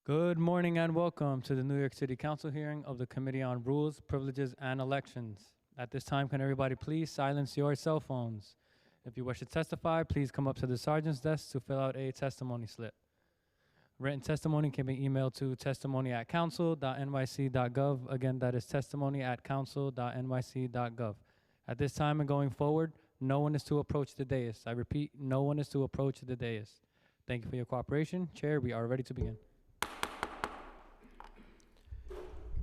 Good morning and welcome to the New York City Council hearing of the Committee on Rules, Privileges, and Elections. At this time, can everybody please silence your cell phones? If you wish to testify, please come up to the sergeant's desk to fill out a testimony slip. Written testimony can be emailed to testimony@council.nyc.gov. Again, that is testimony@council.nyc.gov. At this time and going forward, no one is to approach the dais. I repeat, no one is to approach the dais. Thank you for your cooperation. Chair, we are ready to begin.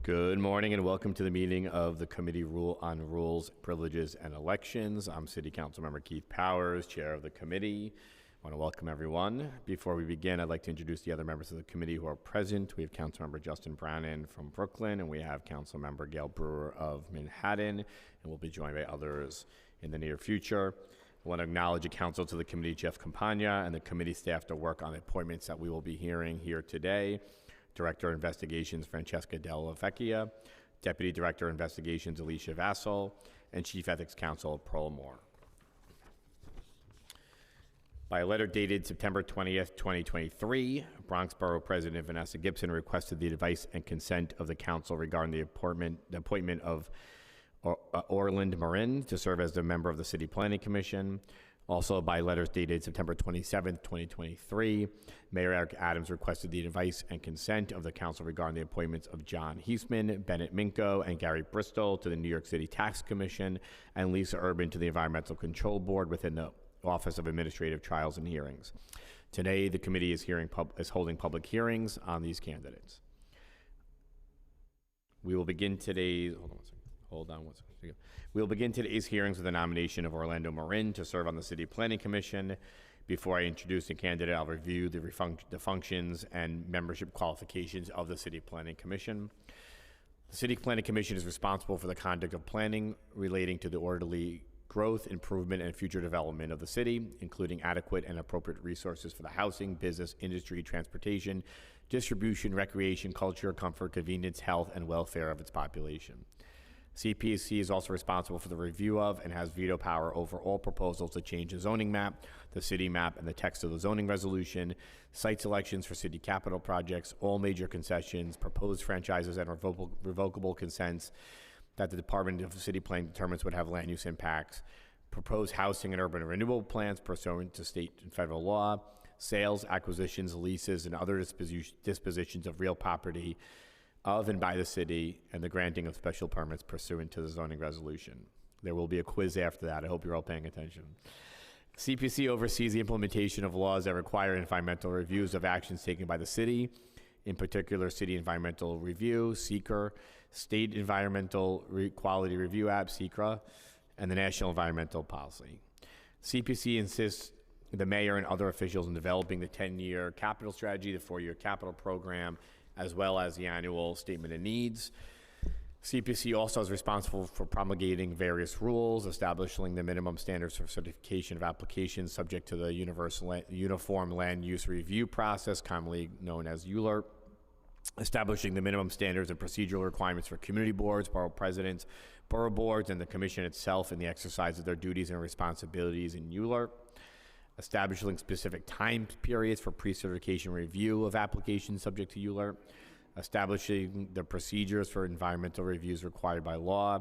Good morning and welcome to the meeting of the Committee on Rules, Privileges, and Elections. I'm City Council Member Keith Powers, Chair of the committee. I want to welcome everyone. Before we begin, I'd like to introduce the other members of the committee who are present. We have Councilmember Justin Brannan from Brooklyn, and we have Councilmember Gail Brewer of Manhattan, and we'll be joined by others in the near future. I want to acknowledge the counsel to the committee, Jeff Campagna, and the committee staff to work on the appointments that we will be hearing here today. Director of Investigations, Francesca Della Vecchia, Deputy Director of Investigations, Alicia Vassal, and Chief Ethics Counsel, Pearl Moore. By a letter dated September 20th, 2023, Bronx Borough President Vanessa Gibson requested the advice and consent of the council regarding the appointment of Orland Marin to serve as the member of the City Planning Commission. Also, by letters dated September 27th, 2023, Mayor Eric Adams requested the advice and consent of the council regarding the appointments of John Heisman, Bennett Minko, and Gary Bristol to the New York City Tax Commission, and Lisa Urban to the Environmental Control Board within the Office of Administrative Trials and Hearings. Today, the committee is holding public hearings on these candidates. We will begin today's, hold on one second. We'll begin today's hearings with the nomination of Orlando Marin to serve on the City Planning Commission. Before I introduce the candidate, I'll review the functions and membership qualifications of the City Planning Commission. The City Planning Commission is responsible for the conduct of planning relating to the orderly growth, improvement, and future development of the city, including adequate and appropriate resources for the housing, business, industry, transportation, distribution, recreation, culture, comfort, convenience, health, and welfare of its population. CPC is also responsible for the review of and has veto power over all proposals to change the zoning map, the city map, and the text of the zoning resolution, site selections for city capital projects, all major concessions, proposed franchises, and revocable consents that the Department of City Planning determines would have land use impacts, proposed housing and urban renewal plans pursuant to state and federal law, sales, acquisitions, leases, and other dispositions of real property of and by the city, and the granting of special permits pursuant to the zoning resolution. There will be a quiz after that. I hope you're all paying attention. CPC oversees the implementation of laws that require environmental reviews of actions taken by the city, in particular City Environmental Review, SECR, State Environmental Quality Review Act, SECRA, and the National Environmental Policy. CPC insists the mayor and other officials in developing the 10-year capital strategy, the 4-year capital program, as well as the annual statement of needs. CPC also is responsible for promulgating various rules, establishing the minimum standards for certification of applications subject to the Uniform Land Use Review process, commonly known as ULURP, establishing the minimum standards and procedural requirements for community boards, borough presidents, borough boards, and the commission itself in the exercise of their duties and responsibilities in ULURP, establishing specific time periods for pre-certification review of applications subject to ULURP, establishing the procedures for environmental reviews required by law,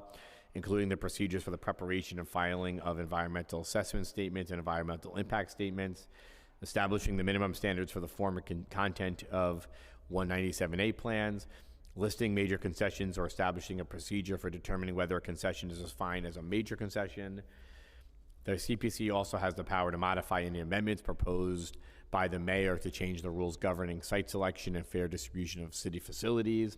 including the procedures for the preparation and filing of environmental assessment statements and environmental impact statements, establishing the minimum standards for the form and content of 197A plans, listing major concessions or establishing a procedure for determining whether a concession is defined as a major concession. The CPC also has the power to modify any amendments proposed by the mayor to change the rules governing site selection and fair distribution of city facilities.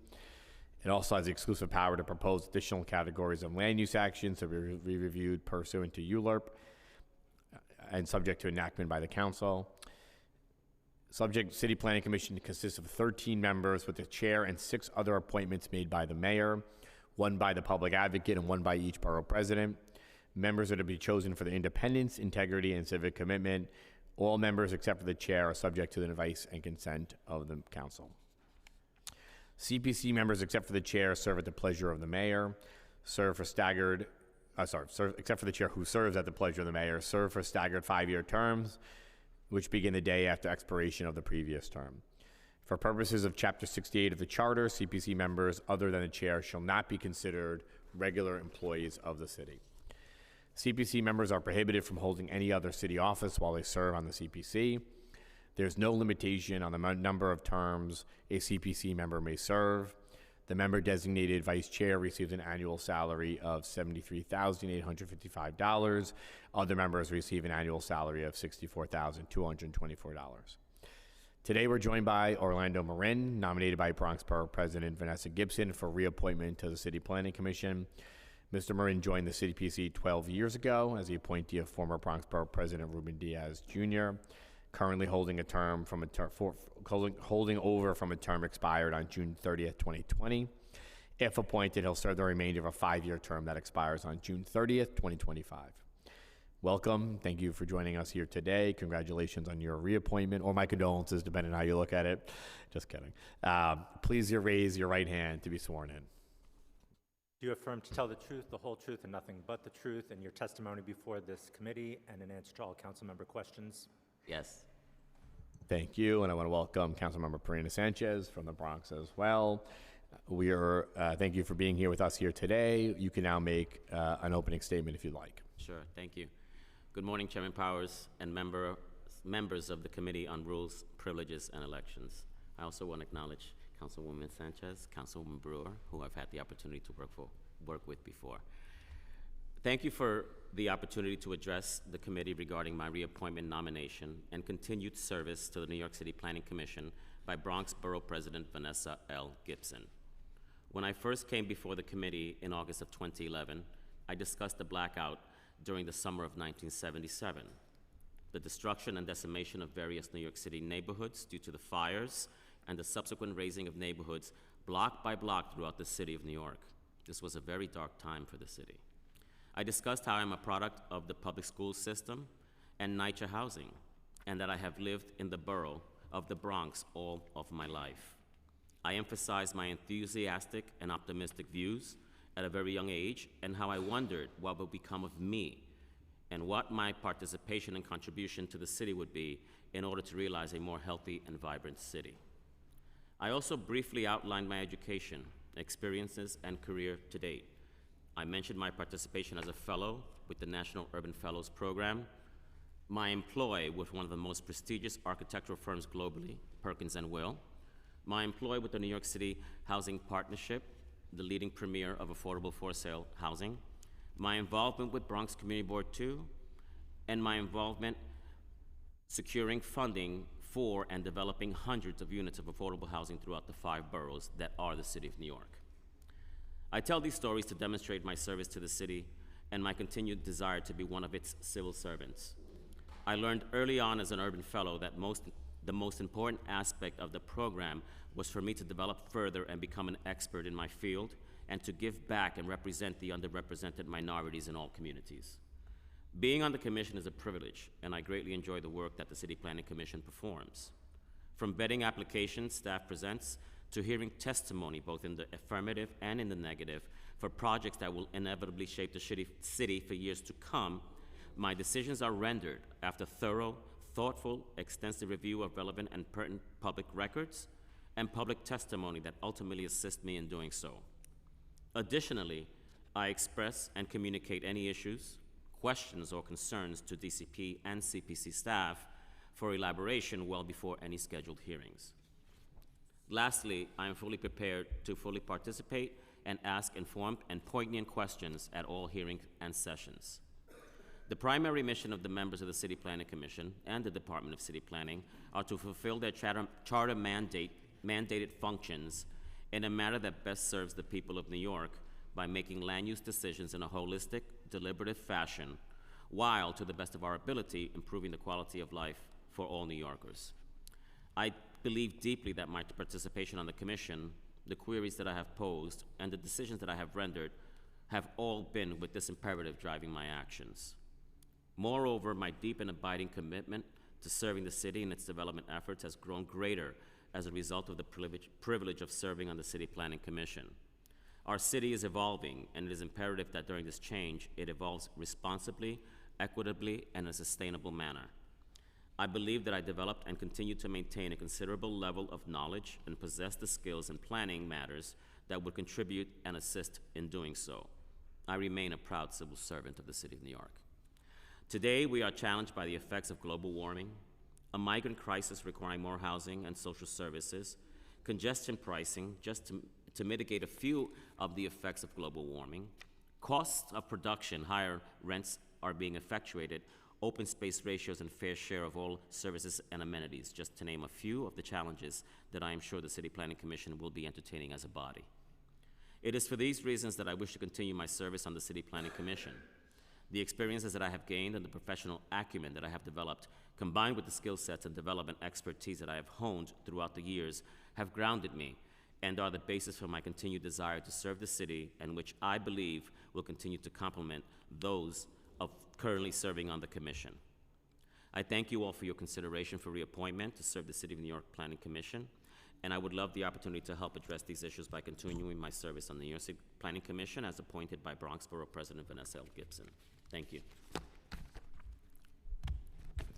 It also has the exclusive power to propose additional categories of land use actions to be reviewed pursuant to ULURP and subject to enactment by the council. City Planning Commission consists of 13 members with the chair and 6 other appointments made by the mayor, 1 by the public advocate and 1 by each borough president. Members are to be chosen for their independence, integrity, and civic commitment. All members except for the chair are subject to the advice and consent of the council. CPC members except for the chair serve at the pleasure of the mayor, except for the chair who serves at the pleasure of the mayor, serve for staggered 5-year terms, which begin the day after expiration of the previous term. For purposes of Chapter 68 of the Charter, CPC members other than the chair shall not be considered regular employees of the city. CPC members are prohibited from holding any other city office while they serve on the CPC. There's no limitation on the number of terms a CPC member may serve. The member designated vice chair receives an annual salary of $73,855. Other members receive an annual salary of $64,224. Today, we're joined by Orlando Marin, nominated by Bronx Borough President Vanessa Gibson for reappointment to the City Planning Commission. Mr. Marin joined the CPC 12 years ago as the appointee of former Bronx Borough President Ruben Diaz Jr., currently holding a term from holding over from a term expired on June 30th, 2020. If appointed, he'll serve the remainder of a 5-year term that expires on June 30th, 2025. Welcome. Thank you for joining us here today. Congratulations on your reappointment, or my condolences, depending on how you look at it. Just kidding. Please raise your right hand to be sworn in. Do you affirm to tell the truth, the whole truth, and nothing but the truth in your testimony before this committee and in answer to all council member questions? Yes. Thank you, and I want to welcome Councilmember Perina Sanchez from the Bronx as well. Thank you for being here with us here today. You can now make an opening statement if you'd like. Sure, thank you. Good morning, Chairman Powers and members of the Committee on Rules, Privileges, and Elections. I also want to acknowledge Councilwoman Sanchez, Councilwoman Brewer, who I've had the opportunity to work with before. Thank you for the opportunity to address the committee regarding my reappointment nomination and continued service to the New York City Planning Commission by Bronx Borough President Vanessa L. Gibson. When I first came before the committee in August of 2011, I discussed the blackout during the summer of 1977, the destruction and decimation of various New York City neighborhoods due to the fires and the subsequent razing of neighborhoods block by block throughout the city of New York. This was a very dark time for the city. I discussed how I'm a product of the public school system and NYCHA housing, and that I have lived in the borough of the Bronx all of my life. I emphasized my enthusiastic and optimistic views at a very young age, and how I wondered what would become of me and what my participation and contribution to the city would be in order to realize a more healthy and vibrant city. I also briefly outlined my education, experiences, and career to date. I mentioned my participation as a fellow with the National Urban Fellows Program, my employ with one of the most prestigious architectural firms globally, Perkins & Will, my employ with the New York City Housing Partnership, the leading premier of affordable for-sale housing, my involvement with Bronx Community Board 2, and my involvement securing funding for and developing hundreds of units of affordable housing throughout the 5 boroughs that are the city of New York. I tell these stories to demonstrate my service to the city and my continued desire to be one of its civil servants. I learned early on as an urban fellow that the most important aspect of the program was for me to develop further and become an expert in my field and to give back and represent the underrepresented minorities in all communities. Being on the commission is a privilege, and I greatly enjoy the work that the City Planning Commission performs. From vetting applications staff presents to hearing testimony both in the affirmative and in the negative for projects that will inevitably shape the city for years to come, my decisions are rendered after thorough, thoughtful, extensive review of relevant and pertinent public records and public testimony that ultimately assist me in doing so. Additionally, I express and communicate any issues, questions, or concerns to DCP and CPC staff for elaboration well before any scheduled hearings. Lastly, I am fully prepared to fully participate and ask informed and poignant questions at all hearings and sessions. The primary mission of the members of the City Planning Commission and the Department of City Planning are to fulfill their charter mandated functions in a manner that best serves the people of New York by making land use decisions in a holistic, deliberative fashion, while, to the best of our ability, improving the quality of life for all New Yorkers. I believe deeply that my participation on the Commission, the queries that I have posed, and the decisions that I have rendered have all been with this imperative driving my actions. Moreover, my deep and abiding commitment to serving the city and its development efforts has grown greater as a result of the privilege of serving on the City Planning Commission. Our city is evolving, and it is imperative that during this change, it evolves responsibly, equitably, and in a sustainable manner. I believe that I developed and continue to maintain a considerable level of knowledge and possess the skills in planning matters that would contribute and assist in doing so. I remain a proud civil servant of the City of New York. Today, we are challenged by the effects of global warming, a migrant crisis requiring more housing and social services, congestion pricing, just to mitigate a few of the effects of global warming, costs of production, higher rents are being effectuated, open space ratios, and fair share of all services and amenities, just to name a few of the challenges that I am sure the City Planning Commission will be entertaining as a body. It is for these reasons that I wish to continue my service on the City Planning Commission. The experiences that I have gained and the professional acumen that I have developed, combined with the skill sets and development expertise that I have honed throughout the years, have grounded me and are the basis for my continued desire to serve the city, and which I believe will continue to complement those of currently serving on the commission. I thank you all for your consideration for reappointment to serve the City of New York Planning Commission, and I would love the opportunity to help address these issues by continuing my service on the New York City Planning Commission as appointed by Bronx Borough President Vanessa L. Gibson. Thank you.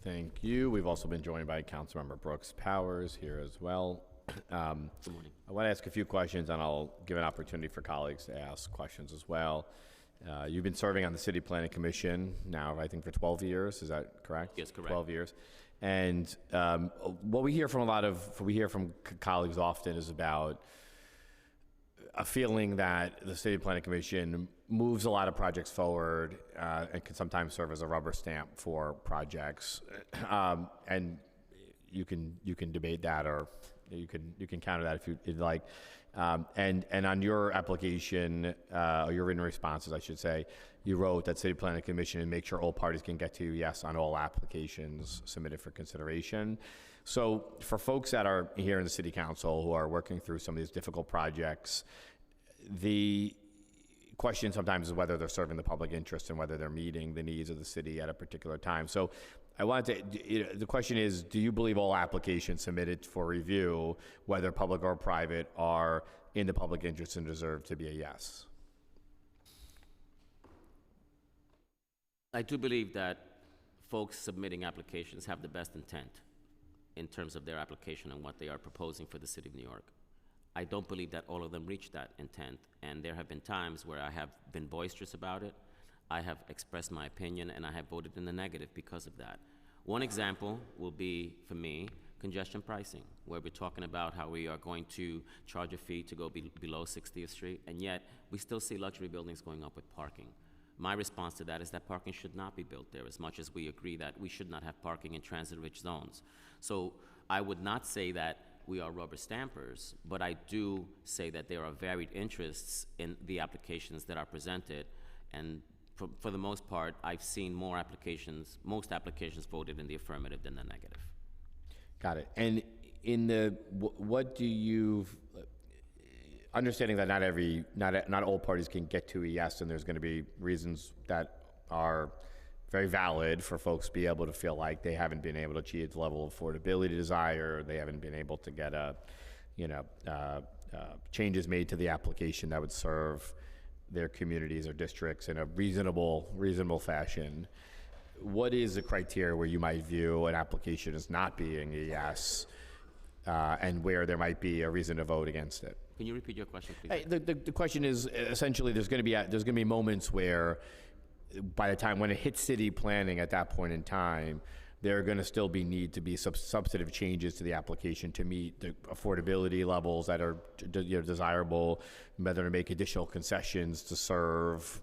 Thank you. We've also been joined by Councilmember Brooks Powers here as well. Good morning. I want to ask a few questions, and I'll give an opportunity for colleagues to ask questions as well. You've been serving on the City Planning Commission now, I think, for 12 years. Is that correct? Yes, correct. 12 years. And what we hear from colleagues often is about a feeling that the City Planning Commission moves a lot of projects forward and can sometimes serve as a rubber stamp for projects. And you can debate that, or you can counter that if you'd like. And on your application, or your written responses, I should say, you wrote that City Planning Commission and make sure all parties can get to yes on all applications submitted for consideration. So for folks that are here in the City Council who are working through some of these difficult projects, the question sometimes is whether they're serving the public interest and whether they're meeting the needs of the city at a particular time. So I wanted to, the question is, do you believe all applications submitted for review, whether public or private, are in the public interest and deserve to be a yes? I do believe that folks submitting applications have the best intent in terms of their application and what they are proposing for the City of New York. I don't believe that all of them reach that intent, and there have been times where I have been boisterous about it, I have expressed my opinion, and I have voted in the negative because of that. One example will be, for me, congestion pricing, where we're talking about how we are going to charge a fee to go below 60th Street, and yet we still see luxury buildings going up with parking. My response to that is that parking should not be built there, as much as we agree that we should not have parking in transit-rich zones. So I would not say that we are rubber stampers, but I do say that there are varied interests in the applications that are presented, and for the most part, I've seen most applications voted in the affirmative than the negative. Got it. And in the, what do you, understanding that not all parties can get to a yes, and there's going to be reasons that are very valid for folks to be able to feel like they haven't been able to achieve the level of affordability desire, they haven't been able to get changes made to the application that would serve their communities or districts in a reasonable fashion. What is the criteria where you might view an application as not being a yes, and where there might be a reason to vote against it? Can you repeat your question, please? The question is essentially there's going to be moments where, by the time when it hits city planning at that point in time, there are going to still need to be substantive changes to the application to meet the affordability levels that are desirable, whether to make additional concessions to serve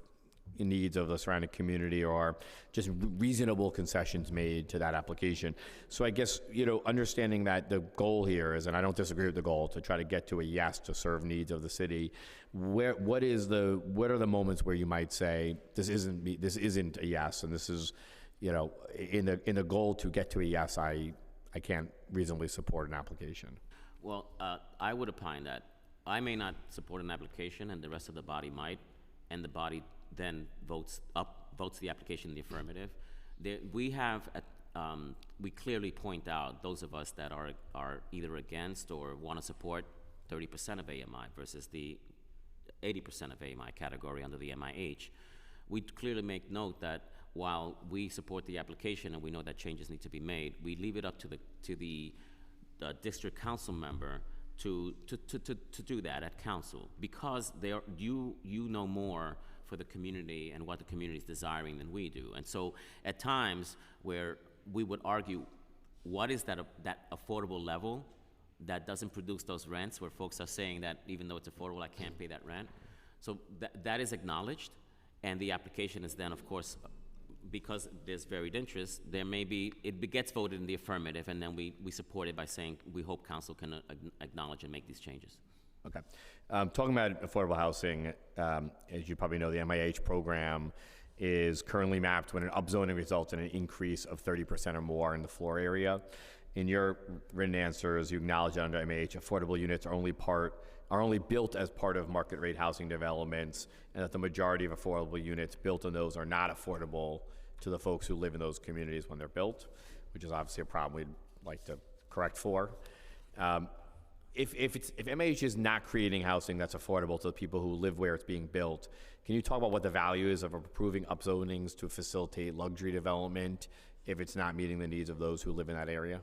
needs of the surrounding community, or just reasonable concessions made to that application. So I guess, understanding that the goal here is, and I don't disagree with the goal, to try to get to a yes to serve needs of the city, what are the moments where you might say this isn't a yes, and this is, in the goal to get to a yes, I can't reasonably support an application? Well, I would opine that I may not support an application and the rest of the body might, and the body then votes the application in the affirmative. We clearly point out those of us that are either against or want to support 30% of AMI versus the 80% of AMI category under the MIH. We clearly make note that while we support the application and we know that changes need to be made, we leave it up to the district council member to do that at council, because you know more for the community and what the community is desiring than we do. And so at times where we would argue, what is that affordable level that doesn't produce those rents, where folks are saying that even though it's affordable, I can't pay that rent. So that is acknowledged, and the application is then, of course, because there's varied interest, it gets voted in the affirmative, and then we support it by saying we hope council can acknowledge and make these changes. Okay. Talking about affordable housing, as you probably know, the MIH program is currently mapped when an upzoning results in an increase of 30% or more in the floor area. In your written answers, you acknowledge that under MIH, affordable units are only built as part of market rate housing developments, and that the majority of affordable units built in those are not affordable to the folks who live in those communities when they're built, which is obviously a problem we'd like to correct for. If MIH is not creating housing that's affordable to the people who live where it's being built, can you talk about what the value is of approving upzonings to facilitate luxury development if it's not meeting the needs of those who live in that area?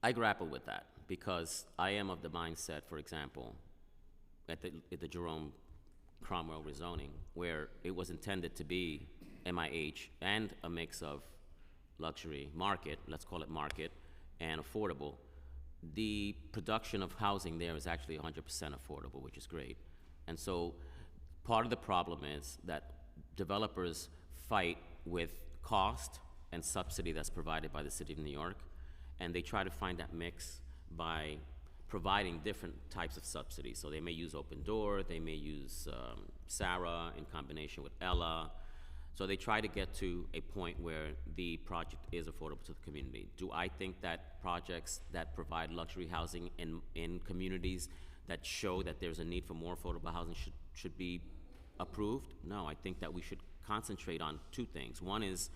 I grapple with that because I am of the mindset, for example, at the Jerome Cromwell rezoning, where it was intended to be MIH and a mix of luxury market, let's call it market, and affordable. The production of housing there is actually 100% affordable, which is great. And so part of the problem is that developers fight with cost and subsidy that's provided by the City of New York, and they try to find that mix by providing different types of subsidies. So they may use Open Door, they may use SARA in combination with Ella. So they try to get to a point where the project is affordable to the community. Do I think that projects that provide luxury housing in communities that show that there's a need for more affordable housing should be approved? No, I think that we should concentrate on two things. One is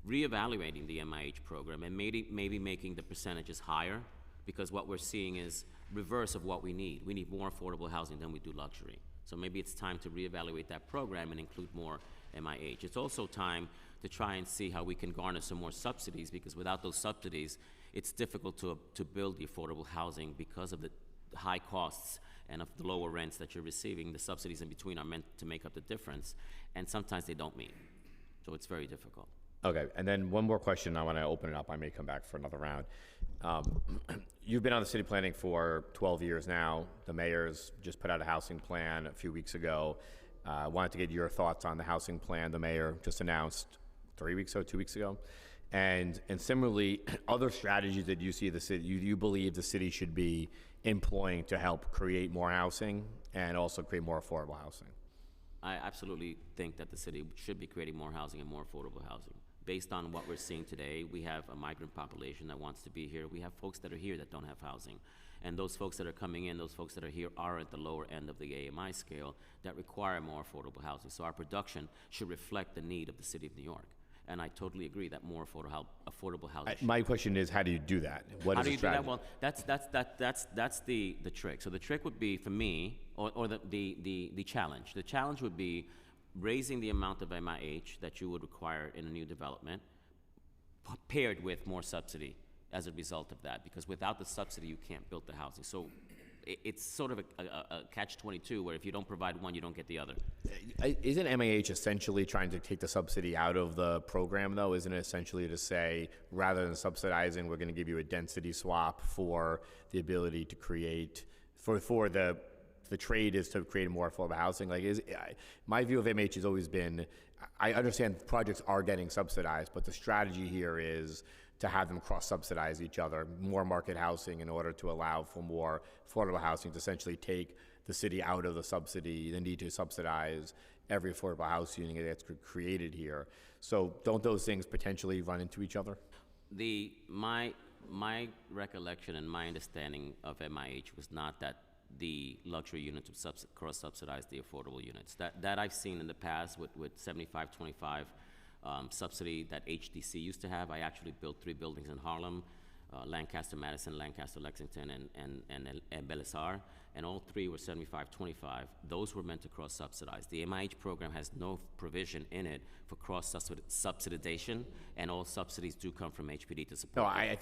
reevaluating the MIH program and maybe making the percentages higher, because what we're seeing is reverse of what we need. We need more affordable housing than we do luxury. So maybe it's time to reevaluate that program and include more MIH. It's also time to try and see how we can garner some more subsidies, because without those subsidies, it's difficult to build the affordable housing because of the high costs and of the lower rents that you're receiving. The subsidies in between are meant to make up the difference, and sometimes they don't meet. So it's very difficult. Okay, and then one more question. I want to open it up. I may come back for another round. You've been on the city planning for 12 years now. The mayor's just put out a housing plan a few weeks ago. I wanted to get your thoughts on the housing plan the mayor just announced 2 weeks ago. And similarly, other strategies that you see the city, you believe the city should be employing to help create more housing and also create more affordable housing. I absolutely think that the city should be creating more housing and more affordable housing. Based on what we're seeing today, we have a migrant population that wants to be here. We have folks that are here that don't have housing. And those folks that are coming in, those folks that are here are at the lower end of the AMI scale that require more affordable housing. So our production should reflect the need of the City of New York. And I totally agree that more affordable housing. My question is, how do you do that? What how is do you the strategy? do that? Well, that's the trick. So the trick would be, for me, or the challenge. The challenge would be raising the amount of MIH that you would require in a new development, paired with more subsidy as a result of that. Because without the subsidy, you can't build the housing. So it's sort of a catch-22, where if you don't provide one, you don't get the other. Isn't MAH essentially trying to take the subsidy out of the program, though? Isn't it essentially to say, rather than subsidizing, we're going to give you a density swap for the ability to create, for the trade is to create more affordable housing? My view of MH has always been, I understand projects are getting subsidized, but the strategy here is to have them cross-subsidize each other, more market housing in order to allow for more affordable housing, to essentially take the city out of the subsidy, the need to subsidize every affordable housing unit that's created here. So don't those things potentially run into each other? My recollection and my understanding of MIH was not that the luxury units would cross-subsidize the affordable units. That I've seen in the past with 75-25 subsidy that HDC used to have. I actually built 3 buildings in Harlem Lancaster, Madison, Lancaster, Lexington, and Belisar, and all three were 75-25. Those were meant to cross-subsidize. The MIH program has no provision in it for cross-subsidization, and all subsidies do come from HPD to support. No, I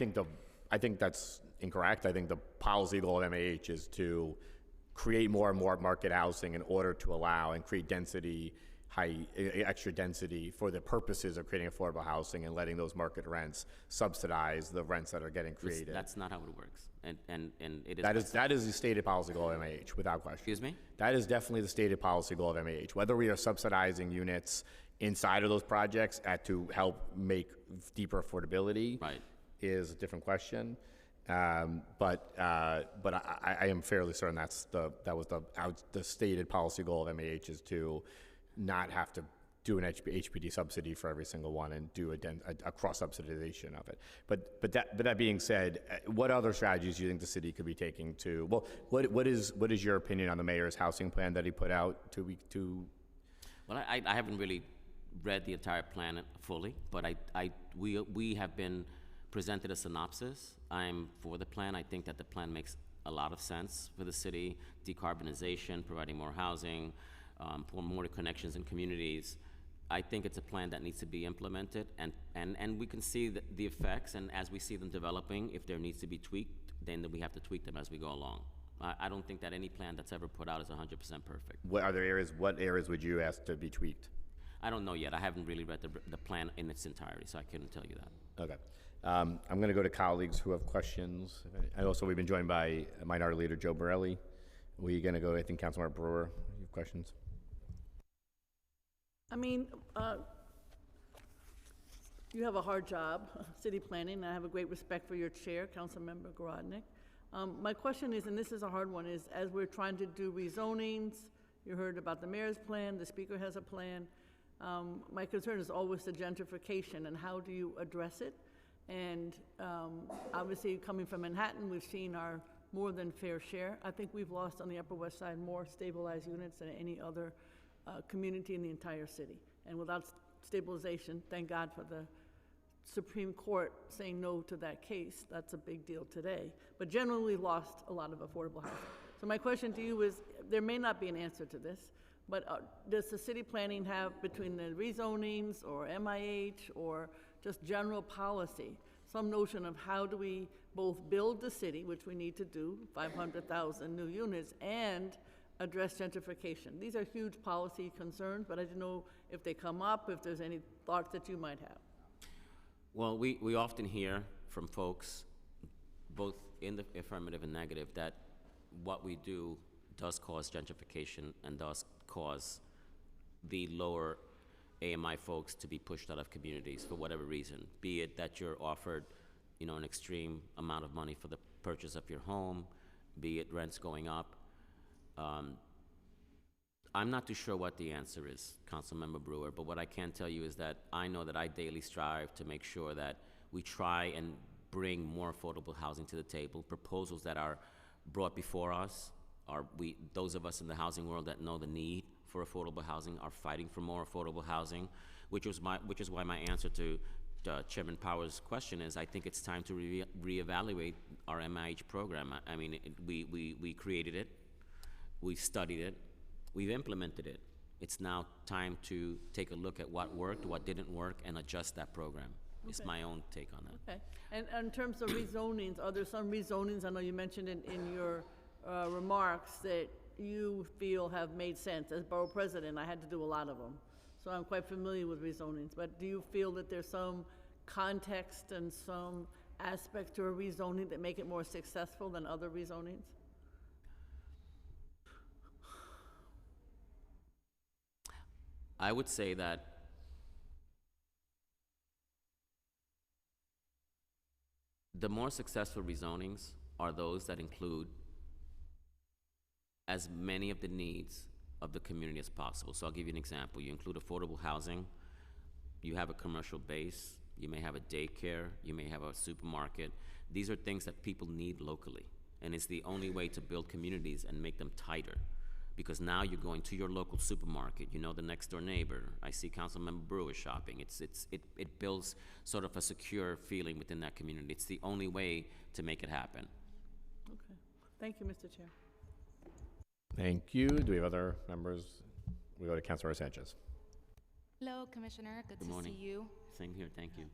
think that's incorrect. I think the policy goal of MAH is to create more and more market housing in order to allow and create density, extra density for the purposes of creating affordable housing and letting those market rents subsidize the rents that are getting created. That's not how it works, and it is. That is the stated policy goal of MAH, without question. Excuse me? That is definitely the stated policy goal of MAH. Whether we are subsidizing units inside of those projects to help make deeper affordability Right. is a different question. But I am fairly certain that was the stated policy goal of MAH is to not have to do an HPD subsidy for every single one and do a cross subsidization of it. But that being said, what other strategies do you think the city could be taking to? Well, what is your opinion on the mayor's housing plan that he put out 2 weeks to? Well, I haven't really read the entire plan fully, but we have been presented a synopsis. I'm for the plan. I think that the plan makes a lot of sense for the city. Decarbonization, providing more housing, for more connections in communities. I think it's a plan that needs to be implemented, and we can see the effects, and as we see them developing, if there needs to be tweaked, then we have to tweak them as we go along. I don't think that any plan that's ever put out is 100% perfect. What areas would you ask to be tweaked? I don't know yet. I haven't really read the plan in its entirety, so I couldn't tell you that. Okay. I'm going to go to colleagues who have questions. And also, we've been joined by Minority Leader Joe Borelli. We're going to go, I think, Councilmember Brewer. You have questions? I mean, you have a hard job, city planning, and I have a great respect for your chair, Councilmember Garodnick. My question is, and this is a hard one, is as we're trying to do rezonings, you heard about the mayor's plan, the speaker has a plan. My concern is always the gentrification, and how do you address it? And obviously, coming from Manhattan, we've seen our more than fair share. I think we've lost on the Upper West Side more stabilized units than any other community in the entire city. And without stabilization, thank God for the Supreme Court saying no to that case. That's a big deal today. But generally lost a lot of affordable housing. So my question to you is, there may not be an answer to this, but does the city planning have, between the rezonings or MIH or just general policy, some notion of how do we both build the city, which we need to do, 500,000 new units, and address gentrification? These are huge policy concerns, but I don't know if they come up, if there's any thoughts that you might have. Well, we often hear from folks, both in the affirmative and negative, that what we do does cause gentrification and does cause the lower AMI folks to be pushed out of communities for whatever reason, be it that you're offered, an extreme amount of money for the purchase of your home, be it rents going up. I'm not too sure what the answer is, Councilmember Brewer, but what I can tell you is that I know that I daily strive to make sure that we try and bring more affordable housing to the table. Proposals that are brought before us, those of us in the housing world that know the need for affordable housing are fighting for more affordable housing, which is why my answer to Chairman Powers' question is I think it's time to reevaluate our MIH program. I mean, we created it, we've studied it, we've implemented it. It's now time to take a look at what worked, what didn't work, and adjust that program. Okay. It's my own take on that. Okay. And in terms of rezonings, are there some rezonings, I know you mentioned in your remarks, that you feel have made sense? As borough president, I had to do a lot of them, so I'm quite familiar with rezonings. But do you feel that there's some context and some aspects to a rezoning that make it more successful than other rezonings? I would say that the more successful rezonings are those that include as many of the needs of the community as possible. So I'll give you an example. You include affordable housing, you have a commercial base, you may have a daycare, you may have a supermarket. These are things that people need locally, and it's the only way to build communities and make them tighter. because now you're going to your local supermarket, you know the next door neighbor. I see Councilmember Brewer shopping. It builds sort of a secure feeling within that community. It's the only way to make it happen. Okay. Thank you, Mr. Chair. Thank you. Do we have other members? We go to Councilor Sanchez. Hello, Commissioner. Good to morning. see you. Same here, thank you.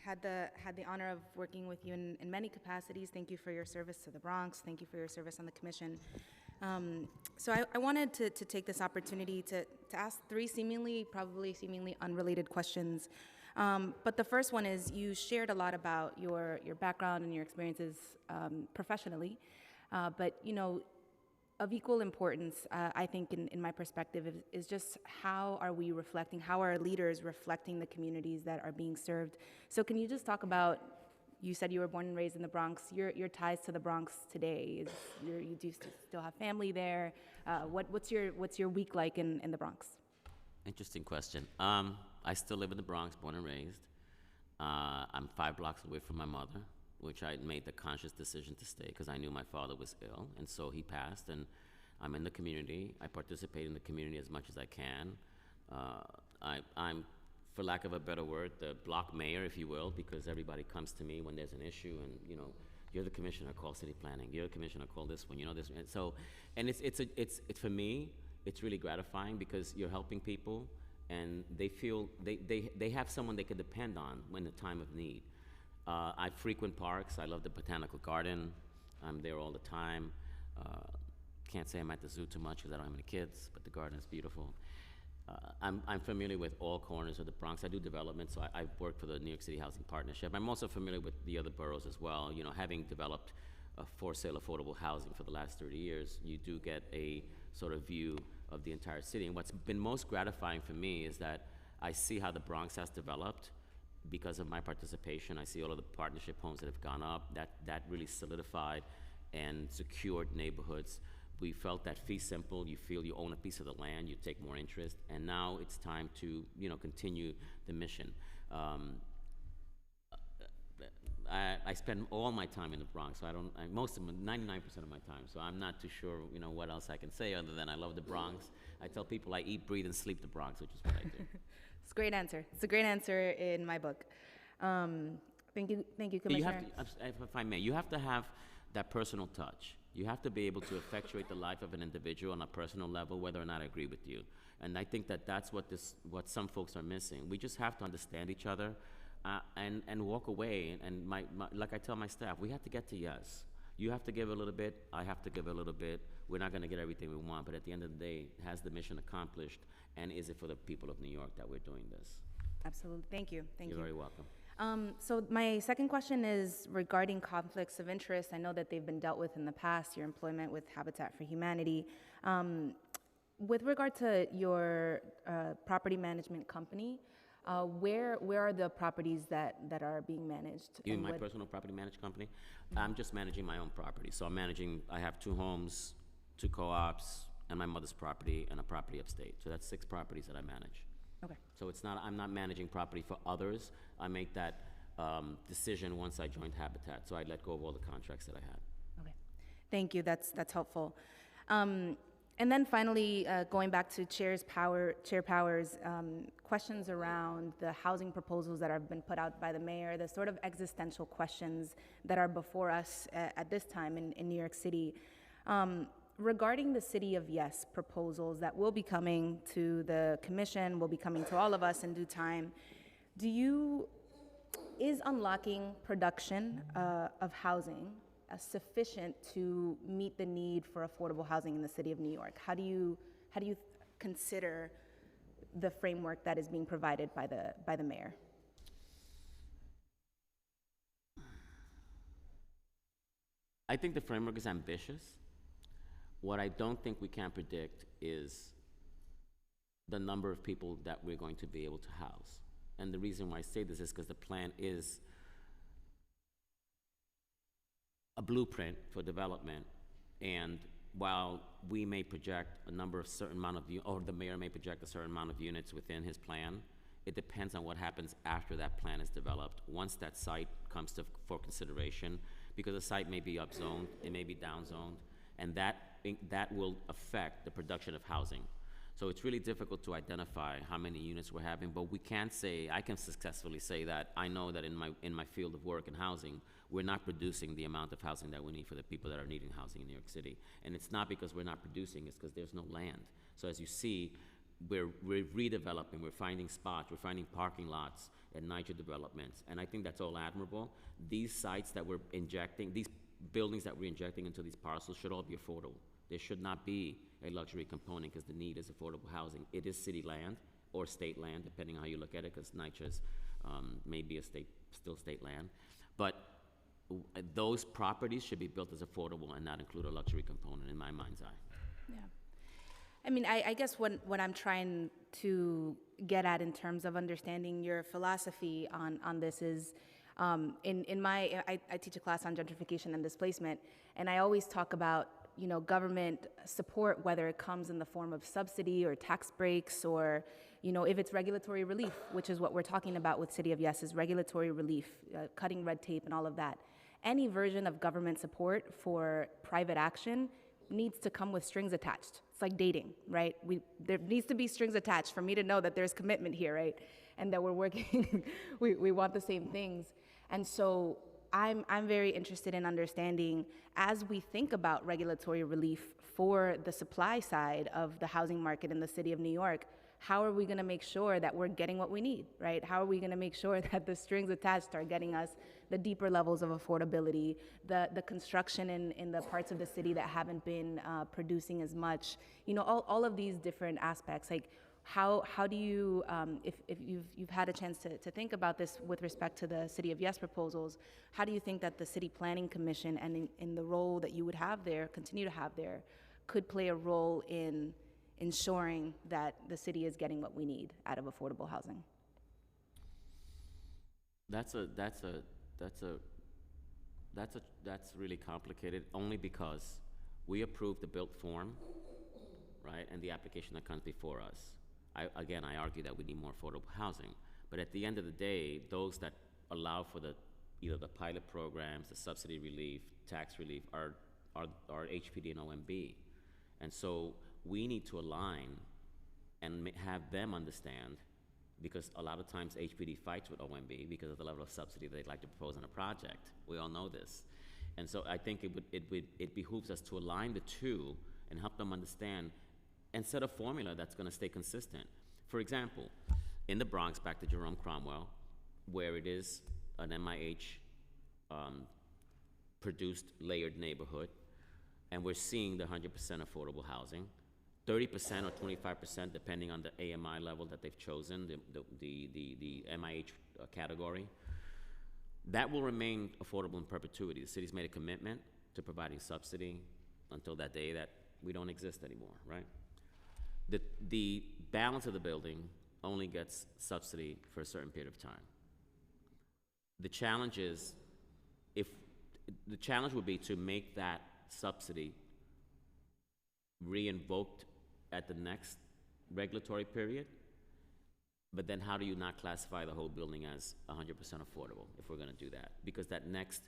Had the honor of working with you in many capacities. Thank you for your service to the Bronx. Thank you for your service on the commission. So I wanted to take this opportunity to ask three probably seemingly unrelated questions. But the first one is, you shared a lot about your background and your experiences professionally. But, you know, of equal importance, I think, in my perspective, is just how are our leaders reflecting the communities that are being served? So can you just talk about, you said you were born and raised in the Bronx, your ties to the Bronx today? You do still have family there? What's your week like in the Bronx? Interesting question. I still live in the Bronx, born and raised. I'm 5 blocks away from my mother, which I made the conscious decision to stay because I knew my father was ill, and so he passed, and I'm in the community. I participate in the community as much as I can. I'm, for lack of a better word, the block mayor, if you will, because everybody comes to me when there's an issue, and, you know, you're the commissioner, call city planning. You're the commissioner, call this one, you know this one. And so, and it's for me, it's really gratifying because you're helping people, and they feel they have someone they can depend on when the time of need. I frequent parks. I love the botanical garden. I'm there all the time. Can't say I'm at the zoo too much because I don't have any kids, but the garden is beautiful. I'm familiar with all corners of the Bronx. I do development, so I've worked for the New York City Housing Partnership. I'm also familiar with the other boroughs as well. You know, having developed for-sale affordable housing for the last 30 years, you do get a sort of view of the entire city. And what's been most gratifying for me is that I see how the Bronx has developed because of my participation. I see all of the partnership homes that have gone up. That really solidified and secured neighborhoods. We felt that fee simple. You feel you own a piece of the land, you take more interest, and now it's time to, you know, continue the mission. I spend all my time in the Bronx, so 99% of my time, so I'm not too sure, you know, what else I can say other than I love the Bronx. I tell people I eat, breathe, and sleep the Bronx, which is what I do. It's a great answer. It's a great answer in my book. Thank you, Commissioner. You have to, if I may, you have to have that personal touch. You have to be able to effectuate the life of an individual on a personal level, whether or not I agree with you. And I think that that's what some folks are missing. We just have to understand each other and walk away. And like I tell my staff, we have to get to yes. You have to give a little bit, I have to give a little bit. We're not going to get everything we want, but at the end of the day, has the mission accomplished, and is it for the people of New York that we're doing this? Absolutely. Thank you. You're very welcome. So my second question is regarding conflicts of interest. I know that they've been dealt with in the past, your employment with Habitat for Humanity. With regard to your property management company, where are the properties that are being managed? You mean my personal property management company? I'm just managing my own property. So I have 2 homes, 2 co-ops, and my mother's property, and a property upstate. So that's 6 properties that I manage. Okay. So I'm not managing property for others. I make that decision once I joined Habitat. So I let go of all the contracts that I had. Okay. Thank you. That's helpful. And then finally, going back to Chair Powers' questions around the housing proposals that have been put out by the mayor, the sort of existential questions that are before us at this time in New York City. Regarding the City of Yes proposals that will be coming to the commission, will be coming to all of us in due time, is unlocking production of housing sufficient to meet the need for affordable housing in the City of New York? How do you consider the framework that is being provided by the mayor? I think the framework is ambitious. What I don't think we can predict is the number of people that we're going to be able to house. And the reason why I say this is because the plan is a blueprint for development, and while we may project a number of certain amount of, or the mayor may project a certain amount of units within his plan, it depends on what happens after that plan is developed. Once that site comes for consideration, because the site may be upzoned, it may be downzoned, and that that will affect the production of housing. So it's really difficult to identify how many units we're having, but we can say, I can successfully say that I know that in my field of work in housing, we're not producing the amount of housing that we need for the people that are needing housing in New York City. And it's not because we're not producing, it's because there's no land. So as you see, we're redeveloping, we're finding spots, we're finding parking lots at NYCHA developments, and I think that's all admirable. These sites that we're injecting, these buildings that we're injecting into these parcels should all be affordable. There should not be a luxury component because the need is affordable housing. It is city land or state land, depending on how you look at it, because NYCHA's may be still state land. But those properties should be built as affordable and not include a luxury component in my mind's eye. Yeah. I mean, I guess what I'm trying to get at in terms of understanding your philosophy on this is, I teach a class on gentrification and displacement, and I always talk about, government support, whether it comes in the form of subsidy or tax breaks or, if it's regulatory relief, which is what we're talking about with City of Yes, is regulatory relief, cutting red tape and all of that. Any version of government support for private action needs to come with strings attached. It's like dating, right? There needs to be strings attached for me to know that there's commitment here, right? And that we're working, we want the same things. And so I'm very interested in understanding, as we think about regulatory relief for the supply side of the housing market in the city of New York, how are we gonna make sure that we're getting what we need, right? How are we gonna make sure that the strings attached are getting us the deeper levels of affordability, the construction in the parts of the city that haven't been producing as much, all of these different aspects. Like, how do you, if you've had a chance to think about this with respect to the City of Yes proposals, how do you think that the City Planning Commission and in the role that you would have there, continue to have there, could play a role in ensuring that the city is getting what we need out of affordable housing? That's really complicated, only because we approved the built form, right, and the application that comes before us. I argue that we need more affordable housing, but at the end of the day, those that allow for either the pilot programs, the subsidy relief, tax relief, are HPD and OMB, and so we need to align and have them understand, because a lot of times HPD fights with OMB because of the level of subsidy they'd like to propose on a project. We all know this. And so I think it behooves us to align the two and help them understand and set a formula that's gonna stay consistent. For example, in the Bronx, back to Jerome Cromwell, where it is an MIH produced layered neighborhood, and we're seeing the 100% affordable housing, 30% or 25%, depending on the AMI level that they've chosen, the MIH category. That will remain affordable in perpetuity. The city's made a commitment to providing subsidy until that day that we don't exist anymore, right? The balance of the building only gets subsidy for a certain period of time. The challenge would be to make that subsidy re-invoked at the next regulatory period, but then how do you not classify the whole building as 100% affordable if we're gonna do that? Because that next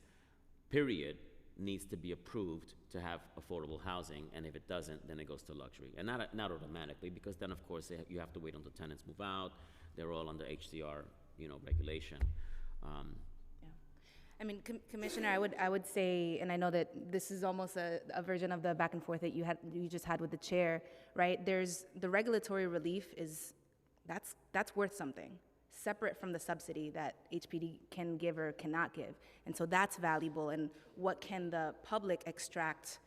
period needs to be approved to have affordable housing, and if it doesn't, then it goes to luxury. And not automatically, because then of course you have to wait until tenants move out, they're all under HCR, regulation. I mean, Commissioner, I would say, and I know that this is almost a version of the back and forth that you just had with the chair, right? There's the regulatory relief that's worth something, separate from the subsidy that HPD can give or cannot give, and so that's valuable. And what can the public extract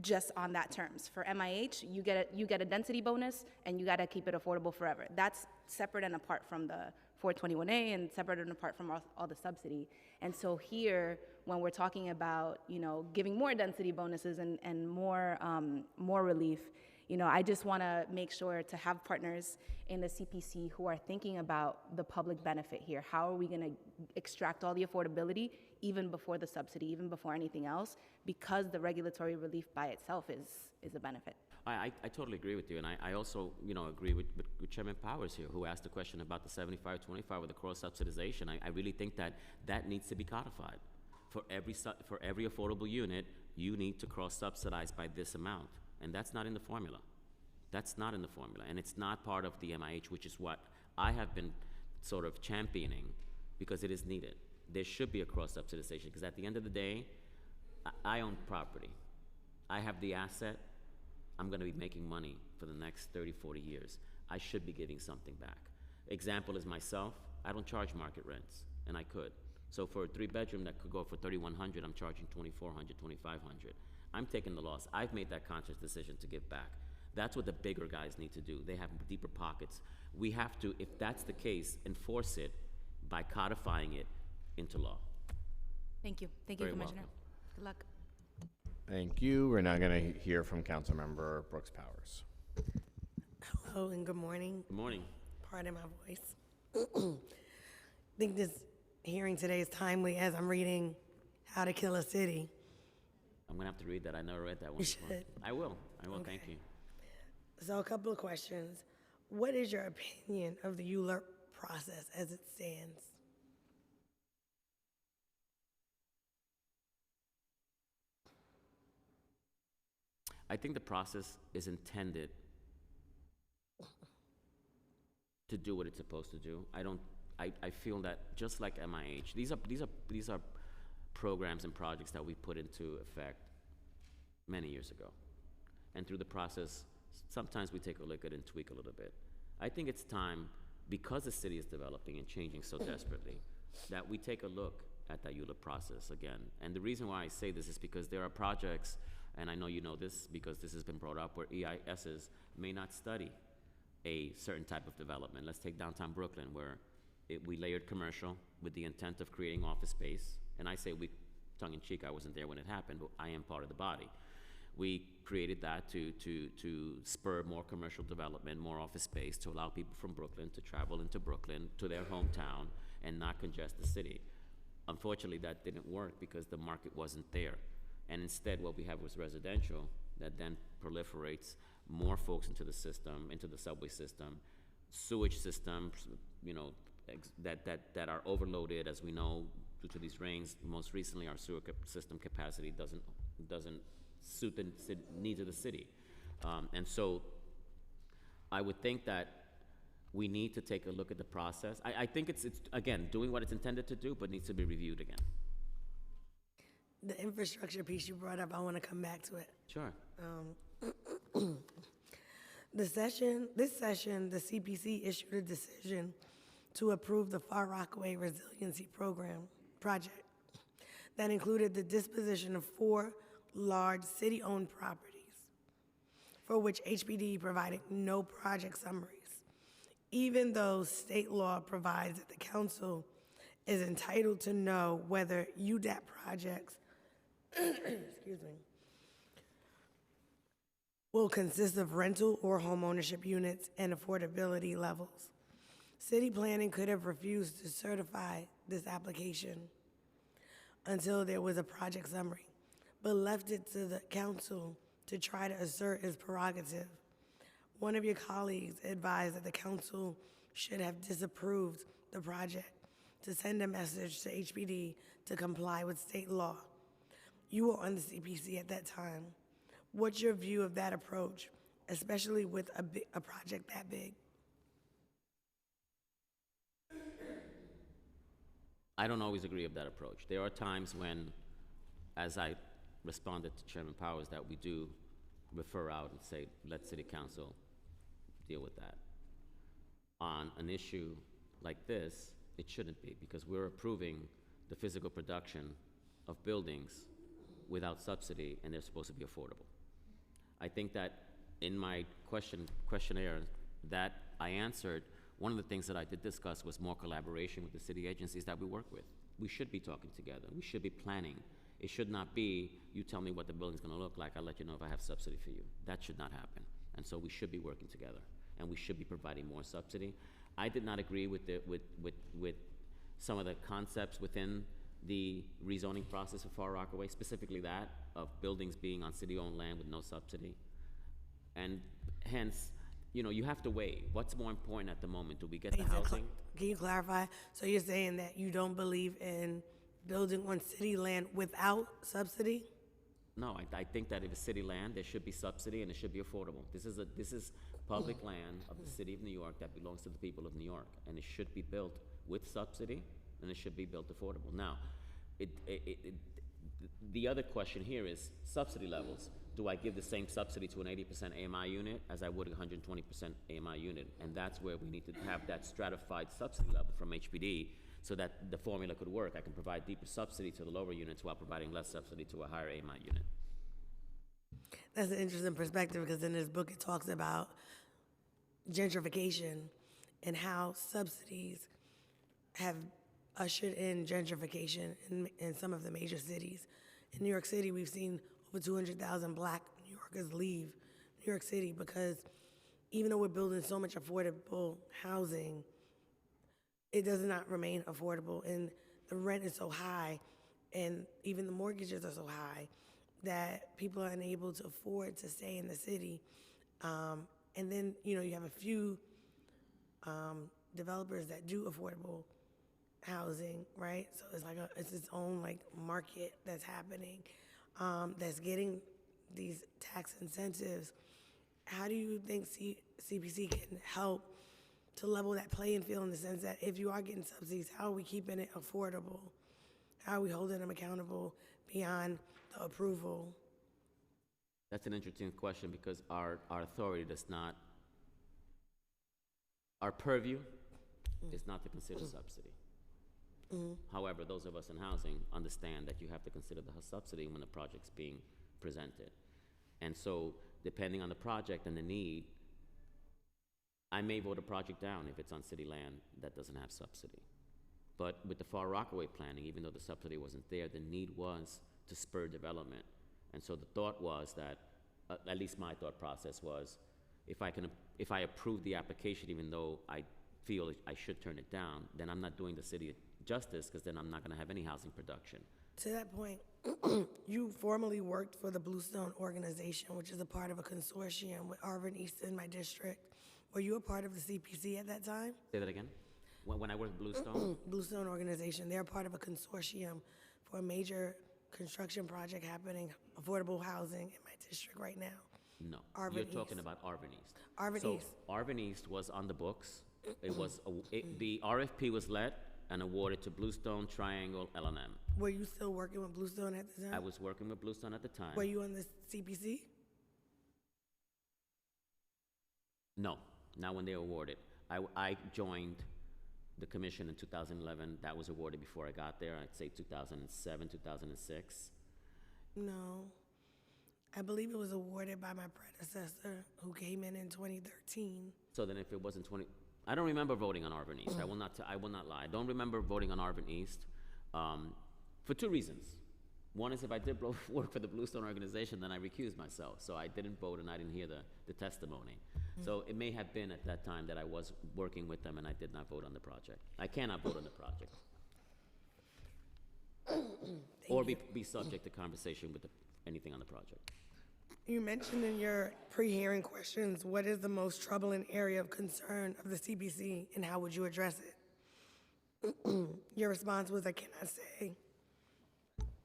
just on that terms? For MIH, you get a density bonus, and you got to keep it affordable forever. That's separate and apart from the 421A and separate and apart from all the subsidy. And so here, when we're talking about, giving more density bonuses and more relief, I just want to make sure to have partners in the CPC who are thinking about the public benefit here. How are we going to extract all the affordability even before the subsidy, even before anything else, because the regulatory relief by itself is a benefit. I totally agree with you, and I also agree with Chairman Powers here, who asked the question about the 75-25 with the cross-subsidization. I really think that needs to be codified. For every affordable unit, you need to cross-subsidize by this amount. And that's not in the formula. That's not in the formula. And it's not part of the MIH, which is what I have been sort of championing, because it is needed. There should be a cross-subsidization, because at the end of the day, I own property. I have the asset. I'm going to be making money for the next 30, 40 years. I should be giving something back. Example is myself. I don't charge market rents, and I could. So for a 3-bedroom that could go for $3,100, I'm charging $2,400, $2,500. I'm taking the loss. I've made that conscious decision to give back. That's what the bigger guys need to do. They have deeper pockets. We have to, if that's the case, enforce it by codifying it into law. Thank you. Thank you, Very Commissioner. welcome. Good luck. Thank you. We're now going to hear from Councilmember Brooks Powers. Hello and good morning. Good morning. Pardon my voice. I think this hearing today is timely as I'm reading How to Kill a City. I'm going to have to read that. I never read that one You before. should. I will. Thank Okay. you. So a couple of questions. What is your opinion of the ULURP process as it stands? I think the process is intended to do what it's supposed to do. I feel that just like MIH, these are programs and projects that we put into effect many years ago. And through the process, sometimes we take a look at it and tweak a little bit. I think it's time, because the city is developing and changing so desperately, that we take a look at that ULURP process again. And the reason why I say this is because there are projects, and I know you know this because this has been brought up, where EISs may not study a certain type of development. Let's take downtown Brooklyn, where we layered commercial with the intent of creating office space. And I say we, tongue-in-cheek, I wasn't there when it happened, but I am part of the body. We created that to spur more commercial development, more office space, to allow people from Brooklyn to travel into Brooklyn, to their hometown, and not congest the city. Unfortunately, that didn't work because the market wasn't there. And instead, what we have was residential that then proliferates more folks into the system, into the subway system, sewage systems, you know, that are overloaded, as we know, due to these rains. Most recently, our sewer system capacity doesn't suit the needs of the city. And so I would think that we need to take a look at the process. I think it's again, doing what it's intended to do, but needs to be reviewed again. The infrastructure piece you brought up, I want to come back to it. Sure. This session, the CPC issued a decision to approve the Far Rockaway Resiliency project that included the disposition of 4 large city-owned properties, for which HPD provided no project summaries, even though state law provides that the council is entitled to know whether UDAP projects excuse me, will consist of rental or homeownership units and affordability levels. City planning could have refused to certify this application until there was a project summary, but left it to the council to try to assert its prerogative. One of your colleagues advised that the council should have disapproved the project to send a message to HPD to comply with state law. You were on the CPC at that time. What's your view of that approach, especially with a project that big? I don't always agree with that approach. There are times when, as I responded to Chairman Powers, that we do refer out and say, let City Council deal with that. On an issue like this, it shouldn't be, because we're approving the physical production of buildings without subsidy, and they're supposed to be affordable. I think that in my questionnaire that I answered, one of the things that I did discuss was more collaboration with the city agencies that we work with. We should be talking together. We should be planning. It should not be, you tell me what the building's gonna look like, I'll let you know if I have subsidy for you. That should not happen. And so we should be working together, and we should be providing more subsidy. I did not agree with some of the concepts within the rezoning process of Far Rockaway, specifically that of buildings being on city-owned land with no subsidy. And hence, you know, you have to weigh what's more important at the moment. Do we get the housing? Can you clarify? So you're saying that you don't believe in building on city land without subsidy? No, I think that if it's city land, there should be subsidy and it should be affordable. This is public land of the city of New York that belongs to the people of New York, and it should be built with subsidy, and it should be built affordable. Now, the other question here is subsidy levels. Do I give the same subsidy to an 80% AMI unit as I would a 120% AMI unit? And that's where we need to have that stratified subsidy level from HPD so that the formula could work. I can provide deeper subsidy to the lower units while providing less subsidy to a higher AMI unit. That's an interesting perspective because in this book it talks about gentrification and how subsidies have ushered in gentrification in some of the major cities. In New York City, we've seen over 200,000 Black New Yorkers leave New York City because even though we're building so much affordable housing, it does not remain affordable, and the rent is so high, and even the mortgages are so high that people are unable to afford to stay in the city. And then, you have a few developers that do affordable housing, right? So it's its own market that's happening, that's getting these tax incentives. How do you think CPC can help to level that playing field in the sense that if you are getting subsidies, how are we keeping it affordable? How are we holding them accountable beyond the approval? That's an interesting question because our authority does not, our purview is not to consider subsidy. However, those of us in housing understand that you have to consider the subsidy when the project's being presented. And so, depending on the project and the need, I may vote a project down if it's on city land that doesn't have subsidy. But with the Far Rockaway planning, even though the subsidy wasn't there, the need was to spur development. And so the thought was that, at least my thought process was, if I approve the application, even though I feel I should turn it down, then I'm not doing the city justice because then I'm not going to have any housing production. To that point, you formerly worked for the Bluestone organization, which is a part of a consortium with Arvin East in my district. Were you a part of the CPC at that time? Say that again? When I worked at Bluestone? Bluestone organization, they're part of a consortium for a major construction project happening, affordable housing in my district right now. No, Arvin you're East. talking about Arvin East. Arvin East. Arvin East was on the books. It was the RFP was let and awarded to Bluestone Triangle L&M. Were you still working with Bluestone at the time? I was working with Bluestone at the time. Were you on the CPC? No, not when they awarded. I joined the commission in 2011. That was awarded before I got there. I'd say 2007, 2006. No. I believe it was awarded by my predecessor who came in 2013. So then if it wasn't 20, I don't remember voting on Arvin East. I will not lie. I don't remember voting on Arvin East for two reasons. One is if I did work for the Bluestone organization, then I recused myself. So I didn't vote and I didn't hear the testimony. So it may have been at that time that I was working with them and I did not vote on the project. I cannot vote on the project. Or be subject to conversation with anything on the project. You mentioned in your pre-hearing questions, what is the most troubling area of concern of the CPC and how would you address it? Your response was, I cannot say.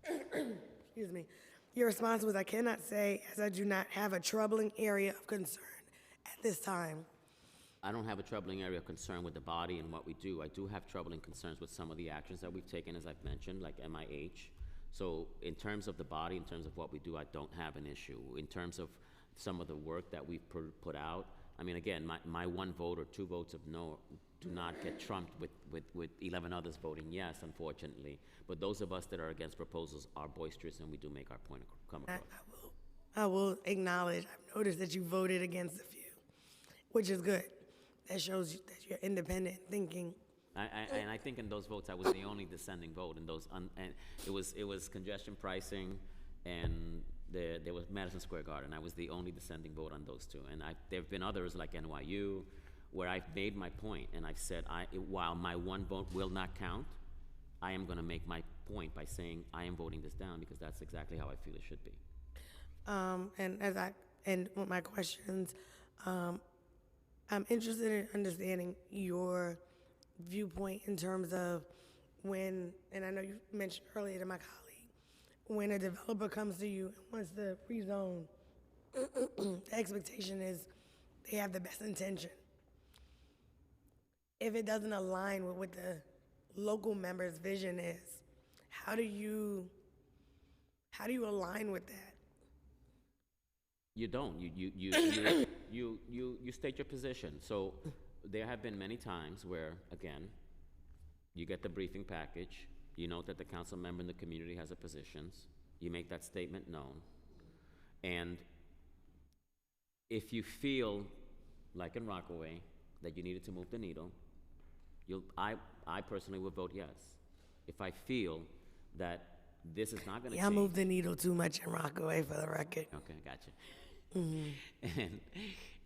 Excuse me. Your response was, I cannot say as I do not have a troubling area of concern at this time. I don't have a troubling area of concern with the body and what we do. I do have troubling concerns with some of the actions that we've taken, as I've mentioned, like MIH. So in terms of the body, in terms of what we do, I don't have an issue. In terms of some of the work that we've put out, I mean, again, my one vote or two votes of no do not get trumped with 11 others voting yes, unfortunately. But those of us that are against proposals are boisterous and we do make our point come across. I will acknowledge, I've noticed that you voted against a few, which is good. That shows you that you're independent thinking. And I think in those votes, I was the only dissenting vote in those, and it was congestion pricing, and there was Madison Square Garden. I was the only dissenting vote on those two. And there have been others like NYU, where I've made my point, and I've said, while my one vote will not count, I am going to make my point by saying I am voting this down because that's exactly how I feel it should be. And as I end with my questions, I'm interested in understanding your viewpoint in terms of when, and I know you mentioned earlier to my colleague, when a developer comes to you and wants to rezone, the expectation is they have the best intention. If it doesn't align with what the local member's vision is, how do you align with that? You don't. You state your position. So there have been many times where, again, you get the briefing package, you note that the council member in the community has a position, you make that statement known, and if you feel, like in Rockaway, that you needed to move the needle, I personally would vote yes. If I feel that this is not going to Y'all change. move the needle too much in Rockaway, for the record. Okay, gotcha.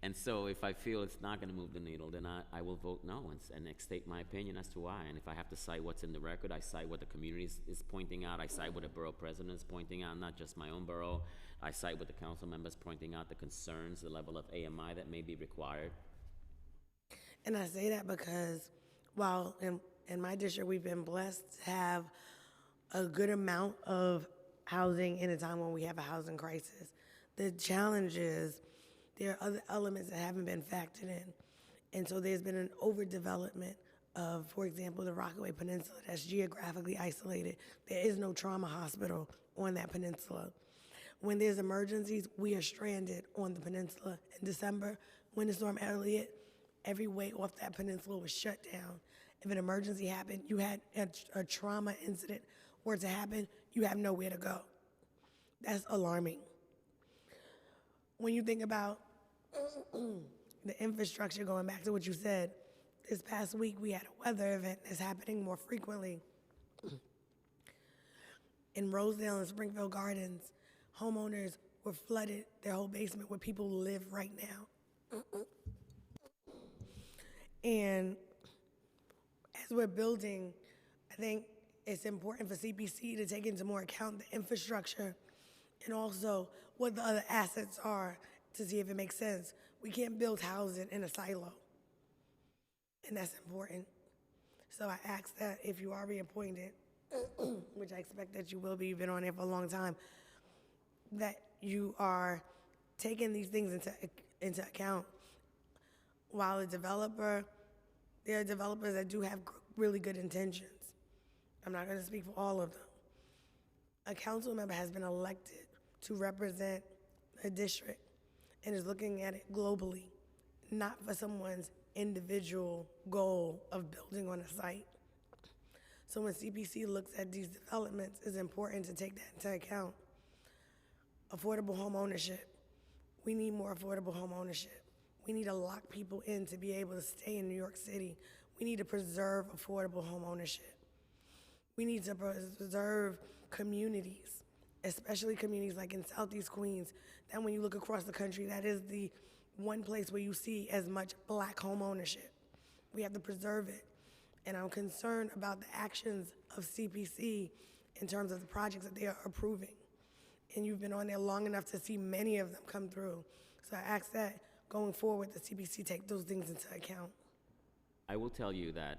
And so if I feel it's not going to move the needle, then I will vote no and state my opinion as to why. And if I have to cite what's in the record, I cite what the community is pointing out. I cite what the borough president is pointing out, not just my own borough. I cite what the council members pointing out, the concerns, the level of AMI that may be required. And I say that because while in my district we've been blessed to have a good amount of housing in a time when we have a housing crisis, the challenge is there are other elements that haven't been factored in. And so there's been an overdevelopment of, for example, the Rockaway Peninsula that's geographically isolated. There is no trauma hospital on that peninsula. When there's emergencies, we are stranded on the peninsula. In December, Winter Storm Elliott, every way off that peninsula was shut down. If an emergency happened, you had a trauma incident were to happen, you have nowhere to go. That's alarming. When you think about the infrastructure, going back to what you said, this past week we had a weather event that's happening more frequently. In Rosedale and Springfield Gardens, homeowners were flooded their whole basement where people live right now. And as we're building, I think it's important for CPC to take into more account the infrastructure and also what the other assets are to see if it makes sense. We can't build housing in a silo, and that's important. So I ask that if you are reappointed, which I expect that you will be, you've been on there for a long time, that you are taking these things into account. While a developer, there are developers that do have really good intentions. I'm not going to speak for all of them. A council member has been elected to represent a district and is looking at it globally, not for someone's individual goal of building on a site. So when CPC looks at these developments, it's important to take that into account. Affordable home ownership. We need more affordable home ownership. We need to lock people in to be able to stay in New York City. We need to preserve affordable home ownership. We need to preserve communities, especially communities like in Southeast Queens, that when you look across the country, that is the one place where you see as much Black home ownership. We have to preserve it. And I'm concerned about the actions of CPC in terms of the projects that they are approving. And you've been on there long enough to see many of them come through. So I ask that going forward, the CPC take those things into account. I will tell you that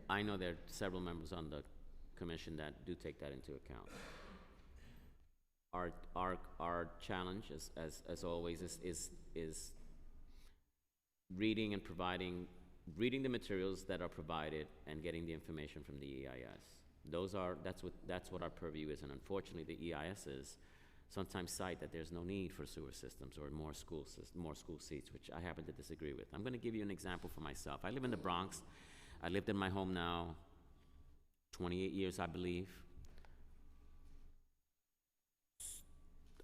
I know there are several members on the commission that do take that into account. Our challenge, as always, is reading and providing, reading the materials that are provided and getting the information from the EIS. That's what our purview is, and unfortunately, the EISs sometimes cite that there's no need for sewer systems or more school seats, which I happen to disagree with. I'm going to give you an example for myself. I live in the Bronx. I lived in my home now 28 years, I believe.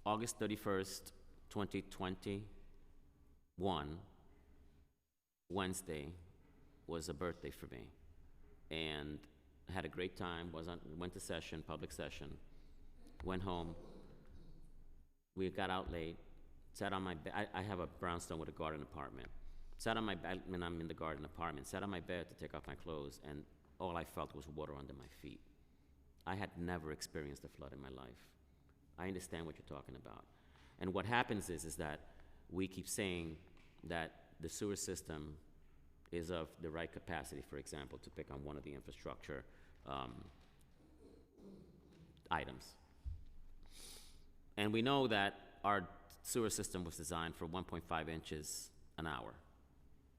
August 31st, 2021, Wednesday, was a birthday for me. And I had a great time, went to session, public session, went home. We got out late, sat on my bed. I have a brownstone with a garden apartment. Sat on my bed, when I'm in the garden apartment, sat on my bed to take off my clothes, and all I felt was water under my feet. I had never experienced a flood in my life. I understand what you're talking about. And what happens is that we keep saying that the sewer system is of the right capacity, for example, to pick on one of the infrastructure items. And we know that our sewer system was designed for 1.5 inches an hour.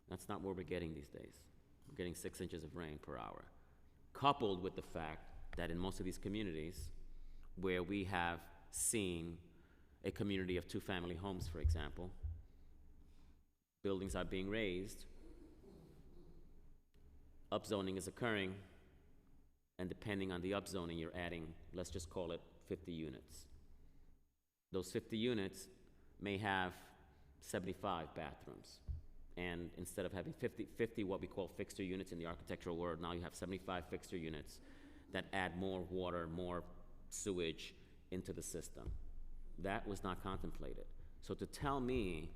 That's not what we're getting these days. We're getting 6 inches of rain per hour. Coupled with the fact that in most of these communities, where we have seen a community of two-family homes, for example, buildings are being raised, upzoning is occurring, and depending on the upzoning, you're adding, let's just call it 50 units. Those 50 units may have 75 bathrooms. And instead of having 50 what we call fixture units in the architectural world, now you have 75 fixture units that add more water, more sewage into the system. That was not contemplated. So to tell me,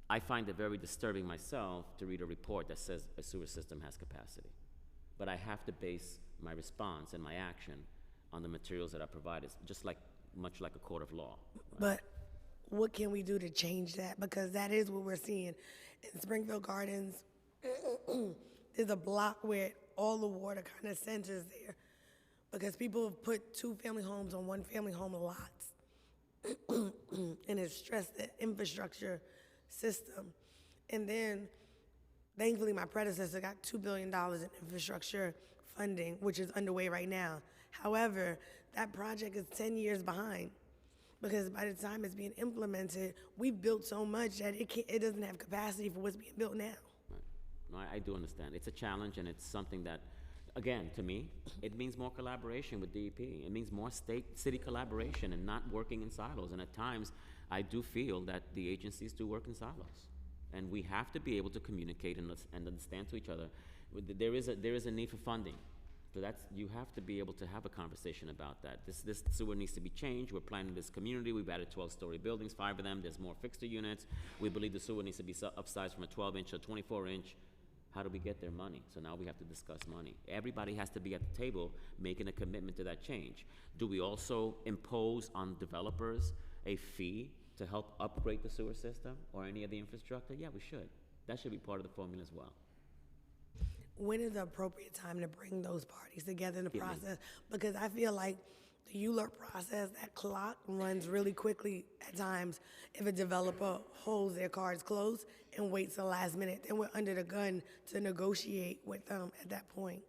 I find it very disturbing myself to read a report that says a sewer system has capacity. But I have to base my response and my action on the materials that are provided, just like, much like a court of law. But what can we do to change that? Because that is what we're seeing. In Springfield Gardens, there's a block where all the water kind of centers there because people have put two-family homes on one-family home lots and it's stressed the infrastructure system. And then, thankfully, my predecessor got $2 billion in infrastructure funding, which is underway right now. However, that project is 10 years behind because by the time it's being implemented, we've built so much that it doesn't have capacity for what's being built now. Right. No, I do understand. It's a challenge, and it's something that, again, to me, it means more collaboration with DEP. It means more state-city collaboration and not working in silos. And at times, I do feel that the agencies do work in silos. And we have to be able to communicate and understand to each other. There is a need for funding. So you have to be able to have a conversation about that. This sewer needs to be changed. We're planning this community. We've added 12-story buildings, 5 of them. There's more fixture units. We believe the sewer needs to be upsized from a 12-inch to a 24-inch. How do we get their money? So now we have to discuss money. Everybody has to be at the table making a commitment to that change. Do we also impose on developers a fee to help upgrade the sewer system or any of the infrastructure? Yeah, we should. That should be part of the formula as well. When is the appropriate time to bring those parties together in the process? Because I feel like the ULURP process, that clock runs really quickly at times if a developer holds their cards close and waits the last minute. Then we're under the gun to negotiate with them at that point.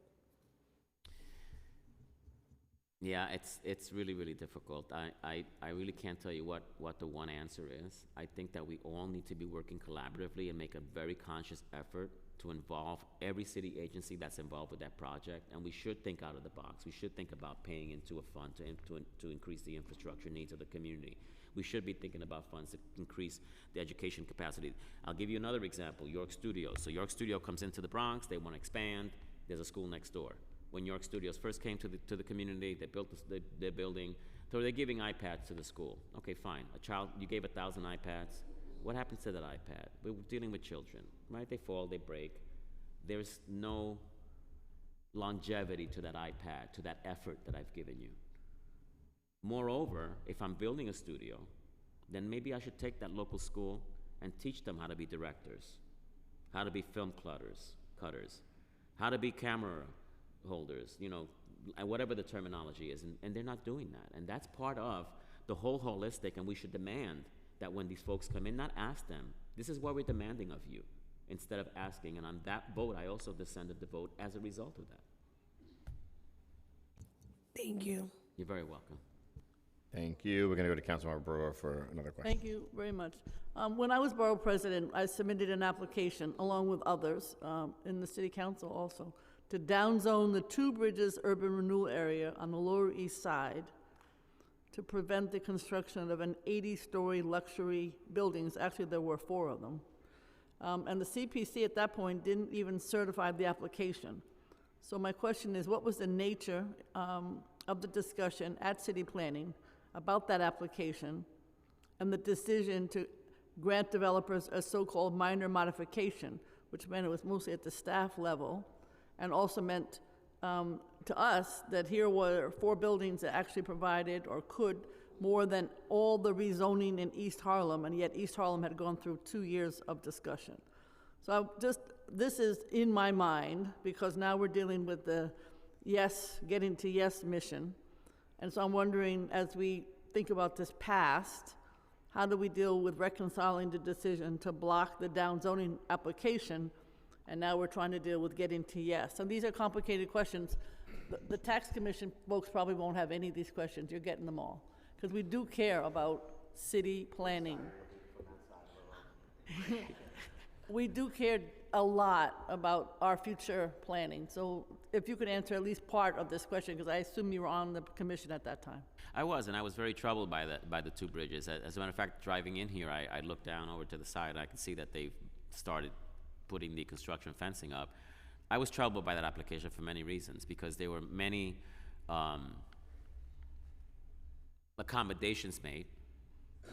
Yeah, it's really, really difficult. I really can't tell you what the one answer is. I think that we all need to be working collaboratively and make a very conscious effort to involve every city agency that's involved with that project, and we should think out of the box. We should think about paying into a fund to increase the infrastructure needs of the community. We should be thinking about funds to increase the education capacity. I'll give you another example, York Studios. So York Studio comes into the Bronx, they want to expand, there's a school next door. When York Studios first came to the community, they built their building, so they're giving iPads to the school. Okay, fine, you gave 1,000 iPads. What happens to that iPad? We're dealing with children, right? They fall, they break. There's no longevity to that iPad, to that effort that I've given you. Moreover, if I'm building a studio, then maybe I should take that local school and teach them how to be directors, how to be film cutters, how to be camera holders, and whatever the terminology is, and they're not doing that. And that's part of the whole holistic, and we should demand that when these folks come in, not ask them, this is what we're demanding of you, instead of asking. And on that vote, I also descended the vote as a result of that. Thank you. You're very welcome. Thank you. We're going to go to Councilmember Brewer for another question. Thank you very much. When I was borough president, I submitted an application, along with others in the city council also, to downzone the Two Bridges urban renewal area on the Lower East Side to prevent the construction of an 80-story luxury buildings. Actually, there were 4 of them. And the CPC at that point didn't even certify the application. So my question is, what was the nature of the discussion at city planning about that application and the decision to grant developers a so-called minor modification, which meant it was mostly at the staff level, and also meant to us that here were 4 buildings that actually provided or could more than all the rezoning in East Harlem, and yet East Harlem had gone through 2 years of discussion. So this is in my mind, because now we're dealing with the getting to yes mission. And so I'm wondering, as we think about this past, how do we deal with reconciling the decision to block the down zoning application, and now we're trying to deal with getting to yes? And these are complicated questions. The tax commission folks probably won't have any of these questions. You're getting them all. Because we do care about city planning. We do care a lot about our future planning. So if you could answer at least part of this question, because I assume you were on the commission at that time. I was, and I was very troubled by the two bridges. As a matter of fact, driving in here, I looked down over to the side, and I could see that they've started putting the construction fencing up. I was troubled by that application for many reasons, because there were many accommodations made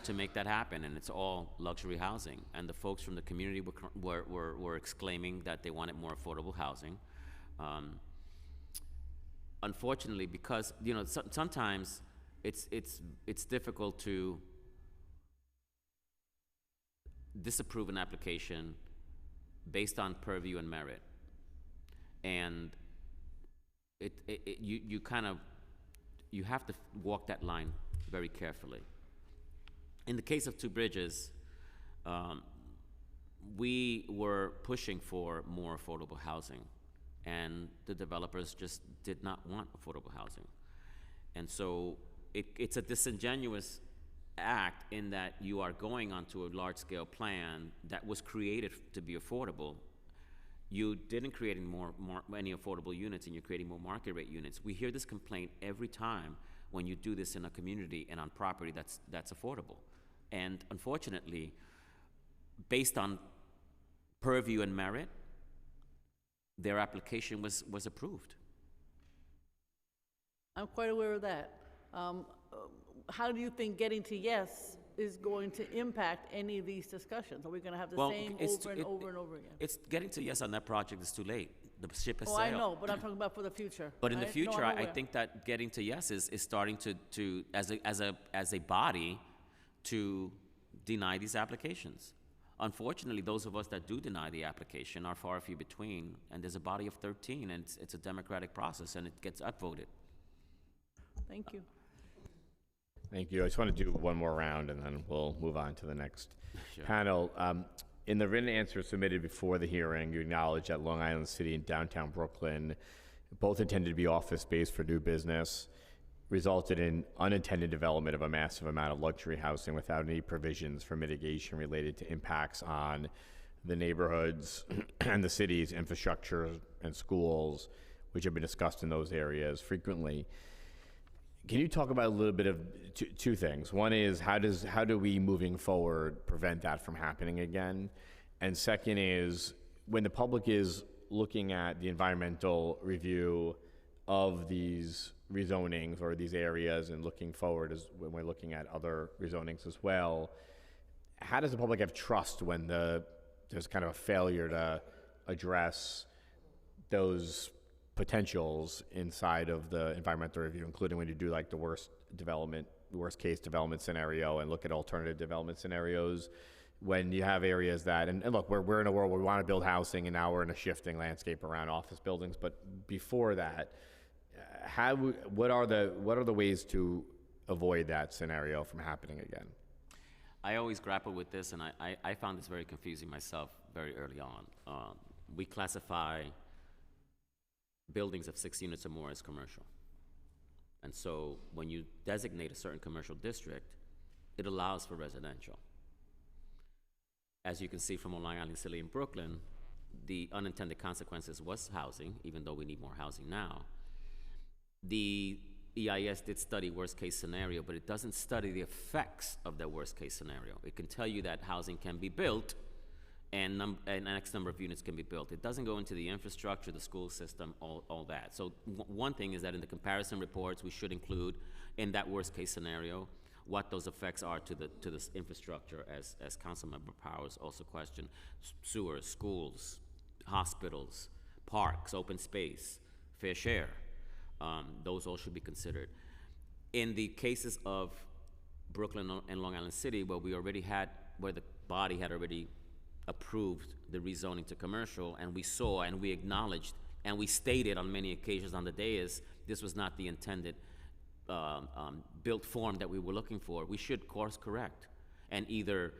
to make that happen, and it's all luxury housing. And the folks from the community were exclaiming that they wanted more affordable housing. Unfortunately, because sometimes it's difficult to disapprove an application based on purview and merit, and you have to walk that line very carefully. In the case of Two Bridges, we were pushing for more affordable housing, and the developers just did not want affordable housing. And so it's a disingenuous act in that you are going onto a large-scale plan that was created to be affordable. You didn't create any affordable units, and you're creating more market rate units. We hear this complaint every time when you do this in a community and on property that's affordable. And unfortunately, based on purview and merit, their application was approved. I'm quite aware of that. How do you think getting to yes is going to impact any of these discussions? Are we going to have the same over and over again? It's getting to yes on that project is too late. The ship has Oh, sailed. I know, but I'm talking about for the future. But in the right? future, No, I'm I aware. think that getting to yes is starting to as a body to deny these applications. Unfortunately, those of us that do deny the application are far few between, and there's a body of 13, and it's a democratic process, and it gets upvoted. Thank you. Thank you. I just want to do one more round, and then we'll move on to the next Sure. panel. In the written answer submitted before the hearing, you acknowledge that Long Island City and downtown Brooklyn, both intended to be office space for new business, resulted in unintended development of a massive amount of luxury housing without any provisions for mitigation related to impacts on the neighborhoods and the city's infrastructure and schools, which have been discussed in those areas frequently. Can you talk about a little bit of two things? One is how do we moving forward prevent that from happening again? And second is when the public is looking at the environmental review of these rezonings or these areas and looking forward as when we're looking at other rezonings as well, how does the public have trust when there's kind of a failure to address those potentials inside of the environmental review, including when you do like the worst case development scenario and look at alternative development scenarios, when you have areas that, and look, we're in a world where we want to build housing, and now we're in a shifting landscape around office buildings, but before that, what are the ways to avoid that scenario from happening again? I always grapple with this, and I found this very confusing myself very early on. We classify buildings of 6 units or more as commercial. And so when you designate a certain commercial district, it allows for residential. As you can see from Long Island City in Brooklyn, the unintended consequences was housing, even though we need more housing now. The EIS did study worst case scenario, but it doesn't study the effects of that worst case scenario. It can tell you that housing can be built and an X number of units can be built. It doesn't go into the infrastructure, the school system, all that. So one thing is that in the comparison reports, we should include in that worst case scenario what those effects are to this infrastructure, as Councilmember Powers also questioned: sewers, schools, hospitals, parks, open space, fair share. Those all should be considered. In the cases of Brooklyn and Long Island City, where the body had already approved the rezoning to commercial, and we saw and we acknowledged and we stated on many occasions on the dais this was not the intended built form that we were looking for, we should course correct and either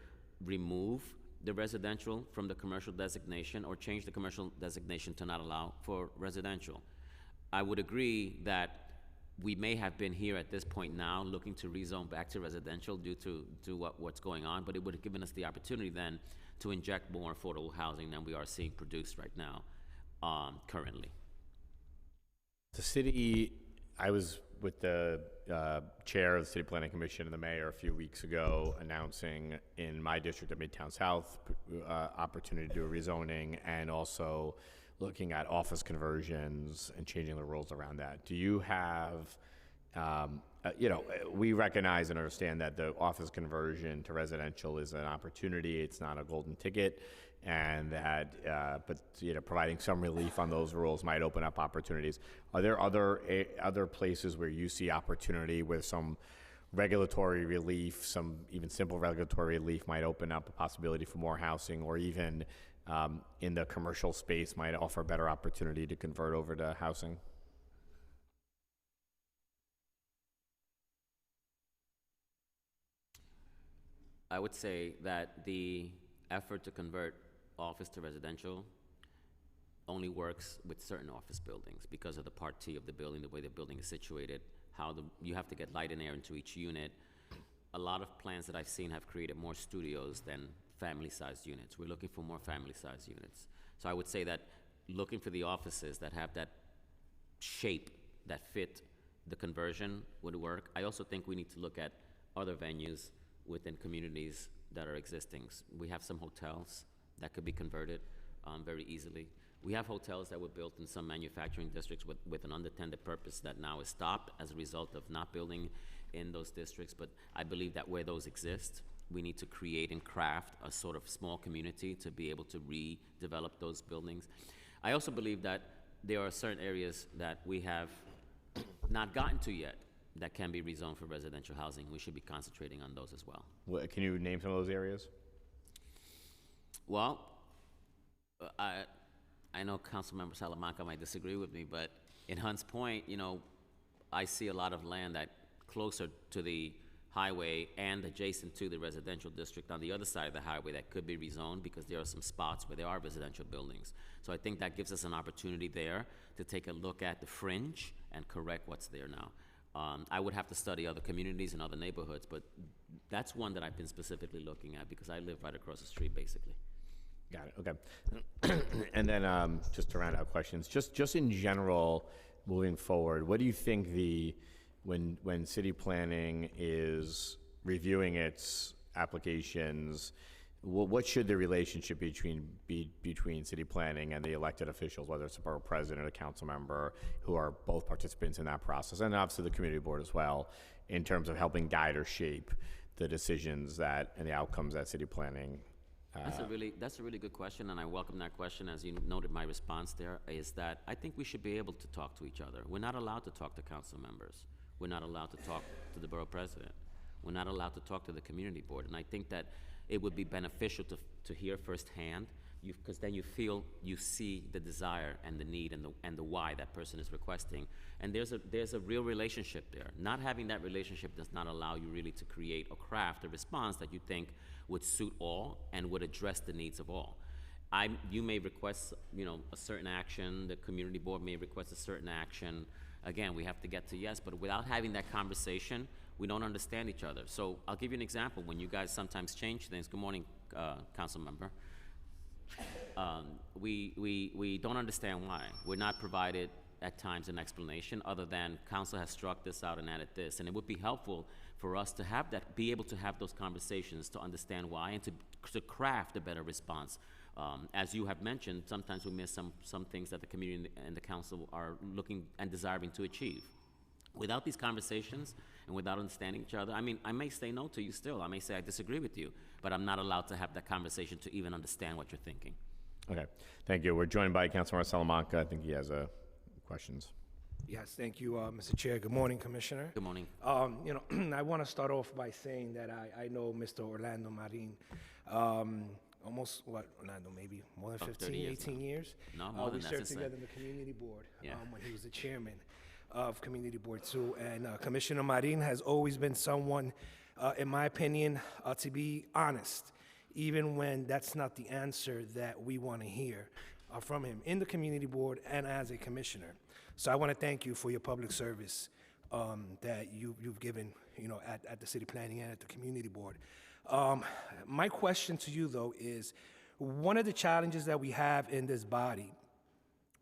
remove the residential from the commercial designation or change the commercial designation to not allow for residential. I would agree that we may have been here at this point now looking to rezone back to residential due to what's going on, but it would have given us the opportunity then to inject more affordable housing than we are seeing produced right now, currently. The city, I was with the chair of the City Planning Commission and the mayor a few weeks ago announcing in my district of Midtown South opportunity to do a rezoning and also looking at office conversions and changing the rules around that. Do you have, we recognize and understand that the office conversion to residential is an opportunity, it's not a golden ticket, and that, providing some relief on those rules might open up opportunities. Are there other places where you see opportunity with some regulatory relief, some even simple regulatory relief might open up a possibility for more housing, or even in the commercial space might offer better opportunity to convert over to housing? I would say that the effort to convert office to residential only works with certain office buildings because of the Part T of the building, the way the building is situated, you have to get light and air into each unit. A lot of plans that I've seen have created more studios than family-sized units. We're looking for more family-sized units. So I would say that looking for the offices that have that shape that fit the conversion would work. I also think we need to look at other venues within communities that are existing. We have some hotels that could be converted very easily. We have hotels that were built in some manufacturing districts with an unintended purpose that now is stopped as a result of not building in those districts. But I believe that where those exist, we need to create and craft a sort of small community to be able to redevelop those buildings. I also believe that there are certain areas that we have not gotten to yet that can be rezoned for residential housing. We should be concentrating on those as well. Can you name some of those areas? Well, I know Councilmember Salamanca might disagree with me, but in Hunts Point, I see a lot of land that closer to the highway and adjacent to the residential district on the other side of the highway that could be rezoned because there are some spots where there are residential buildings. So I think that gives us an opportunity there to take a look at the fringe and correct what's there now. I would have to study other communities and other neighborhoods, but that's one that I've been specifically looking at because I live right across the street, basically. Got it, okay. And then just to round out questions, just in general, moving forward, what do you think when city planning is reviewing its applications, what should the relationship be between city planning and the elected officials, whether it's a borough president or a council member, who are both participants in that process, and obviously the community board as well, in terms of helping guide or shape the decisions and the outcomes that city planning? That's a really good question, and I welcome that question. As you noted, my response there is that I think we should be able to talk to each other. We're not allowed to talk to council members. We're not allowed to talk to the borough president. We're not allowed to talk to the community board, and I think that it would be beneficial to hear firsthand, because then you see the desire and the need and the why that person is requesting, and there's a real relationship there. Not having that relationship does not allow you really to create or craft a response that you think would suit all and would address the needs of all. You may request, a certain action. The community board may request a certain action. Again, we have to get to yes, but without having that conversation, we don't understand each other. So I'll give you an example. When you guys sometimes change things, good morning, council member. We don't understand why. We're not provided at times an explanation other than council has struck this out and added this. And it would be helpful for us to have that, be able to have those conversations to understand why and to craft a better response. As you have mentioned, sometimes we miss some things that the community and the council are looking and desiring to achieve. Without these conversations and without understanding each other, I may say no to you still. I may say I disagree with you, but I'm not allowed to have that conversation to even understand what you're thinking. Okay, thank you. We're joined by Councilmember Salamanca. I think he has questions. Yes, thank you, Mr. Chair. Good morning, Commissioner. Good morning. I want to start off by saying that I know Mr. Orlando Marin, almost, Orlando, maybe more than 15, 18 years. No, more than we that. served together in the community board when he was the chairman. of Community Board 2. And Commissioner Marin has always been someone, in my opinion, to be honest, even when that's not the answer that we want to hear from him in the Community Board and as a commissioner. So I want to thank you for your public service that you've given, at the City Planning and at the Community Board. My question to you, though, is one of the challenges that we have in this body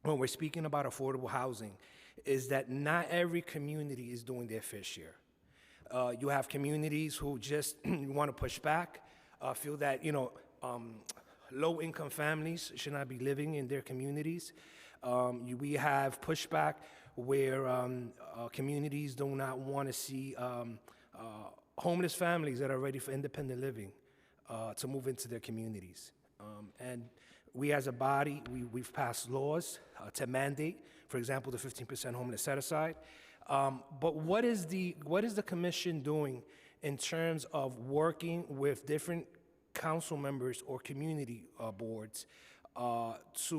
when we're speaking about affordable housing is that not every community is doing their fair share. You have communities who just want to push back, feel that, low-income families should not be living in their communities. We have pushback where communities do not want to see homeless families that are ready for independent living to move into their communities. And we as a body, we've passed laws to mandate, for example, the 15% homeless set-aside. But what is the commission doing in terms of working with different council members or community boards to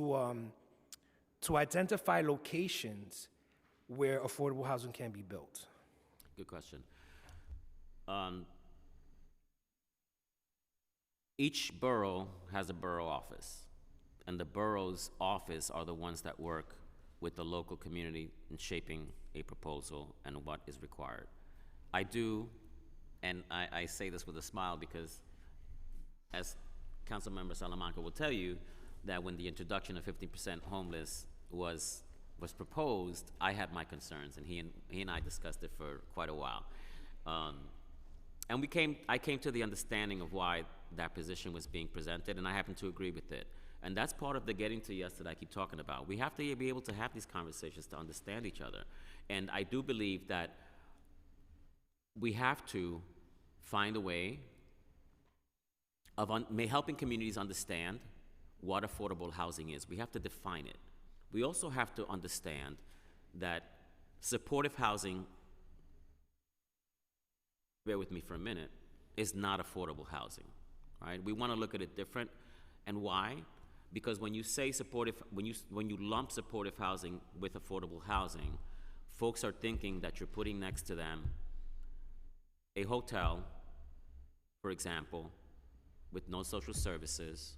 identify locations where affordable housing can be built? Good question. Each borough has a borough office, and the borough's office are the ones that work with the local community in shaping a proposal and what is required. I do, and I say this with a smile because, as Councilmember Salamanca will tell you, that when the introduction of 50% homeless was proposed, I had my concerns, and he and I discussed it for quite a while. And I came to the understanding of why that position was being presented, and I happen to agree with it. And that's part of the getting to yes that I keep talking about. We have to be able to have these conversations to understand each other. And I do believe that we have to find a way of helping communities understand what affordable housing is. We have to define it. We also have to understand that supportive housing, bear with me for a minute, is not affordable housing, right? We want to look at it different. And why? Because when you say when you lump supportive housing with affordable housing, folks are thinking that you're putting next to them a hotel, for example, with no social services,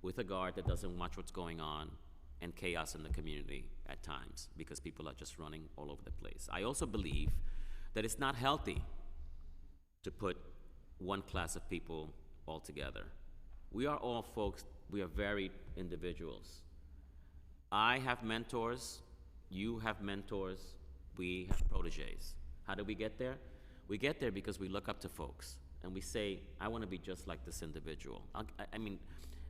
with a guard that doesn't watch what's going on, and chaos in the community at times because people are just running all over the place. I also believe that it's not healthy to put one class of people all together. We are all folks, we are varied individuals. I have mentors, you have mentors, we have proteges. How do we get there? We get there because we look up to folks and we say, I want to be just like this individual. I mean,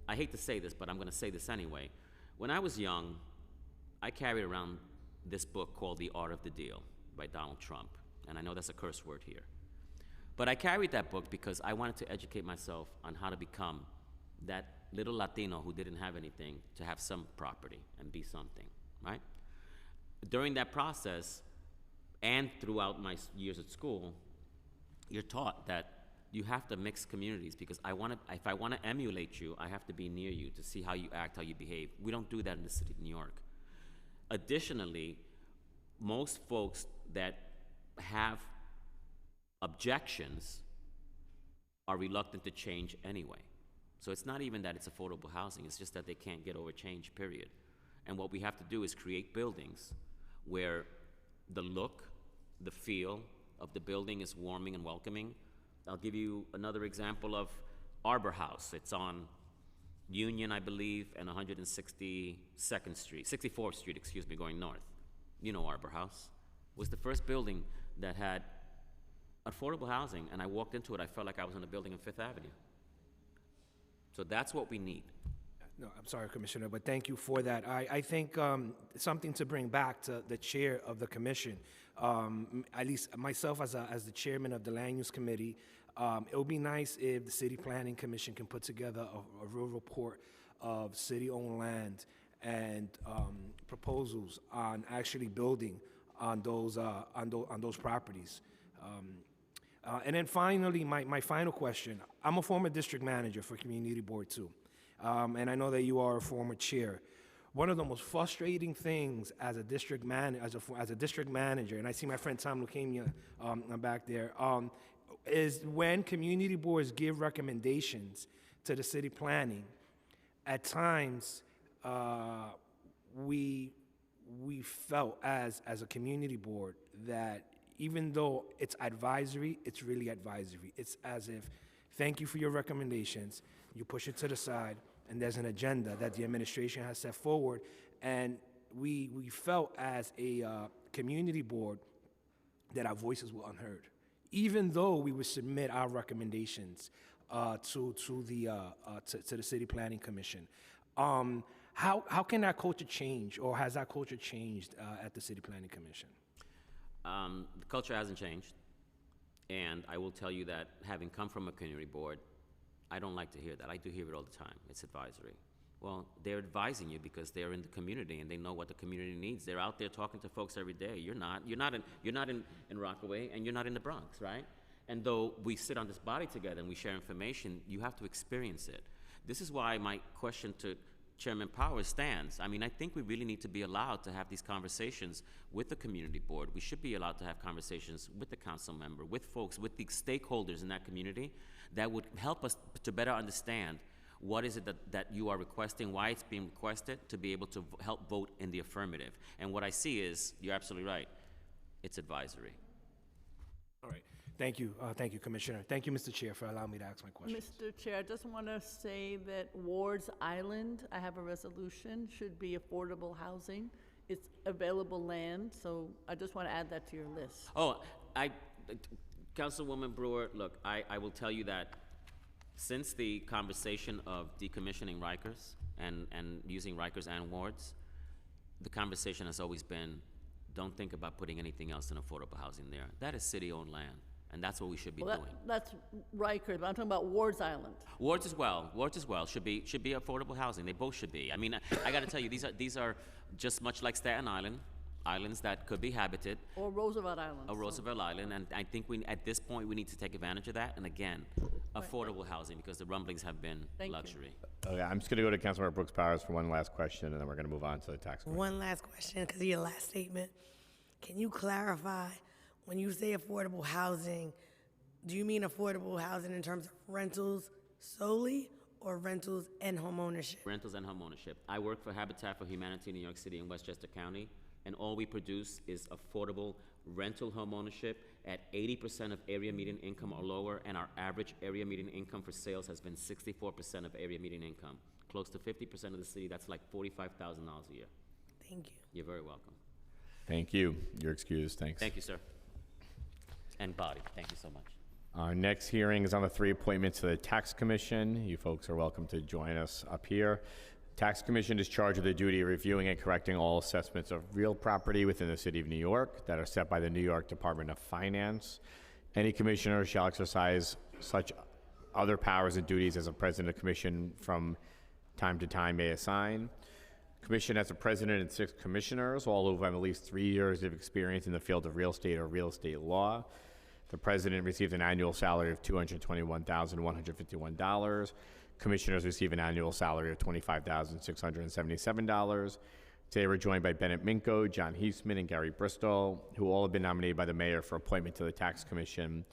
I hate to say this, but I'm going to say this anyway. When I was young, I carried around this book called The Art of the Deal by Donald Trump. And I know that's a curse word here. But I carried that book because I wanted to educate myself on how to become that little Latino who didn't have anything to have some property and be something, right? During that process, and throughout my years at school, you're taught that you have to mix communities because if I want to emulate you, I have to be near you to see how you act, how you behave. We don't do that in the city of New York. Additionally, most folks that have objections are reluctant to change anyway. So it's not even that it's affordable housing, it's just that they can't get over change, period. And what we have to do is create buildings where the look, the feel of the building is warming and welcoming. I'll give you another example of Arbor House. It's on Union, I believe, and 162nd Street, 64th Street, excuse me, going north. You know Arbor House. It was the first building that had affordable housing, and I walked into it, I felt like I was in a building on Fifth Avenue. So that's what we need. No, I'm sorry, Commissioner, but thank you for that. I think something to bring back to the chair of the commission, at least myself as the chairman of the Land Use Committee, it would be nice if the City Planning Commission can put together a real report of city-owned land and proposals on actually building on those properties. And then finally, my final question. I'm a former district manager for Community Board 2, and I know that you are a former chair. one of the most frustrating things as a district as a district manager, and I see my friend Tom Lucania back there, is when community boards give recommendations to the city planning. At times, we felt as a community board that even though it's advisory, it's really advisory. It's as if, thank you for your recommendations, you push it to the side, and there's an agenda that the administration has set forward, and we felt as a community board that our voices were unheard, even though we would submit our recommendations to the City Planning Commission. How can that culture change, or has that culture changed at the City Planning Commission? The culture hasn't changed, and I will tell you that having come from a community board, I don't like to hear that. I do hear it all the time. It's advisory. Well, they're advising you because they're in the community and they know what the community needs. They're out there talking to folks every day. You're not in Rockaway, and you're not in the Bronx, right? And though we sit on this body together and we share information, you have to experience it. This is why my question to Chairman Powers stands. I mean, I think we really need to be allowed to have these conversations with the community board. We should be allowed to have conversations with the council member, with folks, with the stakeholders in that community that would help us to better understand what is it that you are requesting, why it's being requested, to be able to help vote in the affirmative. And what I see is, you're absolutely right, it's advisory. All right. Thank you, Commissioner. Thank you, Mr. Chair, for allowing me to ask my question. Mr. Chair, I just want to say that Ward's Island, I have a resolution, should be affordable housing. It's available land, so I just want to add that to your list. Oh, Councilwoman Brewer, look, I will tell you that since the conversation of decommissioning Rikers and using Rikers and wards, the conversation has always been, don't think about putting anything else in affordable housing there. That is city-owned land, and that's what we should be doing. That's Rikers, but I'm talking about Ward's Island. Wards as well should be affordable housing. They both should be. I mean, I got to tell you, these are just much like Staten Island, islands that could be habited. Or Roosevelt Island. Or Roosevelt Island, and I think at this point we need to take advantage of that. And again, affordable housing, because the rumblings have been luxury. Okay, I'm just going to go to Councilmember Brooks Powers for one last question, and then we're going to move on to the tax question. One last question, because of your last statement. Can you clarify, when you say affordable housing, do you mean affordable housing in terms of rentals solely, or rentals and homeownership? Rentals and homeownership. I work for Habitat for Humanity in New York City and Westchester County, and all we produce is affordable rental homeownership at 80% of area median income or lower, and our average area median income for sales has been 64% of area median income. Close to 50% of the city, that's like $45,000 a year. Thank you. You're very welcome. Thank you. You're excused. Thanks. Thank you, sir. And body, thank you so much. Our next hearing is on the 3 appointments to the Tax Commission. You folks are welcome to join us up here. Tax Commission is charged with the duty of reviewing and correcting all assessments of real property within the City of New York that are set by the New York Department of Finance. Any commissioner shall exercise such other powers and duties as a president of the commission from time to time may assign. Commission has a president and 6 commissioners, all who have at least 3 years of experience in the field of real estate or real estate law. The president receives an annual salary of $221,151. Commissioners receive an annual salary of $25,677. Today we're joined by Bennett Minko, John Heisman, and Gary Bristol, who all have been nominated by the mayor for appointment to the Tax Commission.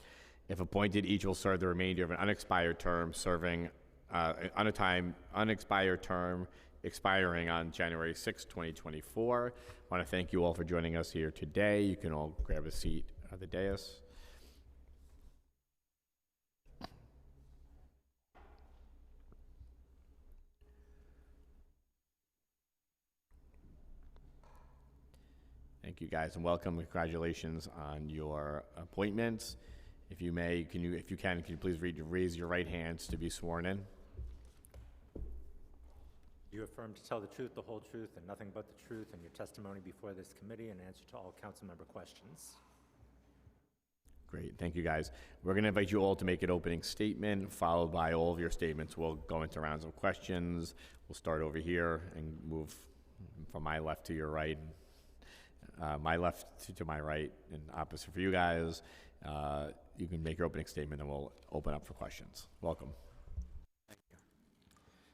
If appointed, each will serve the remainder of an unexpired term, serving unexpired term expiring on January 6, 2024. I want to thank you all for joining us here today. You can all grab a seat at the dais. Thank you, guys, and welcome. Congratulations on your appointments. If you may, can you please raise your right hands to be sworn in? You affirm to tell the truth, the whole truth, and nothing but the truth in your testimony before this committee and answer to all council member questions. Great, thank you, guys. We're going to invite you all to make an opening statement, followed by all of your statements. We'll go into rounds of questions. We'll start over here and move from my left to your right. My left to my right, and opposite for you guys. You can make your opening statement, and we'll open up for questions. Welcome. Thank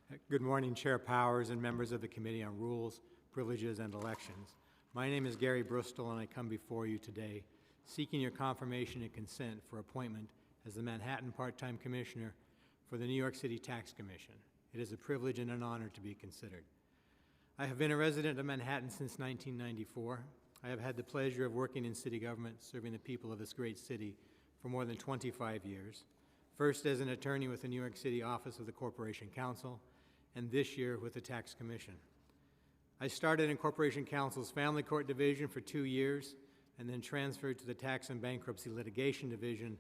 you. Good morning, Chair Powers and members of the Committee on Rules, Privileges, and Elections. My name is Gary Bristol, and I come before you today seeking your confirmation and consent for appointment as the Manhattan Part-Time Commissioner for the New York City Tax Commission. It is a privilege and an honor to be considered. I have been a resident of Manhattan since 1994. I have had the pleasure of working in city government, serving the people of this great city for more than 25 years, first as an attorney with the New York City Office of the Corporation Counsel, and this year with the Tax Commission. I started in Corporation Counsel's Family Court Division for 2 years, and then transferred to the Tax and Bankruptcy Litigation Division,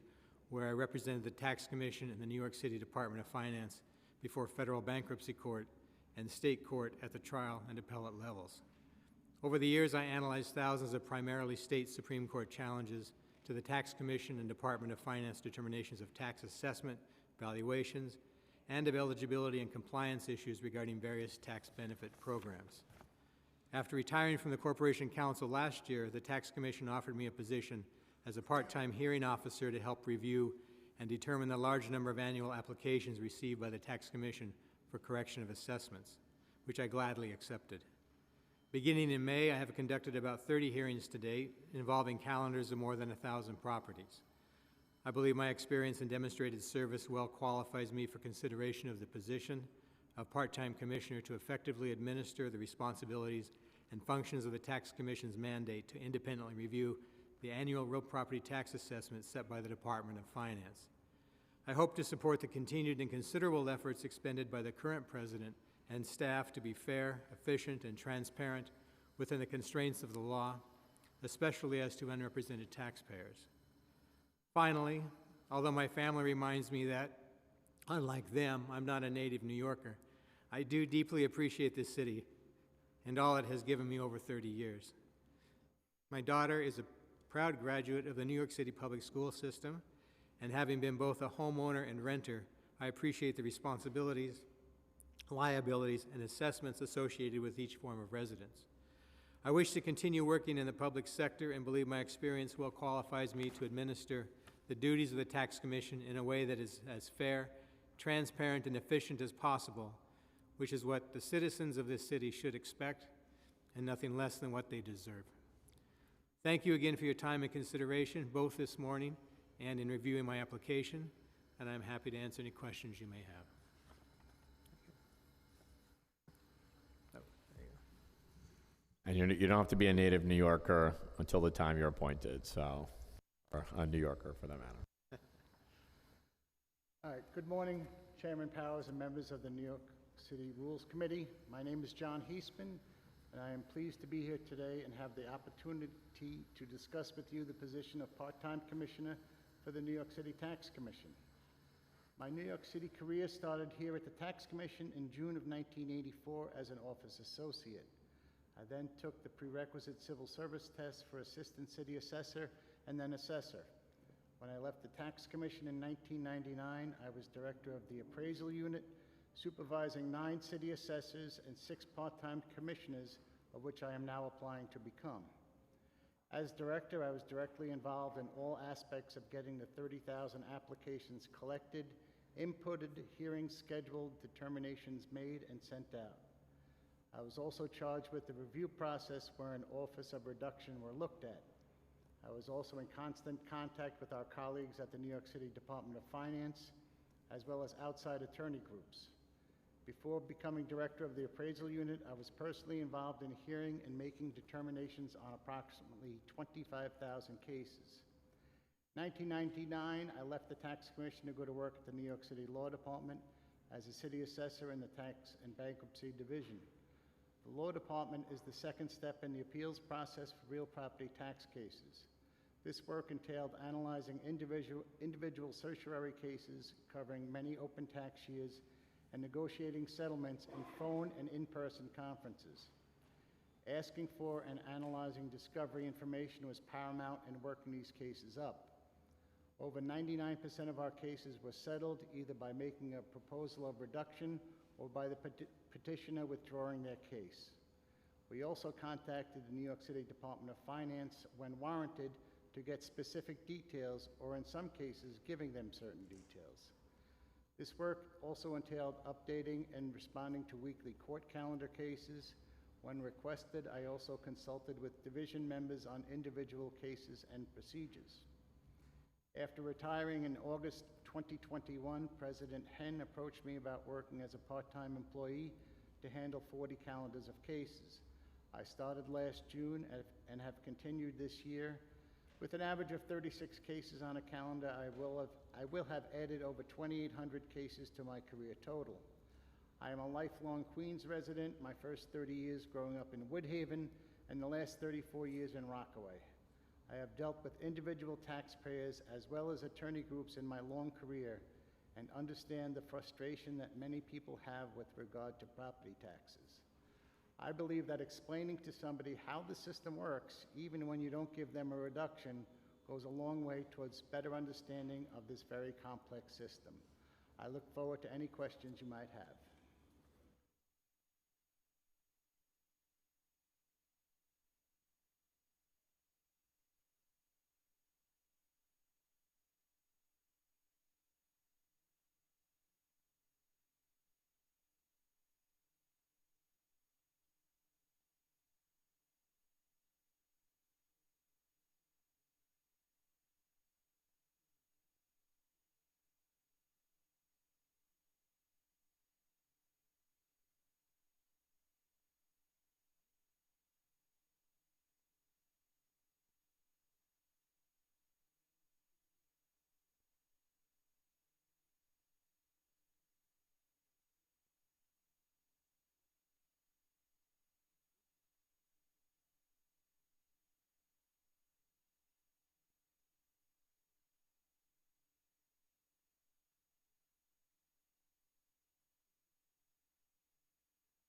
where I represented the Tax Commission and the New York City Department of Finance before Federal Bankruptcy Court and State Court at the trial and appellate levels. Over the years, I analyzed thousands of primarily state Supreme Court challenges to the Tax Commission and Department of Finance determinations of tax assessment, valuations, and of eligibility and compliance issues regarding various tax benefit programs. After retiring from the Corporation Counsel last year, the Tax Commission offered me a position as a part-time hearing officer to help review and determine the large number of annual applications received by the Tax Commission for correction of assessments, which I gladly accepted. Beginning in May, I have conducted about 30 hearings to date, involving calendars of more than 1,000 properties. I believe my experience and demonstrated service well qualifies me for consideration of the position of part-time commissioner to effectively administer the responsibilities and functions of the Tax Commission's mandate to independently review the annual real property tax assessment set by the Department of Finance. I hope to support the continued and considerable efforts expended by the current president and staff to be fair, efficient, and transparent within the constraints of the law, especially as to unrepresented taxpayers. Finally, although my family reminds me that, unlike them, I'm not a native New Yorker, I do deeply appreciate this city and all it has given me over 30 years. My daughter is a proud graduate of the New York City public school system, and having been both a homeowner and renter, I appreciate the responsibilities, liabilities, and assessments associated with each form of residence. I wish to continue working in the public sector and believe my experience well qualifies me to administer the duties of the Tax Commission in a way that is as fair, transparent, and efficient as possible, which is what the citizens of this city should expect and nothing less than what they deserve. Thank you again for your time and consideration, both this morning and in reviewing my application, and I'm happy to answer any questions you may have. And you don't have to be a native New Yorker until the time you're appointed, so, or a New Yorker for that matter. All right, good morning, Chairman Powers and members of the New York City Rules Committee. My name is John Heisman, and I am pleased to be here today and have the opportunity to discuss with you the position of part-time commissioner for the New York City Tax Commission. My New York City career started here at the Tax Commission in June of 1984 as an office associate. I then took the prerequisite civil service test for assistant city assessor and then assessor. When I left the Tax Commission in 1999, I was director of the appraisal unit, supervising 9 city assessors and 6 part-time commissioners, of which I am now applying to become. As director, I was directly involved in all aspects of getting the 30,000 applications collected, inputted, hearings scheduled, determinations made, and sent out. I was also charged with the review process where an office of reduction were looked at. I was also in constant contact with our colleagues at the New York City Department of Finance, as well as outside attorney groups. Before becoming director of the appraisal unit, I was personally involved in hearing and making determinations on approximately 25,000 cases. In 1999, I left the Tax Commission to go to work at the New York City Law Department as a city assessor in the Tax and Bankruptcy Division. The Law Department is the second step in the appeals process for real property tax cases. This work entailed analyzing individual certiorari cases covering many open tax years and negotiating settlements in phone and in-person conferences. Asking for and analyzing discovery information was paramount in working these cases up. Over 99% of our cases were settled either by making a proposal of reduction or by the petitioner withdrawing their case. We also contacted the New York City Department of Finance when warranted to get specific details, or in some cases, giving them certain details. This work also entailed updating and responding to weekly court calendar cases. When requested, I also consulted with division members on individual cases and procedures. After retiring in August 2021, President Henn approached me about working as a part-time employee to handle 40 calendars of cases. I started last June and have continued this year. With an average of 36 cases on a calendar, I will have added over 2,800 cases to my career total. I am a lifelong Queens resident, my first 30 years growing up in Woodhaven and the last 34 years in Rockaway. I have dealt with individual taxpayers as well as attorney groups in my long career and understand the frustration that many people have with regard to property taxes. I believe that explaining to somebody how the system works, even when you don't give them a reduction, goes a long way towards better understanding of this very complex system. I look forward to any questions you might have.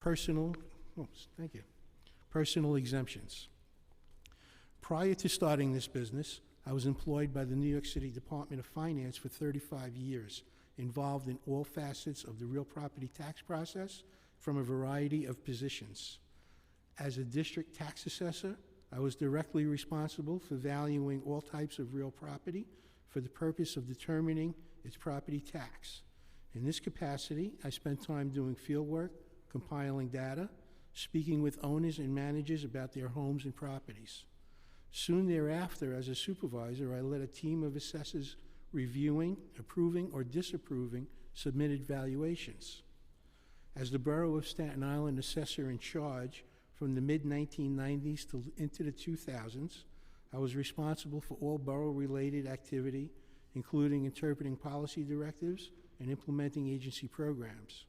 Personal exemptions. Prior to starting this business, I was employed by the New York City Department of Finance for 35 years, involved in all facets of the real property tax process from a variety of positions. As a district tax assessor, I was directly responsible for valuing all types of real property for the purpose of determining its property tax. In this capacity, I spent time doing field work, compiling data, speaking with owners and managers about their homes and properties. Soon thereafter, as a supervisor, I led a team of assessors reviewing, approving, or disapproving submitted valuations. As the Borough of Staten Island assessor in charge from the mid-1990s to into the 2000s, I was responsible for all borough-related activity, including interpreting policy directives and implementing agency programs.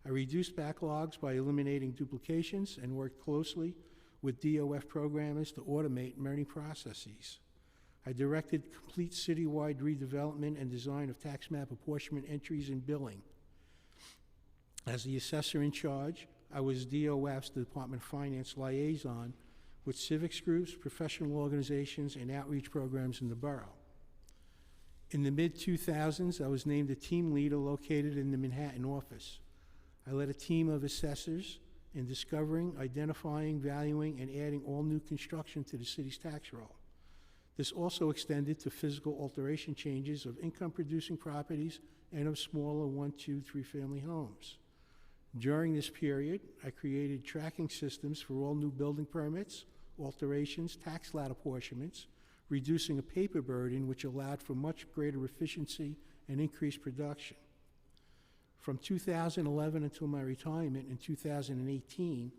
I reduced backlogs by eliminating duplications and worked closely with DOF programmers to automate many processes. I directed complete citywide redevelopment and design of tax map apportionment entries and billing. As the assessor in charge, I was DOF's Department of Finance liaison with civics groups, professional organizations, and outreach programs in the borough. In the mid-2000s, I was named a team leader located in the Manhattan office. I led a team of assessors in discovering, identifying, valuing, and adding all new construction to the city's tax roll. This also extended to physical alteration changes of income-producing properties and of smaller 1, 2, 3-family homes. During this period, I created tracking systems for all new building permits, alterations, tax lot apportionments, reducing a paper burden which allowed for much greater efficiency and increased production. From 2011 until my retirement in 2018,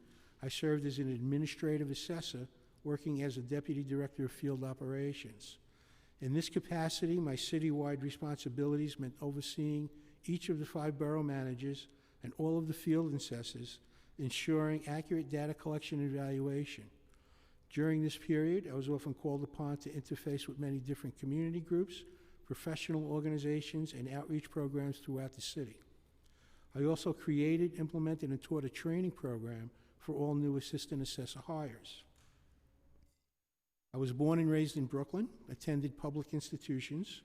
I served as an administrative assessor, working as a deputy director of field operations. In this capacity, my citywide responsibilities meant overseeing each of the 5 borough managers and all of the field assessors, ensuring accurate data collection and evaluation. During this period, I was often called upon to interface with many different community groups, professional organizations, and outreach programs throughout the city. I also created, implemented, and taught a training program for all new assistant assessor hires. I was born and raised in Brooklyn, attended public institutions,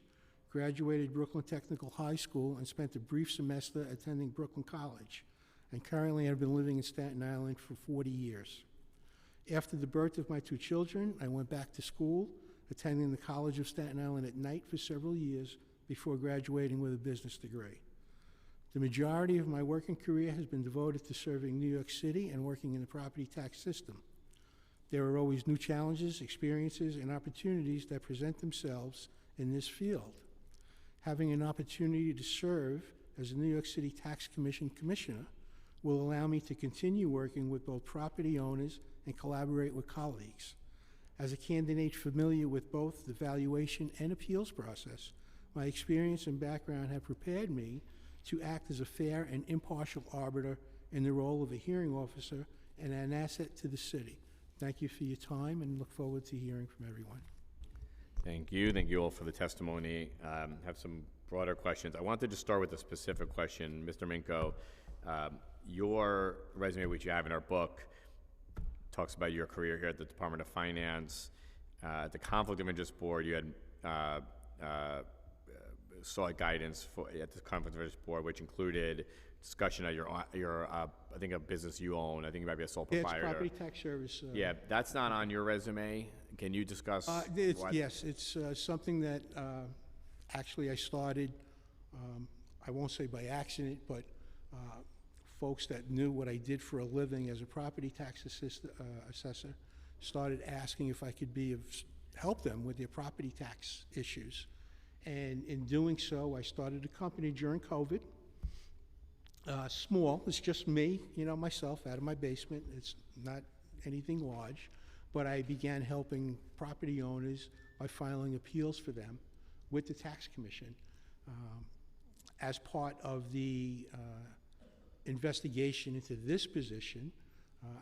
graduated Brooklyn Technical High School, and spent a brief semester attending Brooklyn College, and currently I've been living in Staten Island for 40 years. After the birth of my 2 children, I went back to school, attending the College of Staten Island at night for several years before graduating with a business degree. The majority of my working career has been devoted to serving New York City and working in the property tax system. There are always new challenges, experiences, and opportunities that present themselves in this field. Having an opportunity to serve as a New York City Tax Commission Commissioner will allow me to continue working with both property owners and collaborate with colleagues. As a candidate familiar with both the valuation and appeals process, my experience and background have prepared me to act as a fair and impartial arbiter in the role of a hearing officer and an asset to the city. Thank you for your time and look forward to hearing from everyone. Thank you. Thank you all for the testimony. Have some broader questions. I wanted to start with a specific question. Mr. Minko, your resume, which you have in our book, talks about your career here at the Department of Finance. At the Conflict of Interest Board, you had sought guidance at the Conflict of Interest Board, which included discussion of your I think a business you own. I think you might be a sole proprietor. It's property tax service. Yeah, that's not on your resume. Can you discuss? Yes, it's something that actually I started, I won't say by accident, but folks that knew what I did for a living as a property tax assessor started asking if I could help them with their property tax issues. And in doing so, I started a company during COVID. Small, it's just me, myself, out of my basement. It's not anything large, but I began helping property owners by filing appeals for them with the tax commission. As part of the investigation into this position,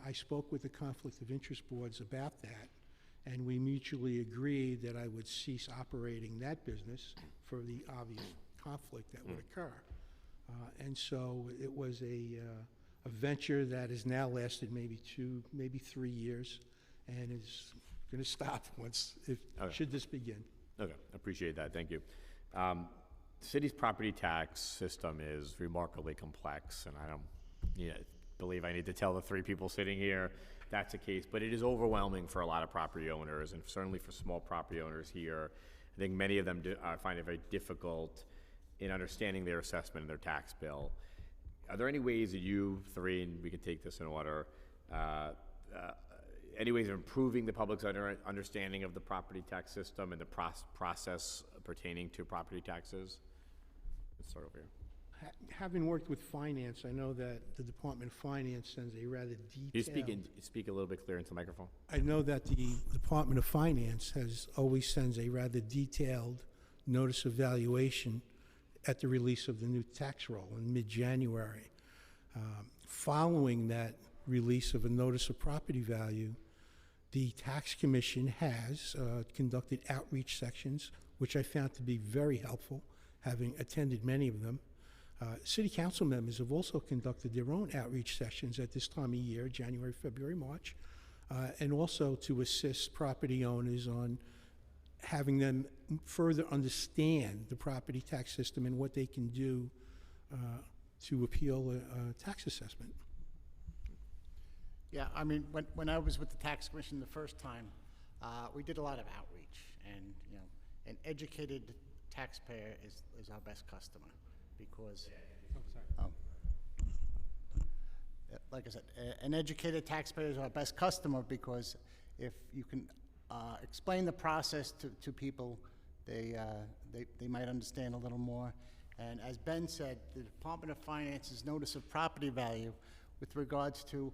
I spoke with the Conflict of Interest boards about that, and we mutually agreed that I would cease operating that business for the obvious conflict that would occur. And so it was a venture that has now lasted maybe 2, maybe 3 years, and is going to stop should this begin. Okay, appreciate that. Thank you. The city's property tax system is remarkably complex, and I don't believe I need to tell the 3 people sitting here that's the case, but it is overwhelming for a lot of property owners, and certainly for small property owners here. I think many of them find it very difficult in understanding their assessment and their tax bill. Are there any ways that you 3, and we can take this in order, any ways of improving the public's understanding of the property tax system and the process pertaining to property taxes? Let's start over here. Having worked with finance, I know that the Department of Finance sends a rather detailed... Can you speak a little bit clearer into the microphone? I know that the Department of Finance always sends a rather detailed notice of valuation at the release of the new tax roll in mid-January. Following that release of a notice of property value, the Tax Commission has conducted outreach sections, which I found to be very helpful, having attended many of them. City council members have also conducted their own outreach sessions at this time of year, January, February, March, and also to assist property owners on having them further understand the property tax system and what they can do to appeal a tax assessment. Yeah, I mean, when I was with the Tax Commission the first time, we did a lot of outreach, and an educated taxpayer is our best customer, because, like I said, an educated taxpayer is our best customer, because if you can explain the process to people, they might understand a little more. And as Ben said, the Department of Finance's notice of property value with regards to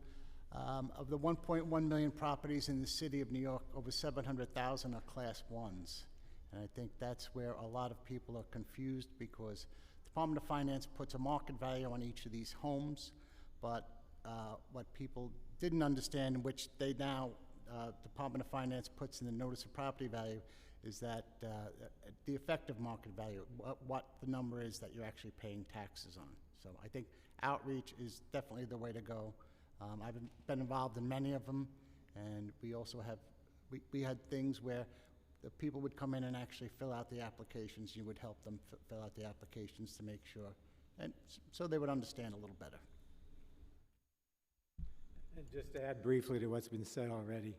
of the 1.1 million properties in the city of New York, over 700,000 are Class 1s. And I think that's where a lot of people are confused, because the Department of Finance puts a market value on each of these homes, but what people didn't understand, which they now, Department of Finance puts in the notice of property value, is that the effective market value, what the number is that you're actually paying taxes on. So I think outreach is definitely the way to go. I've been involved in many of them, and we also have, we had things where the people would come in and actually fill out the applications. You would help them fill out the applications to make sure, and so they would understand a little better. And just to add briefly to what's been said already,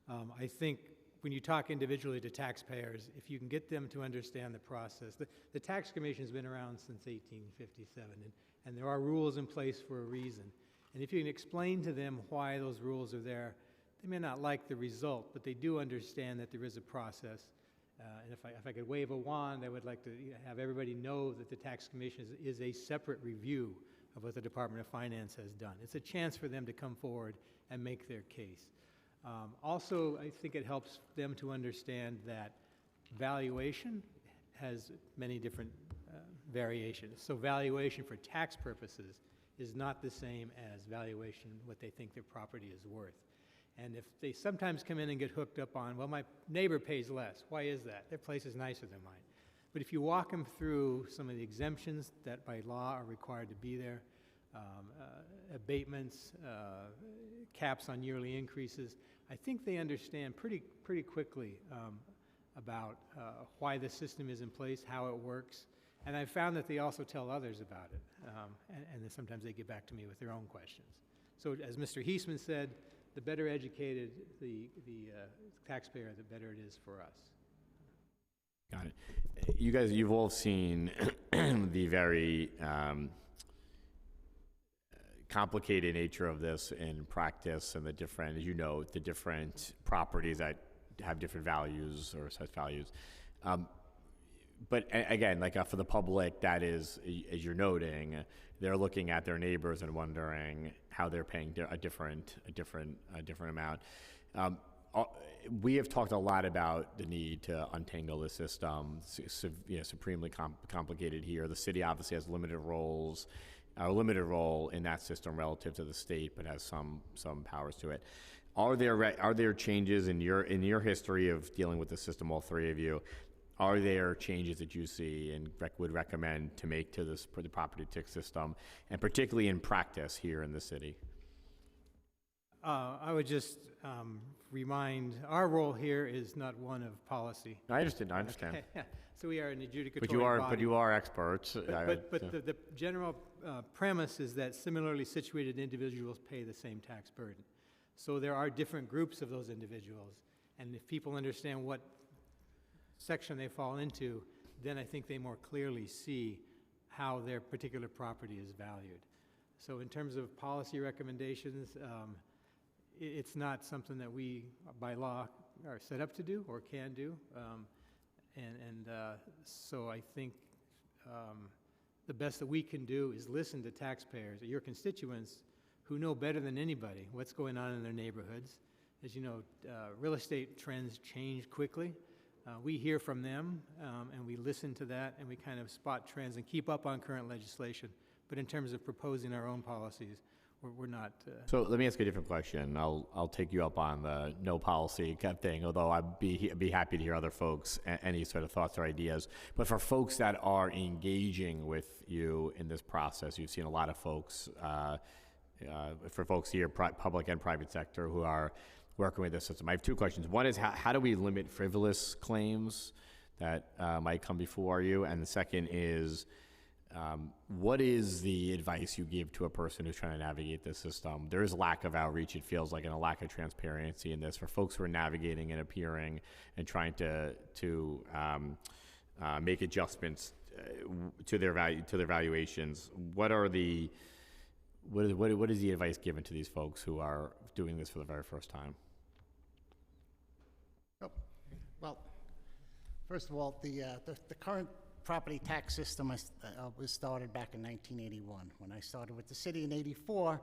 I think when you talk individually to taxpayers, if you can get them to understand the process, the Tax Commission's been around since 1857, and there are rules in place for a reason. And if you can explain to them why those rules are there, they may not like the result, but they do understand that there is a process. And if I could wave a wand, I would like to have everybody know that the Tax Commission is a separate review of what the Department of Finance has done. It's a chance for them to come forward and make their case. Also, I think it helps them to understand that valuation has many different variations. So valuation for tax purposes is not the same as valuation what they think their property is worth. And if they sometimes come in and get hooked up on, well, my neighbor pays less. Why is that? Their place is nicer than mine. But if you walk them through some of the exemptions that by law are required to be there, abatements, caps on yearly increases, I think they understand pretty quickly about why the system is in place, how it works. And I've found that they also tell others about it. And then sometimes they get back to me with their own questions. So as Mr. Heisman said, the better educated the taxpayer, the better it is for us. Got it. You guys, you've all seen the very complicated nature of this in practice and the different, as you know, the different properties that have different values or assessed values. But again, like for the public, that is, as you're noting, they're looking at their neighbors and wondering how they're paying a different amount. We have talked a lot about the need to untangle the system. Supremely complicated here. The city obviously has limited role in that system relative to the state, but has some powers to it. Are there changes in your history of dealing with the system, all three of you? Are there changes that you see and would recommend to make to this, for the property tax system, and particularly in practice here in the city? I would just remind, our role here is not one of policy. I understand. Okay. So we are an adjudicatory But you are experts. The general premise is that similarly situated individuals pay the same tax burden. So there are different groups of those individuals, and if people understand what section they fall into, then I think they more clearly see how their particular property is valued. So in terms of policy recommendations, it's not something that we, by law, are set up to do or can do. So I think the best that we can do is listen to taxpayers, your constituents, who know better than anybody what's going on in their neighborhoods. As you know, real estate trends change quickly. We hear from them, and we listen to that, and we kind of spot trends and keep up on current legislation. But in terms of proposing our own policies, we're not. So let me ask you a different question. I'll take you up on the no policy kind of thing, although I'd be happy to hear other folks, any sort of thoughts or ideas. But for folks that are engaging with you in this process, you've seen a lot of folks, for folks here, public and private sector, who are working with this system. I have two questions. One is, how do we limit frivolous claims that might come before you? And the second is, what is the advice you give to a person who's trying to navigate this system? There is a lack of outreach, it feels like, and a lack of transparency in this for folks who are navigating and appearing and trying to make adjustments to their valuations. What is the advice given to these folks who are doing this for the very first time? Well, first of all, the current property tax system was started back in 1981. When I started with the city in '84,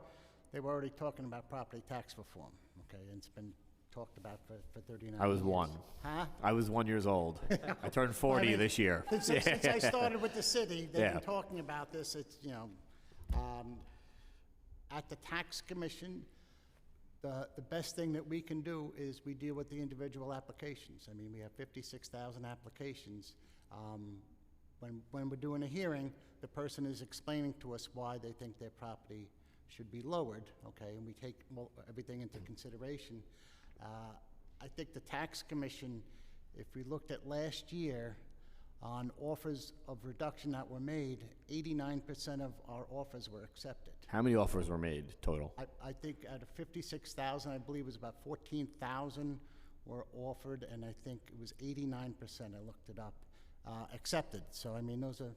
they were already talking about property tax reform. Okay, and it's been talked about for 39 years. I was one. Huh? I was 1 year old. I turned 40 this year. Since I started with the city, they've been talking about this. It's, at the tax commission, the best thing that we can do is we deal with the individual applications. I mean, we have 56,000 applications. When we're doing a hearing, the person is explaining to us why they think their property should be lowered, okay, and we take everything into consideration. I think the tax commission, if we looked at last year on offers of reduction that were made, 89% of our offers were accepted. How many offers were made total? I think out of 56,000, I believe it was about 14,000 were offered, and I think it was 89%, I looked it up, accepted. So, I mean, those are,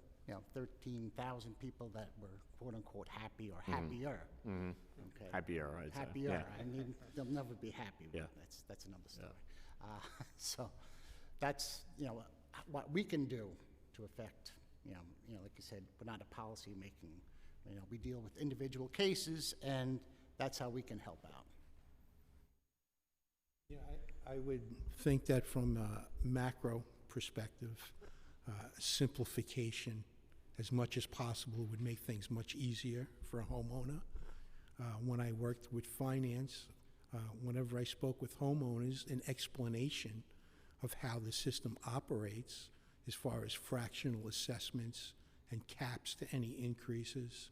13,000 people that were quote-unquote happy or happier. Okay. Happier, I'd say. Happier. Yeah. I mean, they'll never be happy. Yeah. That's another story. So that's, what we can do to affect, like you said, we're not a policy making, we deal with individual cases, and that's how we can help out. Yeah, I would think that from a macro perspective, simplification as much as possible would make things much easier for a homeowner. When I worked with finance, whenever I spoke with homeowners, an explanation of how the system operates as far as fractional assessments and caps to any increases,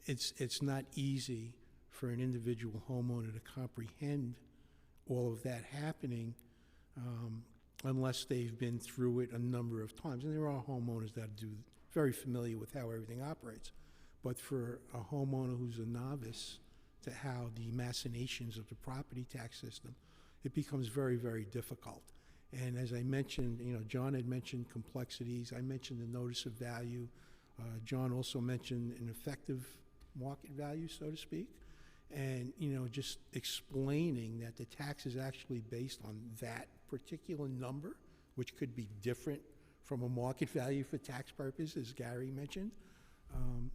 it's not easy for an individual homeowner to comprehend all of that happening unless they've been through it a number of times. And there are homeowners that are very familiar with how everything operates. But for a homeowner who's a novice to how the machinations of the property tax system, it becomes very, very difficult. And as I mentioned, John had mentioned complexities. I mentioned the notice of value. John also mentioned an effective market value, so to speak. And, just explaining that the tax is actually based on that particular number, which could be different from a market value for tax purposes, as Gary mentioned.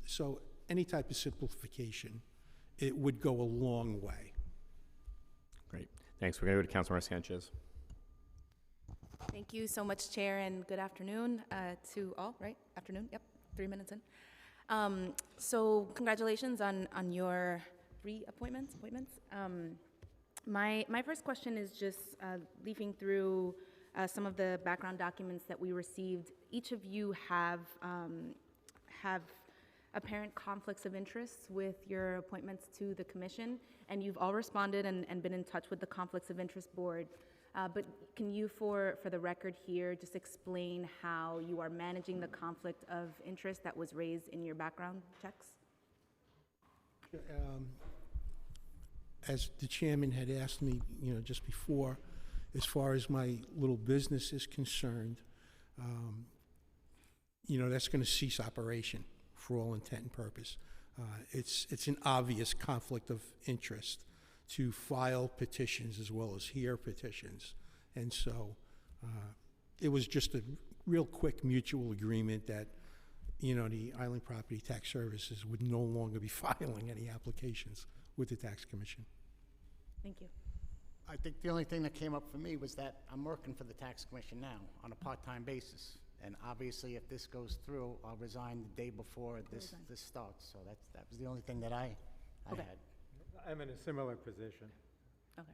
So any type of simplification, it would go a long way. Great. Thanks. We're going to go to Councilmember Sanchez. Thank you so much, Chair, and good afternoon to all, right? Afternoon, yep, 3 minutes in. So congratulations on your appointments. My first question is just leafing through some of the background documents that we received. Each of you have apparent conflicts of interest with your appointments to the commission, and you've all responded and been in touch with the Conflicts of Interest Board. But can you, for the record here, just explain how you are managing the conflict of interest that was raised in your background checks? As the chairman had asked me, just before, as far as my little business is concerned, that's going to cease operation for all intent and purpose. It's an obvious conflict of interest to file petitions as well as hear petitions. And so it was just a real quick mutual agreement that, the Island Property Tax Services would no longer be filing any applications with the Tax Commission. Thank you. I think the only thing that came up for me was that I'm working for the Tax Commission now on a part-time basis. And obviously, if this goes through, I'll resign the day before this starts. So that was the only thing that I Okay. had. I'm in a similar position. Okay.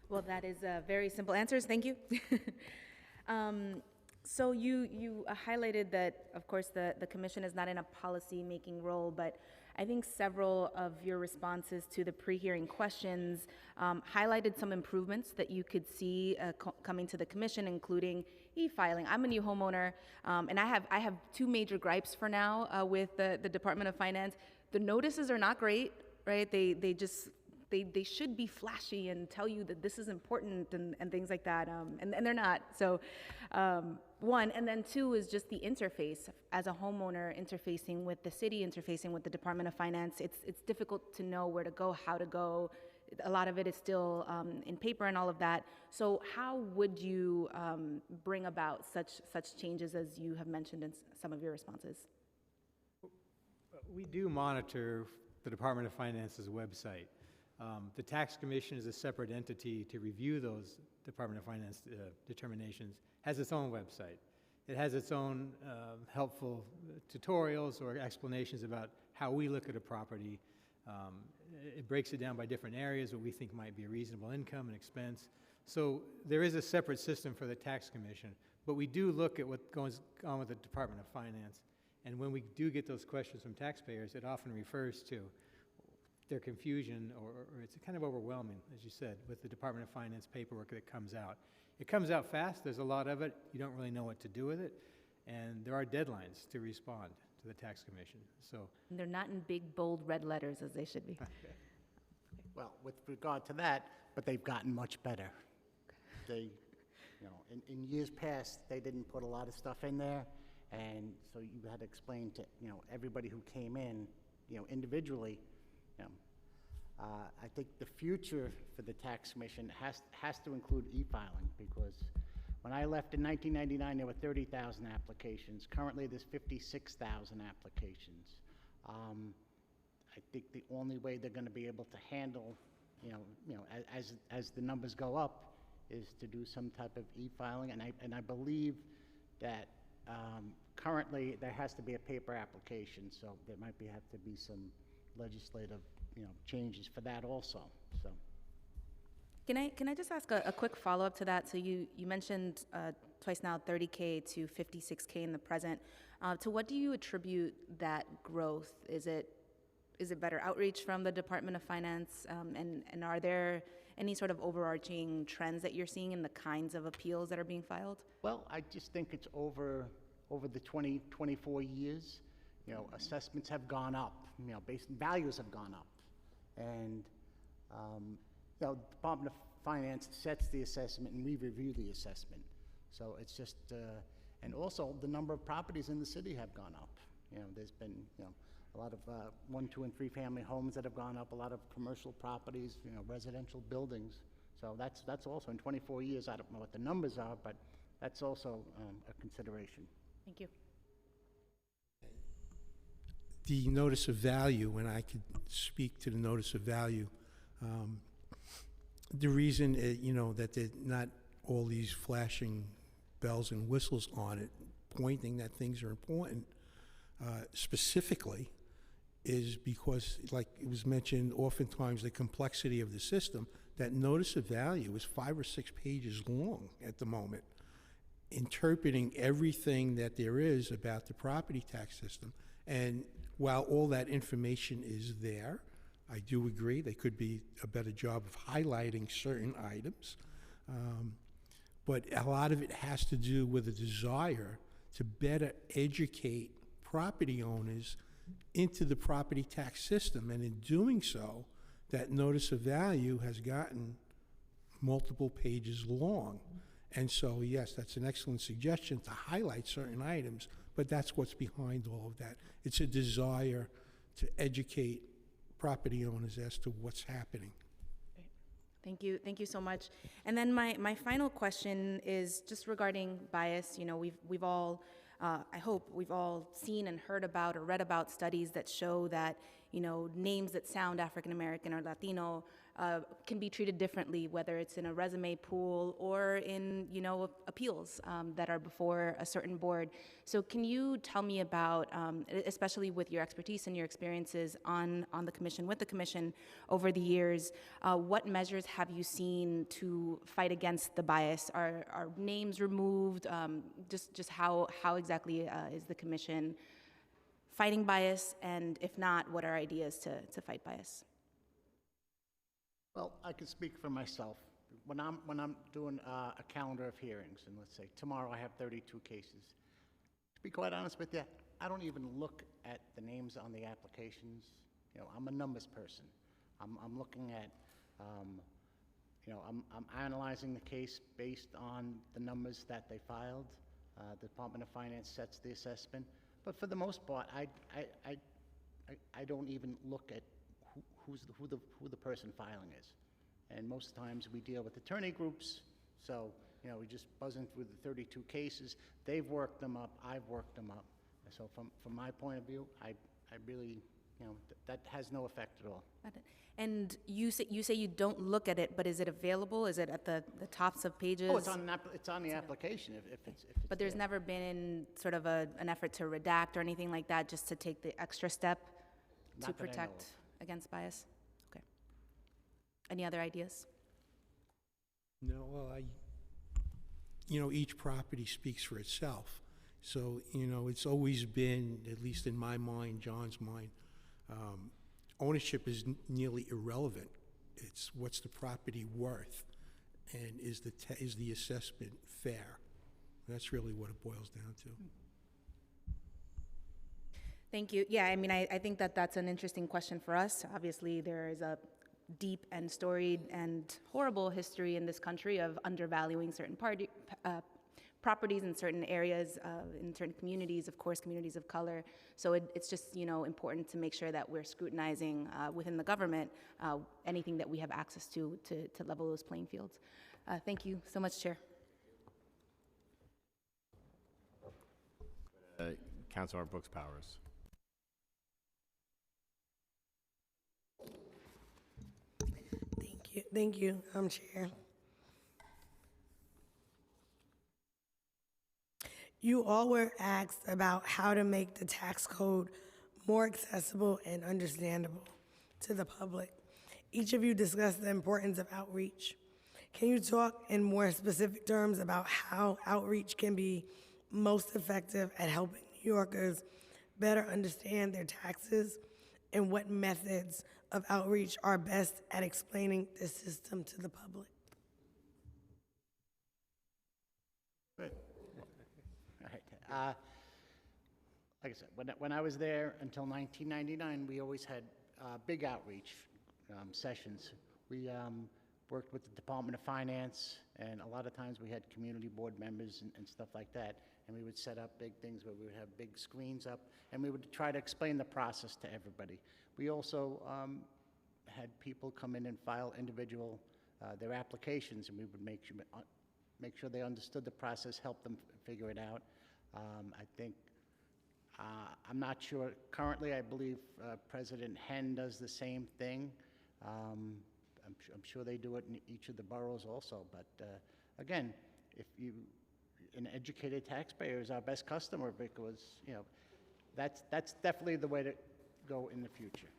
Well, that is very simple answers. Thank you. So you highlighted that, of course, the commission is not in a policy-making role, but I think several of your responses to the pre-hearing questions highlighted some improvements that you could see coming to the commission, including e-filing. I'm a new homeowner, and I have two major gripes for now with the Department of Finance. The notices are not great, right? They should be flashy and tell you that this is important and things like that, and they're not. So one, and then two is just the interface. As a homeowner interfacing with the city, interfacing with the Department of Finance, it's difficult to know where to go, how to go. A lot of it is still in paper and all of that. So how would you bring about such changes as you have mentioned in some of your responses? We do monitor the Department of Finance's website. The Tax Commission is a separate entity to review those Department of Finance determinations, has its own website. It has its own helpful tutorials or explanations about how we look at a property. It breaks it down by different areas, what we think might be a reasonable income and expense. So there is a separate system for the Tax Commission, but we do look at what goes on with the Department of Finance. And when we do get those questions from taxpayers, it often refers to their confusion, or it's kind of overwhelming, as you said, with the Department of Finance paperwork that comes out. It comes out fast, there's a lot of it, you don't really know what to do with it, and there are deadlines to respond to the Tax Commission. So They're not in big, bold red letters as they should be. Well, with regard to that, but they've gotten much better. they, you know, in years past, they didn't put a lot of stuff in there, and so you had to explain to, you know, everybody who came in, you know, individually, you know. I think the future for the tax commission has to include e-filing, because when I left in 1999, there were 30,000 applications. Currently, there's 56,000 applications. I think the only way they're going to be able to handle, you know, as the numbers go up, is to do some type of e-filing, and I believe that currently there has to be a paper application, so there might have to be some legislative, you know, changes for that also. So. Can I just ask a quick follow-up to that? So you mentioned twice now 30K to 56K in the present. To what do you attribute that growth? Is it better outreach from the Department of Finance? And are there any sort of overarching trends that you're seeing in the kinds of appeals that are being filed? Well, I just think it's over the 24 years, you know, assessments have gone up, you know, values have gone up. And, you know, the Department of Finance sets the assessment and we review the assessment. So it's just, and also the number of properties in the city have gone up. You know, there's been, you know, a lot of 1, 2, and 3 family homes that have gone up, a lot of commercial properties, you know, residential buildings. So that's also in 24 years, I don't know what the numbers are, but that's also a consideration. Thank you. The notice of value, when I could speak to the notice of value, the reason, you know, that there's not all these flashing bells and whistles on it, pointing that things are important, specifically, is because, like it was mentioned, oftentimes the complexity of the system, that notice of value is 5 or 6 pages long at the moment, interpreting everything that there is about the property tax system. And while all that information is there, I do agree there could be a better job of highlighting certain items. But a lot of it has to do with a desire to better educate property owners into the property tax system. And in doing so, that notice of value has gotten multiple pages long. And so, yes, that's an excellent suggestion to highlight certain items, but that's what's behind all of that. It's a desire to educate property owners as to what's happening. Thank you so much. And then my final question is just regarding bias. You know, we've all, I hope we've all seen and heard about or read about studies that show that, you know, names that sound African American or Latino can be treated differently, whether it's in a resume pool or in, you know, appeals that are before a certain board. So can you tell me about, especially with your expertise and your experiences on the commission, with the commission over the years, what measures have you seen to fight against the bias? Are names removed? Just how exactly is the commission fighting bias? And if not, what are ideas to fight bias? Well, I can speak for myself. When I'm doing a calendar of hearings, and let's say tomorrow I have 32 cases, to be quite honest with you, I don't even look at the names on the applications. You know, I'm a numbers person. I'm looking at, you know, I'm analyzing the case based on the numbers that they filed. The Department of Finance sets the assessment, but for the most part, I don't even look at who the person filing is. And most times we deal with attorney groups, so, you know, we just buzzing through the 32 cases. They've worked them up, I've worked them up. So from my point of view, I really, you know, that has no effect at all. And you say you don't look at it, but is it available? Is it at the tops of pages? Oh, it's on the application if it's But there's there. never been sort of an effort to redact or anything like that, just to take the extra step Not to that I know protect against bias? Okay. Any other ideas? No, well, you know, each property speaks for itself. So, you know, it's always been, at least in my mind, John's mind, ownership is nearly irrelevant. It's what's the property worth, and is the assessment fair? That's really what it boils down to. Thank you. Yeah, I mean, I think that's an interesting question for us. Obviously, there is a deep and storied and horrible history in this country of undervaluing certain properties in certain areas, in certain communities, of course, communities of color. So it's just, important to make sure that we're scrutinizing within the government anything that we have access to level those playing fields. Thank you so much, Chair. Councilmember Brooks Powers. Thank you, Chair. You all were asked about how to make the tax code more accessible and understandable to the public. Each of you discussed the importance of outreach. Can you talk in more specific terms about how outreach can be most effective at helping New Yorkers better understand their taxes, and what methods of outreach are best at explaining the system to the public? Good. All right. Like I said, when I was there until 1999, we always had big outreach sessions. We worked with the Department of Finance, and a lot of times we had community board members and stuff like that, and we would set up big things where we would have big screens up, and we would try to explain the process to everybody. We also had people come in and file individual their applications, and we would make sure they understood the process, help them figure it out. I think, I'm not sure, currently I believe President Henn does the same thing. I'm sure they do it in each of the boroughs also, but again, an educated taxpayer is our best customer, because, that's definitely the way to go in the future.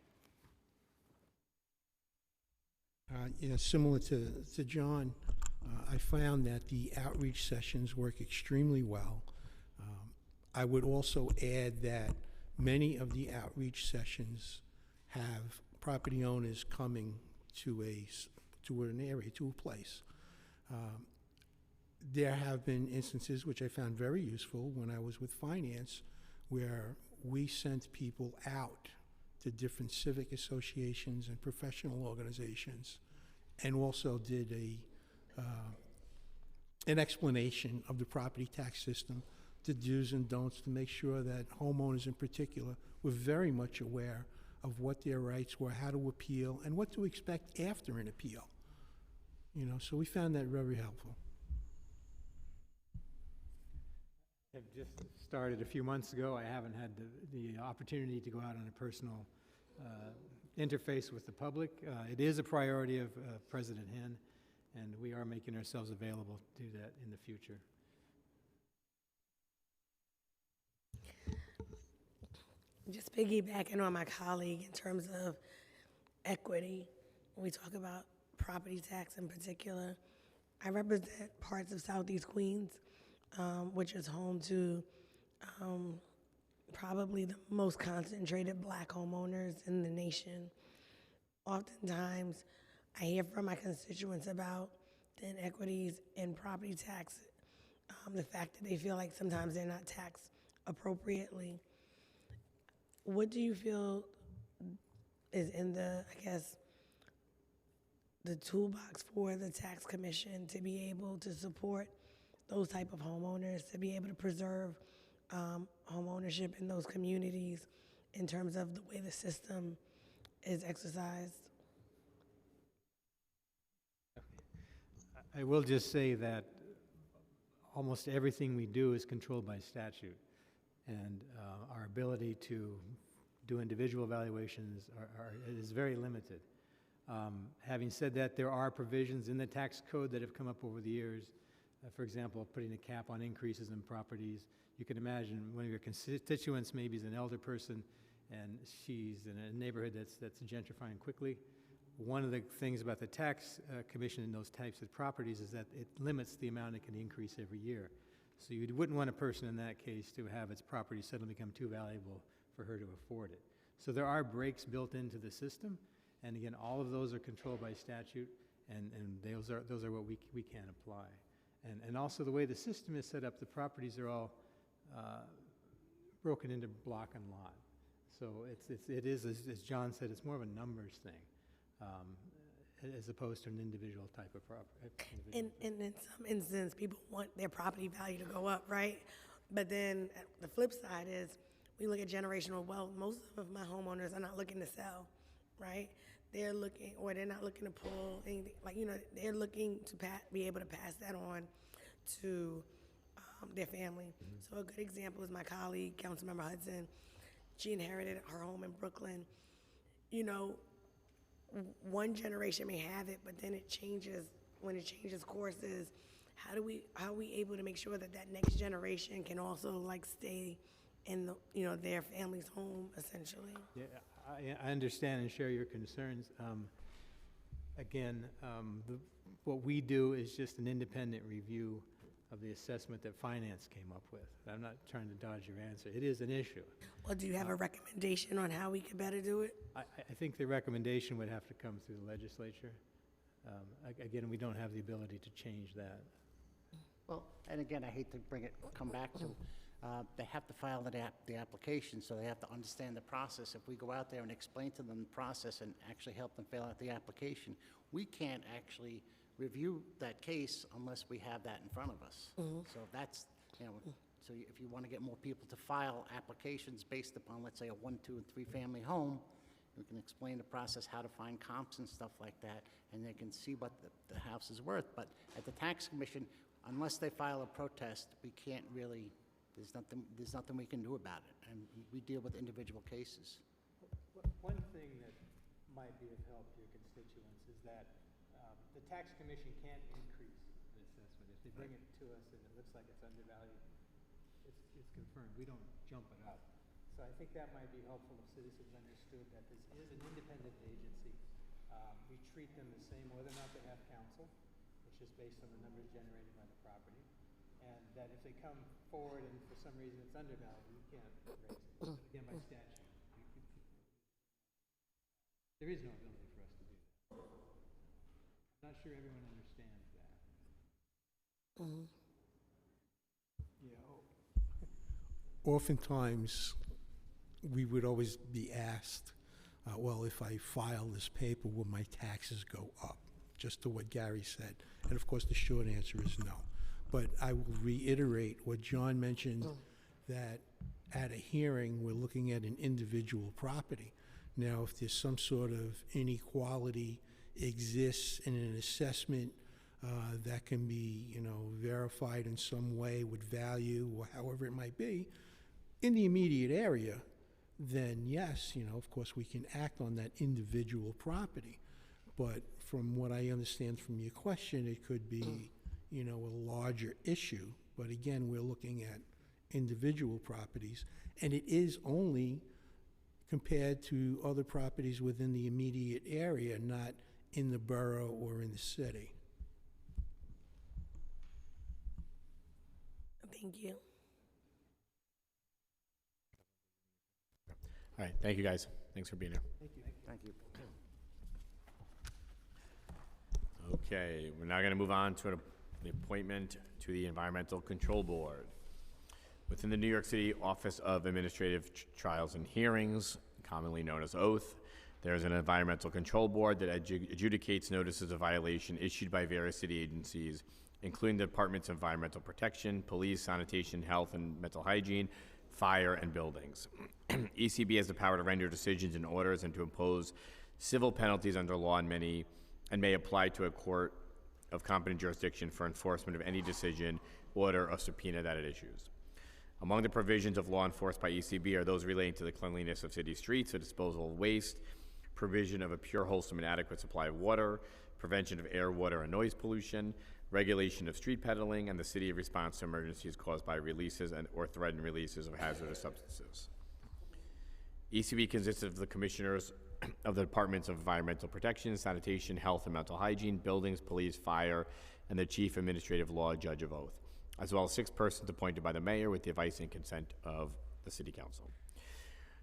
Similar to John, I found that the outreach sessions work extremely well. I would also add that many of the outreach sessions have property owners coming to an area, to a place. There have been instances which I found very useful when I was with finance, where we sent people out to different civic associations and professional organizations, and also did an explanation of the property tax system, the do's and don'ts, to make sure that homeowners in particular were very much aware of what their rights were, how to appeal, and what to expect after an appeal. So we found that very helpful. I've just started a few months ago. I haven't had the opportunity to go out on a personal interface with the public. It is a priority of President Henn, and we are making ourselves available to do that in the future. Just piggybacking on my colleague in terms of equity, when we talk about property tax in particular, I represent parts of Southeast Queens, which is home to probably the most concentrated Black homeowners in the nation. Oftentimes, I hear from my constituents about the inequities in property tax, the fact that they feel like sometimes they're not taxed appropriately. What do you feel is in the toolbox for the tax commission to be able to support those type of homeowners, to be able to preserve home ownership in those communities in terms of the way the system is exercised? I will just say that almost everything we do is controlled by statute, and our ability to do individual evaluations is very limited. Having said that, there are provisions in the tax code that have come up over the years. For example, putting a cap on increases in properties. You can imagine one of your constituents maybe is an elder person, and she's in a neighborhood that's gentrifying quickly. One of the things about the tax commission in those types of properties is that it limits the amount it can increase every year. So you wouldn't want a person in that case to have its property suddenly become too valuable for her to afford it. So there are breaks built into the system, and again, all of those are controlled by statute, and those are what we can apply. And also the way the system is set up, the properties are all broken into block and lot. So it is, as John said, it's more of a numbers thing. as opposed to an individual type of property. And in some instances, people want their property value to go up, right? But then the flip side is, we look at generational wealth. Most of my homeowners are not looking to sell, right? They're looking, or they're not looking to pull anything, like, they're looking to be able to pass that on to their family. So a good example is my colleague, Councilmember Hudson. She inherited her home in Brooklyn. One generation may have it, but then it changes. When it changes courses, how are we able to make sure that next generation can also stay in their family's home, essentially? Yeah, I understand and share your concerns. What we do is just an independent review of the assessment that finance came up with. I'm not trying to dodge your answer. It is an issue. Well, do you have a recommendation on how we could better do it? I think the recommendation would have to come through the legislature. Again, we don't have the ability to change that. Well, and again, I hate to come back to, they have to file the application, so they have to understand the process. If we go out there and explain to them the process and actually help them fill out the application, we can't actually review that case unless we have that in front of us. So that's, so if you want to get more people to file applications based upon, let's say, a 1, 2, and 3 family home, we can explain the process, how to find comps and stuff like that, and they can see what the house is worth. But at the tax commission, unless they file a protest, we can't really, there's nothing we can do about it, and we deal with individual cases. One thing that might be of help to your constituents is that the tax commission can't increase the assessment. If they bring it to us and it looks like it's undervalued, it's confirmed. We don't jump it up. So I think that might be helpful if citizens understood that this is an independent agency. We treat them the same whether or not they have counsel. It's just based on the numbers generated by the property. And that if they come forward and for some reason it's undervalued, we can't raise it. But again, by statute, there is no ability for us to do that. I'm not sure everyone understands that. Oftentimes, we would always be asked, well, if I file this paper, will my taxes go up? Just to what Gary said. And of course, the short answer is no. But I will reiterate what John mentioned, that at a hearing, we're looking at an individual property. Now, if there's some sort of inequality exists in an assessment that can be, verified in some way with value or however it might be, in the immediate area, then yes, of course, we can act on that individual property. But from what I understand from your question, it could be, a larger issue. But again, we're looking at individual properties, and it is only compared to other properties within the immediate area, not in the borough or in the city. Thank you. All right, thank you, guys. Thanks for being here. Thank you. Okay, we're now going to move on to the appointment to the Environmental Control Board. Within the New York City Office of Administrative Trials and Hearings, commonly known as OATH, there is an Environmental Control Board that adjudicates notices of violation issued by various city agencies, including the Departments of Environmental Protection, Police, Sanitation, Health and Mental Hygiene, Fire, and Buildings. ECB has the power to render decisions and orders and to impose civil penalties under law and may apply to a court of competent jurisdiction for enforcement of any decision, order, or subpoena that it issues. Among the provisions of law enforced by ECB are those relating to the cleanliness of city streets, the disposal of waste, provision of a pure, wholesome, and adequate supply of water, prevention of air, water, and noise pollution, regulation of street peddling, and the city response to emergencies caused by releases or threatened releases of hazardous substances. ECB consists of the commissioners of the Departments of Environmental Protection, Sanitation, Health and Mental Hygiene, Buildings, Police, Fire, and the Chief Administrative Law Judge of Oath, as well as 6 persons appointed by the mayor with the advice and consent of the City Council.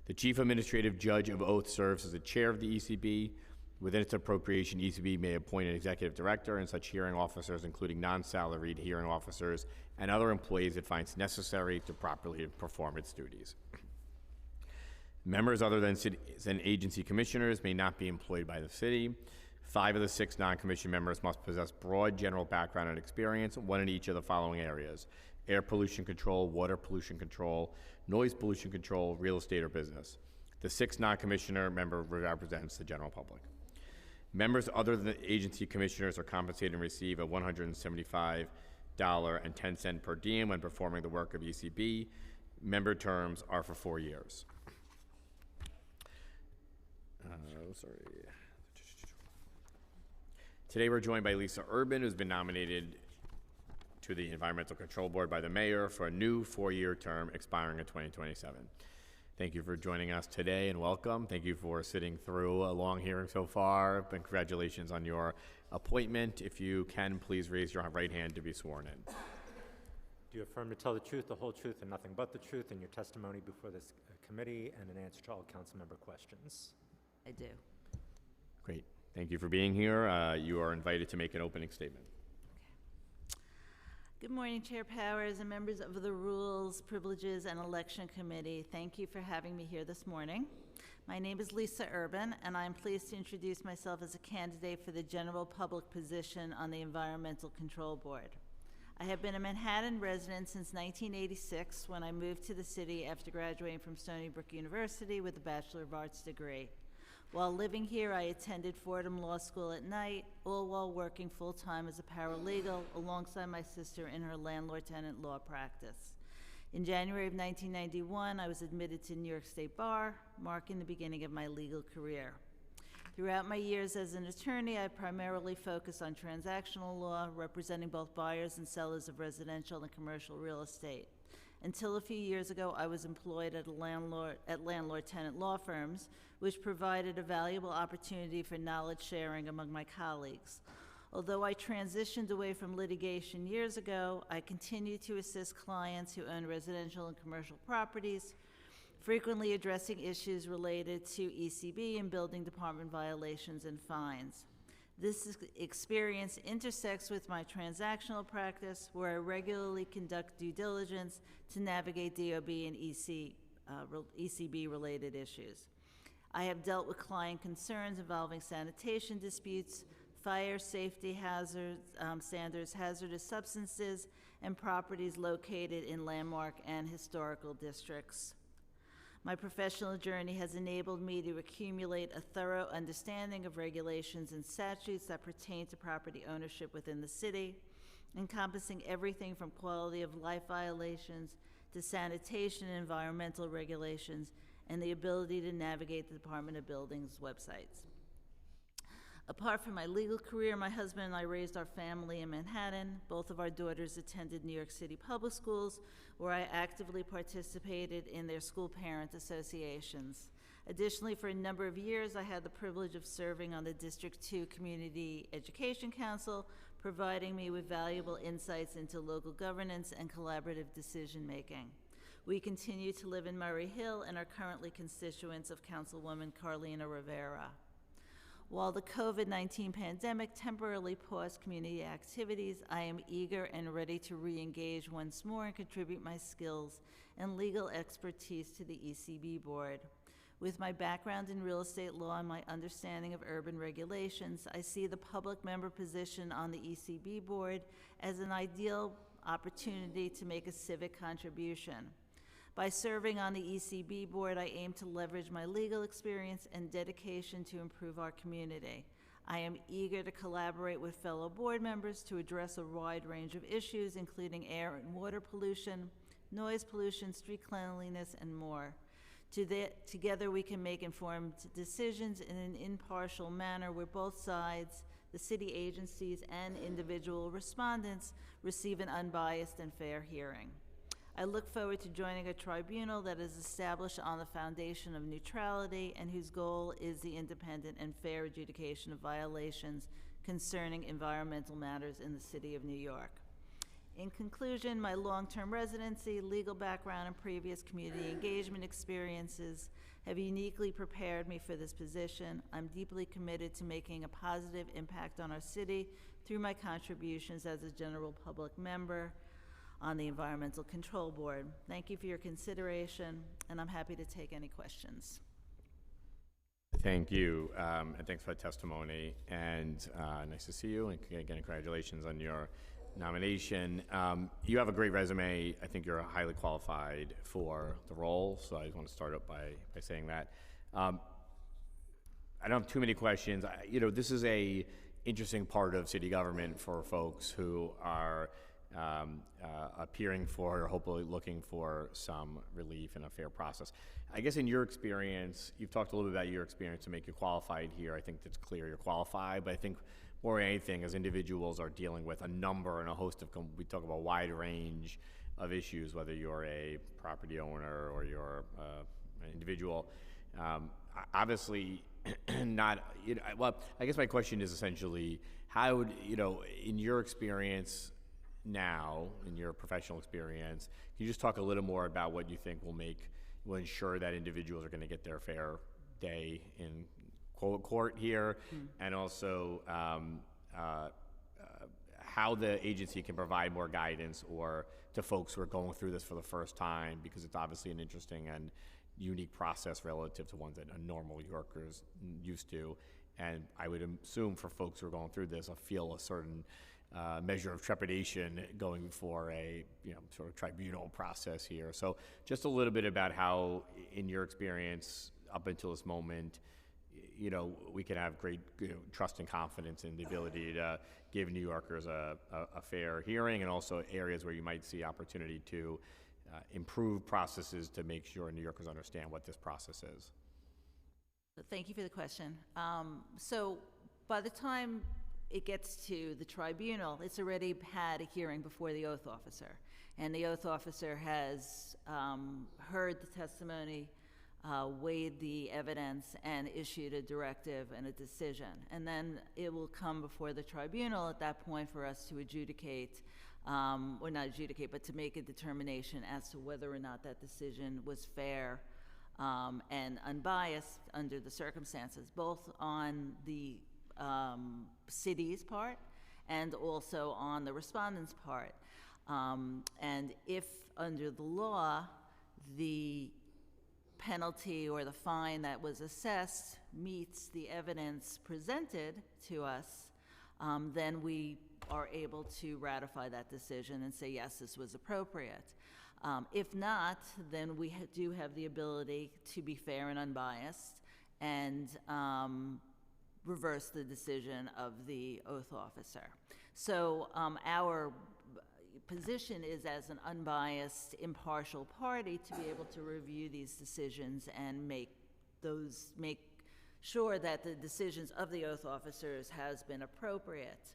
The Chief Administrative Judge of Oath serves as the chair of the ECB. Within its appropriation, ECB may appoint an executive director and such hearing officers, including non-salaried hearing officers and other employees it finds necessary to properly perform its duties. Members other than agency commissioners may not be employed by the city. 5 of the 6 non-commissioned members must possess broad general background and experience, 1 in each of the following areas: air pollution control, water pollution control, noise pollution control, real estate, or business. The 6th non-commissioner member represents the general public. Members other than the agency commissioners are compensated and receive a $175.10 per diem when performing the work of ECB. Member terms are for 4 years. Today we're joined by Lisa Urban, who's been nominated to the Environmental Control Board by the mayor for a new 4-year term expiring in 2027. Thank you for joining us today and welcome. Thank you for sitting through a long hearing so far, and congratulations on your appointment. If you can, please raise your right hand to be sworn in. Do you affirm to tell the truth, the whole truth, and nothing but the truth in your testimony before this committee and in answer to all council member questions? I do. Great. Thank you for being here. You are invited to make an opening statement. Good morning, Chair Powers and members of the Rules, Privileges, and Election Committee. Thank you for having me here this morning. My name is Lisa Urban, and I am pleased to introduce myself as a candidate for the general public position on the Environmental Control Board. I have been a Manhattan resident since 1986, when I moved to the city after graduating from Stony Brook University with a Bachelor of Arts degree. While living here, I attended Fordham Law School at night, all while working full-time as a paralegal alongside my sister in her landlord-tenant law practice. In January of 1991, I was admitted to New York State Bar, marking the beginning of my legal career. Throughout my years as an attorney, I primarily focused on transactional law, representing both buyers and sellers of residential and commercial real estate. Until a few years ago, I was employed at landlord-tenant law firms, which provided a valuable opportunity for knowledge sharing among my colleagues. Although I transitioned away from litigation years ago, I continue to assist clients who own residential and commercial properties, frequently addressing issues related to ECB and building department violations and fines. This experience intersects with my transactional practice, where I regularly conduct due diligence to navigate DOB and ECB-related issues. I have dealt with client concerns involving sanitation disputes, fire safety hazards, standards, hazardous substances, and properties located in landmark and historical districts. My professional journey has enabled me to accumulate a thorough understanding of regulations and statutes that pertain to property ownership within the city, encompassing everything from quality of life violations to sanitation and environmental regulations, and the ability to navigate the Department of Buildings websites. Apart from my legal career, my husband and I raised our family in Manhattan. Both of our daughters attended New York City public schools, where I actively participated in their school parent associations. Additionally, for a number of years, I had the privilege of serving on the District 2 Community Education Council, providing me with valuable insights into local governance and collaborative decision-making. We continue to live in Murray Hill and are currently constituents of Councilwoman Carlina Rivera. While the COVID-19 pandemic temporarily paused community activities, I am eager and ready to re-engage once more and contribute my skills and legal expertise to the ECB board. With my background in real estate law and my understanding of urban regulations, I see the public member position on the ECB board as an ideal opportunity to make a civic contribution. By serving on the ECB board, I aim to leverage my legal experience and dedication to improve our community. I am eager to collaborate with fellow board members to address a wide range of issues, including air and water pollution, noise pollution, street cleanliness, and more. Together we can make informed decisions in an impartial manner where both sides, the city agencies, and individual respondents receive an unbiased and fair hearing. I look forward to joining a tribunal that is established on the foundation of neutrality and whose goal is the independent and fair adjudication of violations concerning environmental matters in the city of New York. In conclusion, my long-term residency, legal background, and previous community engagement experiences have uniquely prepared me for this position. I'm deeply committed to making a positive impact on our city through my contributions as a general public member on the Environmental Control Board. Thank you for your consideration, and I'm happy to take any questions. Thank you, and thanks for the testimony, and nice to see you, and again, congratulations on your nomination. You have a great resume. I think you're highly qualified for the role, so I just want to start up by saying that. I don't have too many questions. This is a interesting part of city government for folks who are appearing for or hopefully looking for some relief in a fair process. I guess in your experience, you've talked a little bit about your experience to make you qualified here. I think it's clear you're qualified, but I think more than anything, as individuals are dealing with a number and a host of, we talk about a wide range of issues, whether you're a property owner or you're an individual. Obviously, not, well, I guess my question is essentially, how would, in your experience now, in your professional experience, can you just talk a little more about what you think will ensure that individuals are going to get their fair day in court here, and also how the agency can provide more guidance to folks who are going through this for the first time, because it's obviously an interesting and unique process relative to ones that a normal Yorker's used to. And I would assume for folks who are going through this, I feel a certain measure of trepidation going for a sort of tribunal process here. So just a little bit about how, in your experience up until this moment, we can have great trust and confidence in the ability to give New Yorkers a fair hearing, and also areas where you might see opportunity to improve processes to make sure New Yorkers understand what this process is. Thank you for the question. So by the time it gets to the tribunal, it's already had a hearing before the oath officer. And the oath officer has heard the testimony, weighed the evidence, and issued a directive and a decision. And then it will come before the tribunal at that point for us to adjudicate, or not adjudicate, but to make a determination as to whether or not that decision was fair and unbiased under the circumstances, both on the city's part and also on the respondent's part. And if under the law, the penalty or the fine that was assessed meets the evidence presented to us, then we are able to ratify that decision and say, yes, this was appropriate. If not, then we do have the ability to be fair and unbiased and reverse the decision of the oath officer. So our position is, as an unbiased, impartial party, to be able to review these decisions and make sure that the decisions of the oath officers has been appropriate.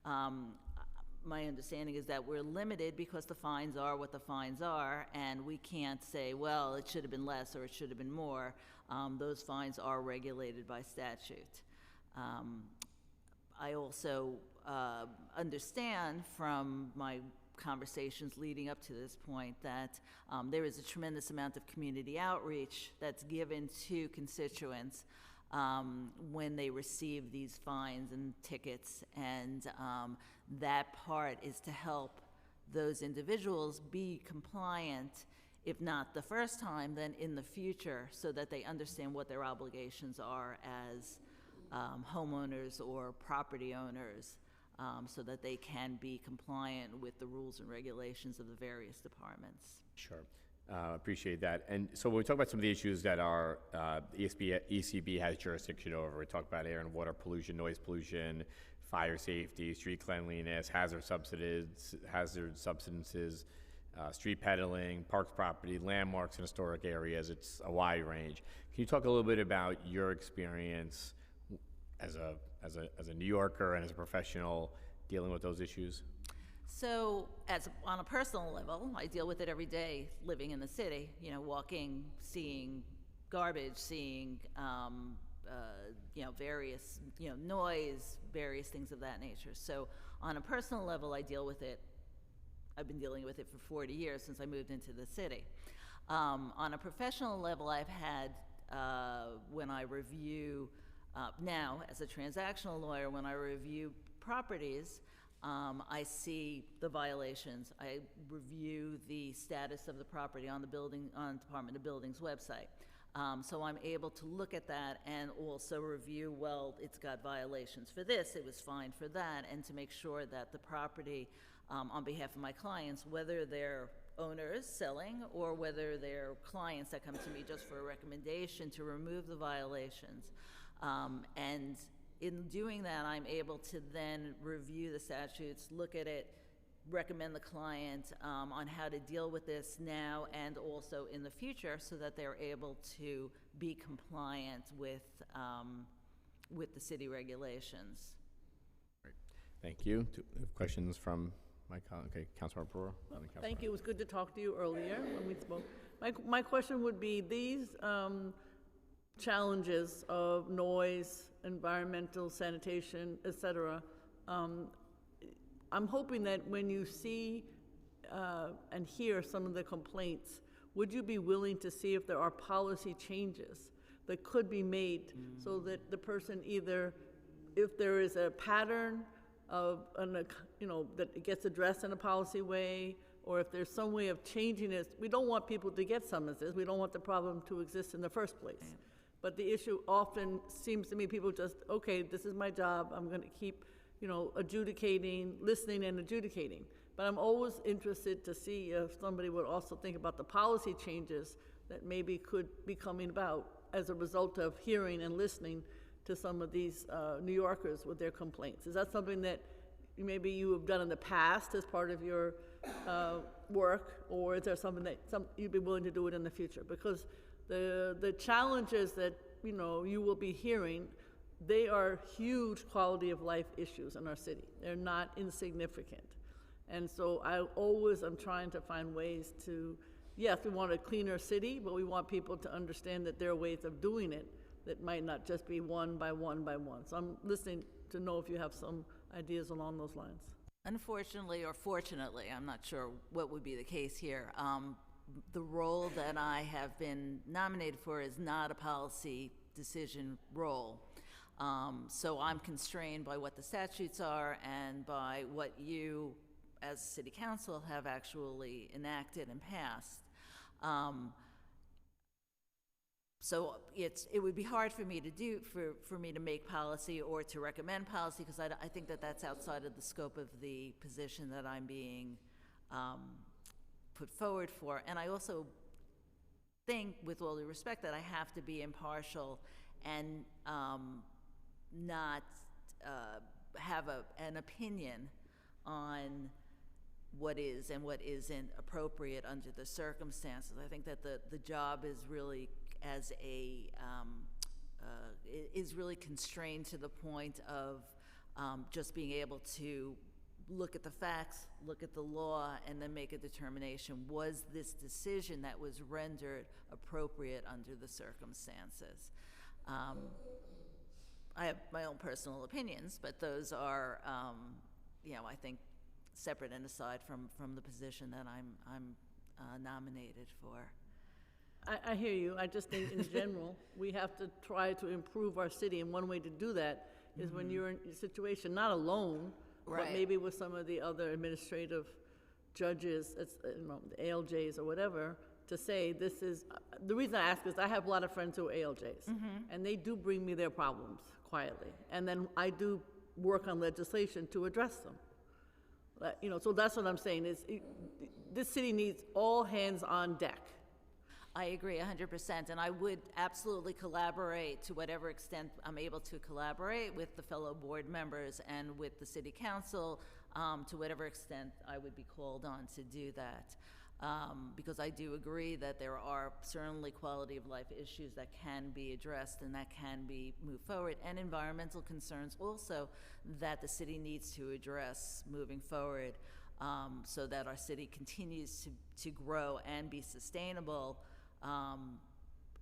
My understanding is that we're limited because the fines are what the fines are, and we can't say, well, it should have been less or it should have been more. Those fines are regulated by statute. I also understand from my conversations leading up to this point that there is a tremendous amount of community outreach that's given to constituents when they receive these fines and tickets, and that part is to help those individuals be compliant, if not the first time, then in the future, so that they understand what their obligations are as homeowners or property owners, so that they can be compliant with the rules and regulations of the various departments. Sure. Appreciate that. And so when we talk about some of the issues that are ECB has jurisdiction over, we talk about air and water pollution, noise pollution, fire safety, street cleanliness, hazard substances, street peddling, parks property, landmarks in historic areas. It's a wide range. Can you talk a little bit about your experience as a New Yorker and as a professional dealing with those issues? So, on a personal level, I deal with it every day living in the city, walking, seeing garbage, seeing, various, noise, various things of that nature. So, on a personal level, I deal with it. I've been dealing with it for 40 years since I moved into the city. On a professional level, I've had, when I review, now as a transactional lawyer, when I review properties, I see the violations. I review the status of the property on the Department of Buildings website. So I'm able to look at that and also review, well, it's got violations for this, it was fine for that, and to make sure that the property, on behalf of my clients, whether they're owners selling or whether they're clients that come to me just for a recommendation to remove the violations. And in doing that, I'm able to then review the statutes, look at it, recommend the client on how to deal with this now and also in the future so that they're able to be compliant with the city regulations. Great. Thank you. Questions from my colleague? Okay, Councilmember Brewer. Thank you. It was good to talk to you earlier when we spoke. My question would be, these challenges of noise, environmental, sanitation, et cetera, I'm hoping that when you see and hear some of the complaints, would you be willing to see if there are policy changes that could be made so that the person either, if there is a pattern of, that it gets addressed in a policy way, or if there's some way of changing it. We don't want people to get summonses. We don't want the problem to exist in the first place. Yeah. But the issue often seems to me people just, okay, this is my job. I'm going to keep adjudicating, listening and adjudicating. But I'm always interested to see if somebody would also think about the policy changes that maybe could be coming about as a result of hearing and listening to some of these New Yorkers with their complaints. Is that something that maybe you have done in the past as part of your work, or is there something that you'd be willing to do it in the future? Because the challenges that you will be hearing, they are huge quality of life issues in our city. They're not insignificant. And so I always am trying to find ways to, yes, we want a cleaner city, but we want people to understand that there are ways of doing it that might not just be one by one by one. So I'm listening to know if you have some ideas along those lines. Unfortunately, or fortunately, I'm not sure what would be the case here. The role that I have been nominated for is not a policy decision role. So I'm constrained by what the statutes are and by what you, as City Council, have actually enacted and passed. So it would be hard for me to do, for me to make policy or to recommend policy, because I think that that's outside of the scope of the position that I'm being put forward for. And I also think, with all due respect, that I have to be impartial and not have an opinion on what is and what isn't appropriate under the circumstances. I think that the job is really is really constrained to the point of just being able to look at the facts, look at the law, and then make a determination. Was this decision that was rendered appropriate under the circumstances? I have my own personal opinions, but those are, I think, separate and aside from the position that I'm nominated for. I hear you. I just think in general, we have to try to improve our city, and one way to do that is when you're in a situation, not alone, right, but maybe with some of the other administrative judges, the ALJs or whatever, to say this is, the reason I ask is I have a lot of friends who are ALJs, and they do bring me their problems quietly, and then I do work on legislation to address them. So that's what I'm saying is this city needs all hands on deck. I agree 100%, and I would absolutely collaborate to whatever extent I'm able to collaborate with the fellow board members and with the city council to whatever extent I would be called on to do that. Because I do agree that there are certainly quality of life issues that can be addressed and that can be moved forward, and environmental concerns also that the city needs to address moving forward so that our city continues to grow and be sustainable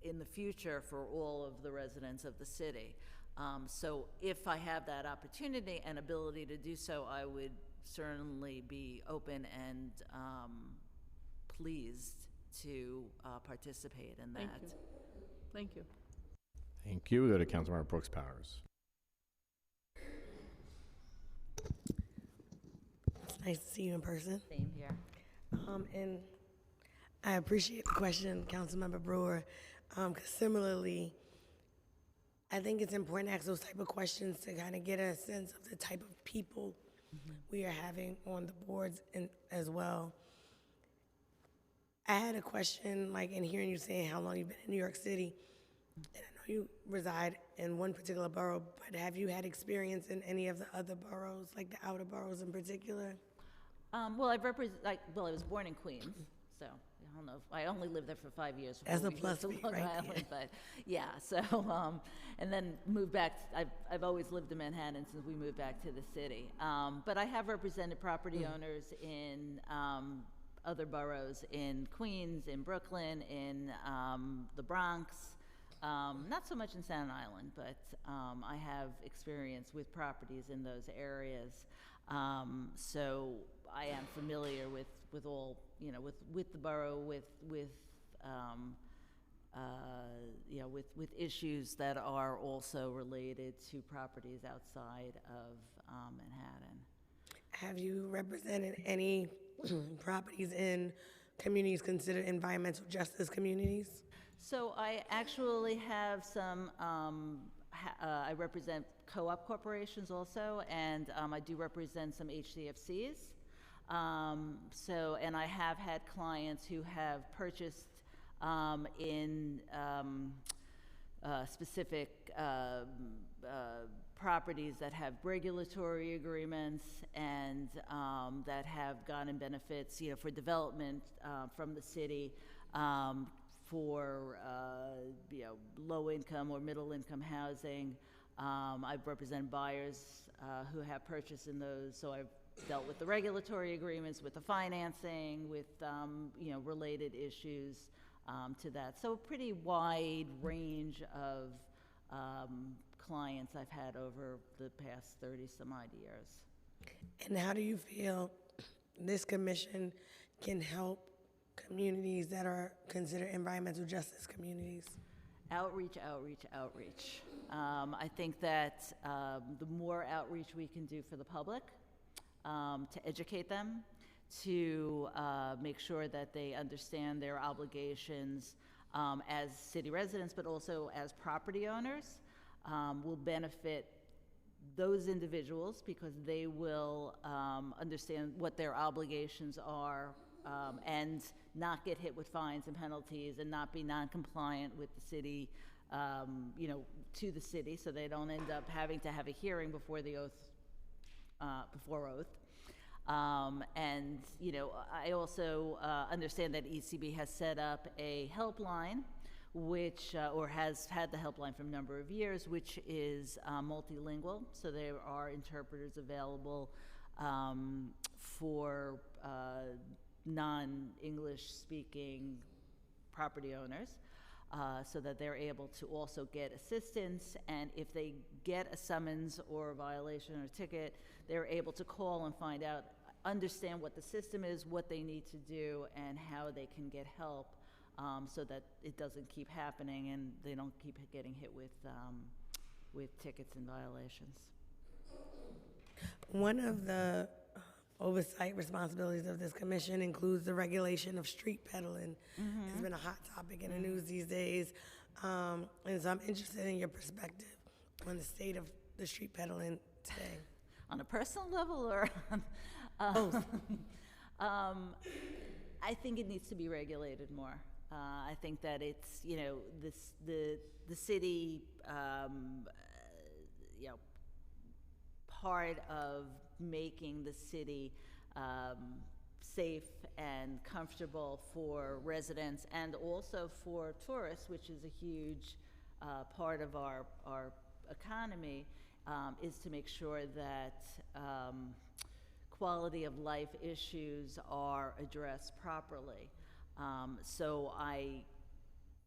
in the future for all of the residents of the city. So if I have that opportunity and ability to do so, I would certainly be open and pleased to participate in that. Thank you. Thank you. We go to Councilmember Brooks Powers. It's nice to see you in person. Same here. And I appreciate the question, Councilmember Brewer. 'Cause similarly, I think it's important to ask those type of questions to kind of get a sense of the type of people we are having on the boards and as well. I had a question, like in hearing you saying how long you've been in New York City, and I know you reside in one particular borough, but have you had experience in any of the other boroughs, like the outer boroughs in particular? Well, I was born in Queens, so I don't know. I only lived there for 5 years. That's before a we plus moved to for you, Long right? Island, but yeah. So, and then moved back. I've always lived in Manhattan since we moved back to the city. But I have represented property owners in other boroughs, in Queens, in Brooklyn, in the Bronx. Not so much in Staten Island, but I have experience with properties in those areas. So I am familiar with all, with the borough, with issues that are also related to properties outside of Manhattan. Have you represented any properties in communities considered environmental justice communities? So I actually have some, I represent co-op corporations also, and I do represent some HCFCs. And I have had clients who have purchased in specific properties that have regulatory agreements and that have gotten benefits, for development from the city, for low income or middle income housing. I've represented buyers who have purchased in those, so I've dealt with the regulatory agreements, with the financing, with related issues to that. So a pretty wide range of clients I've had over the past 30 some odd years. And how do you feel this commission can help communities that are considered environmental justice communities? Outreach, outreach, outreach. I think that the more outreach we can do for the public, to educate them, to make sure that they understand their obligations as city residents, but also as property owners, will benefit those individuals because they will understand what their obligations are and not get hit with fines and penalties and not be non-compliant with the city, to the city, so they don't end up having to have a hearing before the oath, before oath. I also understand that ECB has set up a helpline, which, or has had the helpline for a number of years, which is multilingual. So there are interpreters available for non-English speaking property owners. So that they're able to also get assistance, and if they get a summons or a violation or a ticket, they're able to call and find out, understand what the system is, what they need to do, and how they can get help, so that it doesn't keep happening and they don't keep getting hit with tickets and violations. One of the oversight responsibilities of this commission includes the regulation of street peddling. It's been a hot topic in the news these days. And so I'm interested in your perspective on the state of the street peddling today. On a personal level or Both. I think it needs to be regulated more. I think that it's, the city, part of making the city safe and comfortable for residents and also for tourists, which is a huge part of our economy, is to make sure that quality of life issues are addressed properly. So I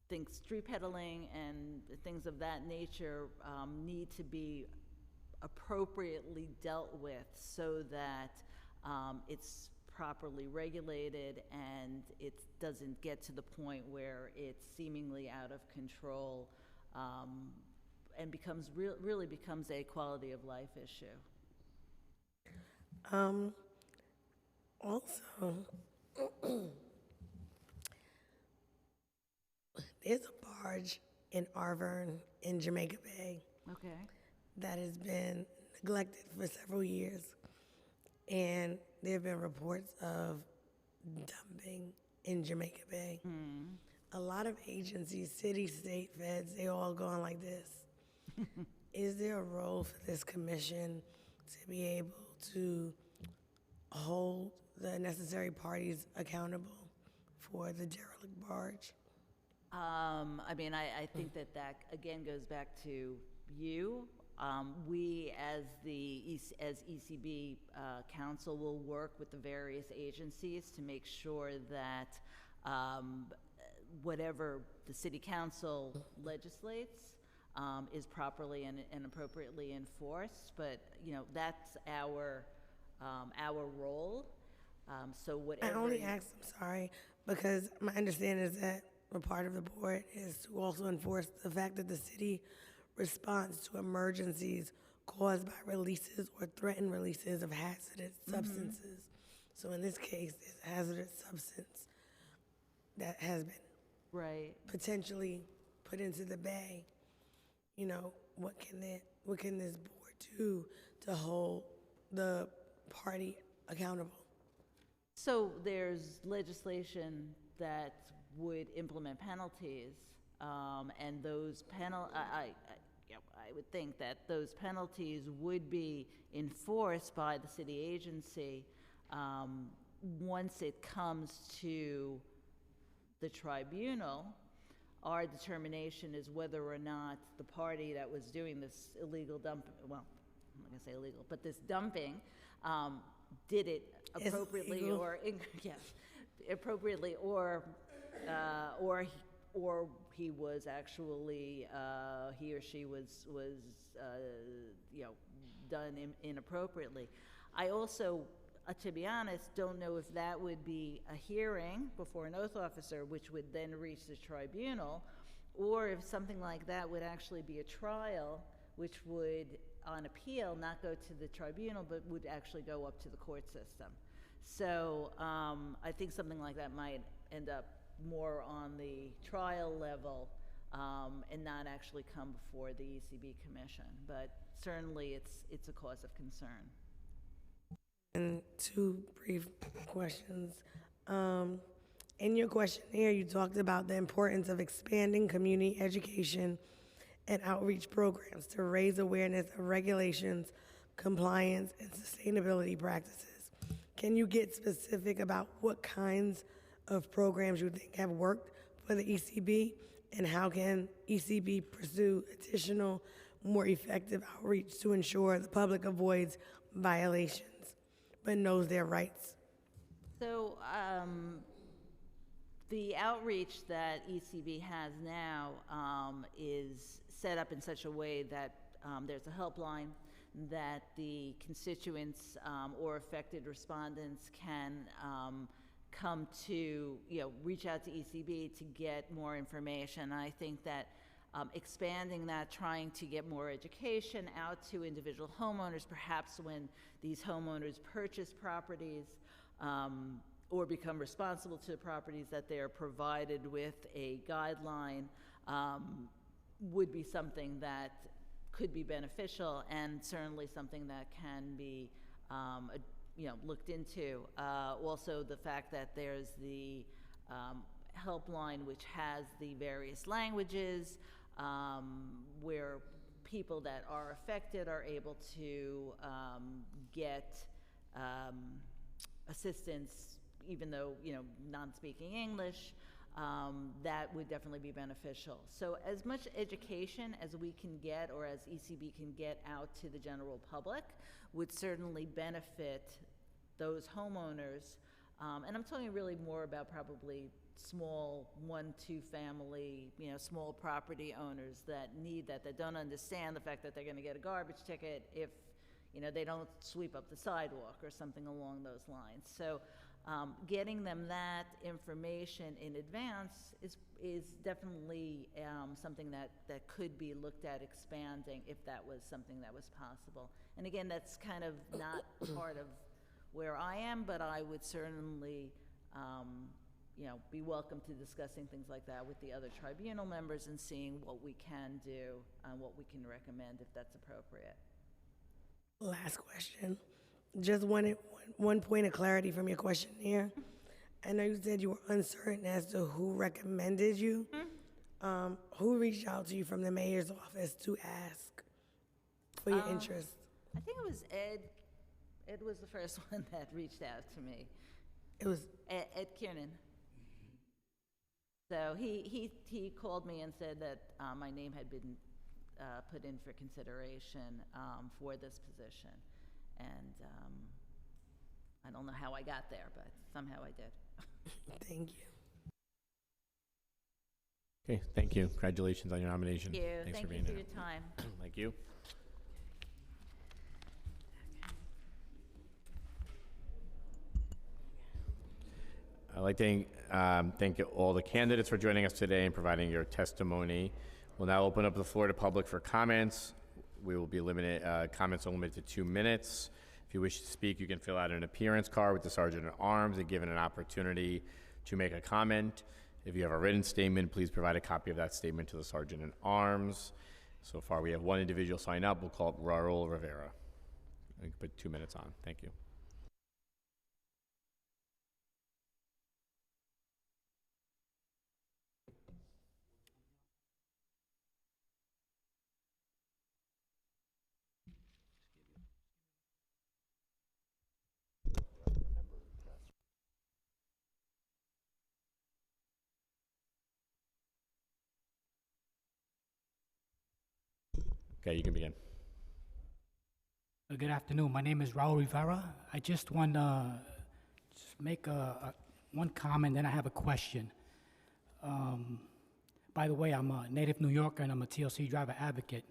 think street peddling and things of that nature need to be appropriately dealt with so that it's properly regulated and it doesn't get to the point where it's seemingly out of control and really becomes a quality of life issue. Also, there's a bar barge in Arverne in Jamaica Bay Okay. that has been neglected for several years. And there have been reports of dumping in Jamaica Bay. A lot of agencies, city, state, feds, they all going like this. Is there a role for this commission to be able to hold the necessary parties accountable for the derelict barge? I mean, I think that again goes back to you. We, as ECB council, will work with the various agencies to make sure that whatever the city council legislates is properly and appropriately enforced. But that's our role. So whatever. I only asked, I'm sorry, because my understanding is that a part of the board is to also enforce the fact that the city responds to emergencies caused by releases or threatened releases of hazardous substances. So in this case, there's a hazardous substance that has been potentially put into the bay. What can this board do to hold the party accountable? So there's legislation that would implement penalties, and those I would think that those penalties would be enforced by the city agency once it comes to the tribunal. Our determination is whether or not the party that was doing this illegal dumping, well, I'm not gonna say illegal, but this dumping, did it appropriately or appropriately, or he was actually he or she was done inappropriately. I also, to be honest, don't know if that would be a hearing before an oath officer, which would then reach the tribunal, or if something like that would actually be a trial, which would, on appeal, not go to the tribunal, but would actually go up to the court system. So I think something like that might end up more on the trial level and not actually come before the ECB commission. But certainly it's a cause of concern. And two brief questions. In your questionnaire, you talked about the importance of expanding community education and outreach programs to raise awareness of regulations, compliance, and sustainability practices. Can you get specific about what kinds of programs you think have worked for the ECB, and how can ECB pursue additional, more effective outreach to ensure the public avoids violations but knows their rights? So the outreach that ECB has now is set up in such a way that there's a helpline that the constituents or affected respondents can come to, reach out to ECB to get more information. I think that expanding that, trying to get more education out to individual homeowners, perhaps when these homeowners purchase properties or become responsible to the properties, that they are provided with a guideline would be something that could be beneficial, and certainly something that can be looked into. Also, the fact that there's the helpline, which has the various languages, where people that are affected are able to get assistance, even though non-speaking English. That would definitely be beneficial. So as much education as we can get, or as ECB can get out to the general public, would certainly benefit those homeowners. And I'm talking really more about probably small 1-2 family, small property owners that need that don't understand the fact that they're going to get a garbage ticket if, they don't sweep up the sidewalk or something along those lines. So getting them that information in advance is definitely something that could be looked at expanding, if that was something that was possible. And again, that's kind of not part of where I am, but I would certainly be welcome to discussing things like that with the other tribunal members and seeing what we can do and what we can recommend if that's appropriate. Last question. Just wanted one point of clarity from your questionnaire. I know you said you were uncertain as to who recommended you. Who reached out to you from the mayor's office to ask for your interest? I think it was Ed. Ed was the first one that reached out to me. It was Ed Kiernan. So he called me and said that my name had been put in for consideration for this position. And I don't know how I got there, but somehow I did. Thank you. Okay, thank you. Congratulations on your nomination. Thank you. Thanks Thank for you being for here. your time. Thank you. I'd like to thank all the candidates for joining us today and providing your testimony. We'll now open up the floor to public for comments. We will be limited, comments are limited to 2 minutes. If you wish to speak, you can fill out an appearance card with the Sergeant at Arms and given an opportunity to make a comment. If you have a written statement, please provide a copy of that statement to the Sergeant at Arms. So far, we have one individual sign up. We'll call it Raul Rivera. I can put 2 minutes on. Thank you. Okay, you can begin. Good afternoon. My name is Raul Rivera. I just want to make one comment, then I have a question. By the way, I'm a native New Yorker and I'm a TLC driver advocate.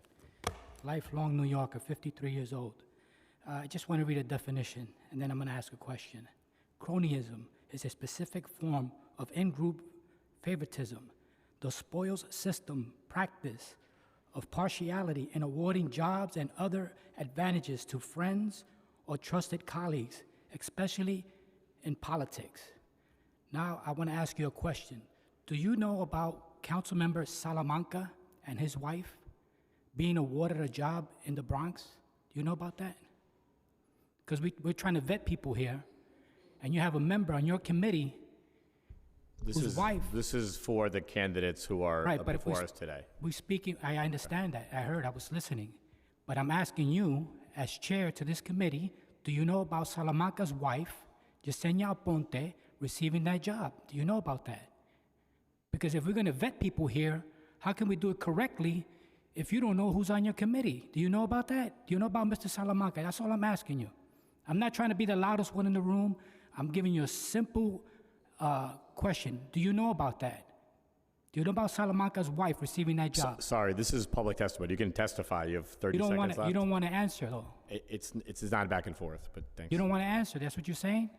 Lifelong New Yorker, 53 years old. I just want to read a definition and then I'm going to ask a question. Cronyism is a specific form of in-group favoritism, the spoils system practice of partiality in awarding jobs and other advantages to friends or trusted colleagues, especially in politics. Now, I want to ask you a question. Do you know about Councilmember Salamanca and his wife being awarded a job in the Bronx? Do you know about that? Because we're trying to vet people here, and you have a member on your committee whose wife. This is for the candidates who are Right, but if before us today. We're speaking, I understand that. I heard, I was listening. But I'm asking you, as chair to this committee, do you know about Salamanca's wife, Yesenia Aponte, receiving that job? Do you know about that? Because if we're going to vet people here, how can we do it correctly if you don't know who's on your committee? Do you know about that? Do you know about Mr. Salamanca? That's all I'm asking you. I'm not trying to be the loudest one in the room. I'm giving you a simple question. Do you know about that? Do you know about Salamanca's wife receiving that job? Sorry, this is public testimony. You can testify. You have 30 seconds left. You don't want to answer, though. It's not back and forth, but thanks. You don't want to answer. That's what you're saying?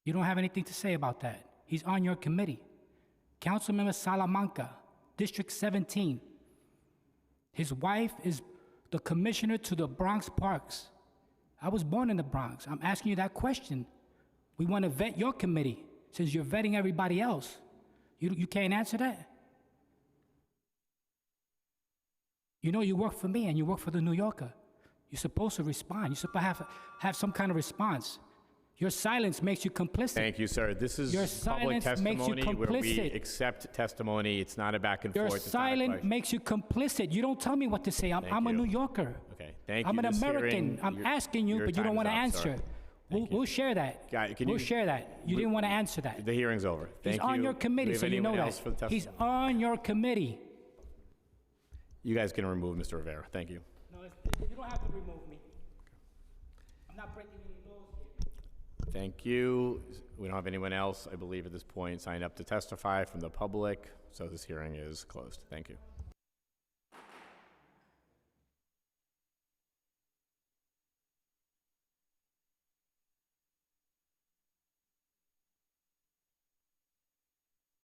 You don't have anything to say about that. He's on your committee. Councilmember Salamanca, District 17. His wife is the commissioner to the Bronx Parks. I was born in the Bronx. I'm asking you that question. We want to vet your committee since you're vetting everybody else. You can't answer that? You know you work for me and you work for the New Yorker. You're supposed to respond. You're supposed to have some kind of response. Your silence makes you complicit. Thank you, sir. This is Your public silence makes you testimony where we complicit. accept testimony. It's not a back and Your forth. It's not a silence question. makes you complicit. You don't tell me what to say. I'm a you. New Yorker. Okay, thank I'm you. an This American. hearing, I'm your- asking you, your but you don't time want is to up, sir. answer. Thank you. We'll share that. Guy, can We'll you- share that. You didn't want to answer that. The hearing's over. Thank He's you. on your Do committee, we have so you know anyone else for the that. He's testimony? on your committee. You guys can remove Mr. Rivera. Thank you. No, you don't have to remove me. I'm not breaking any laws here. Thank you. We don't have anyone else, I believe, at this point signed up to testify from the public, so this hearing is closed. Thank you.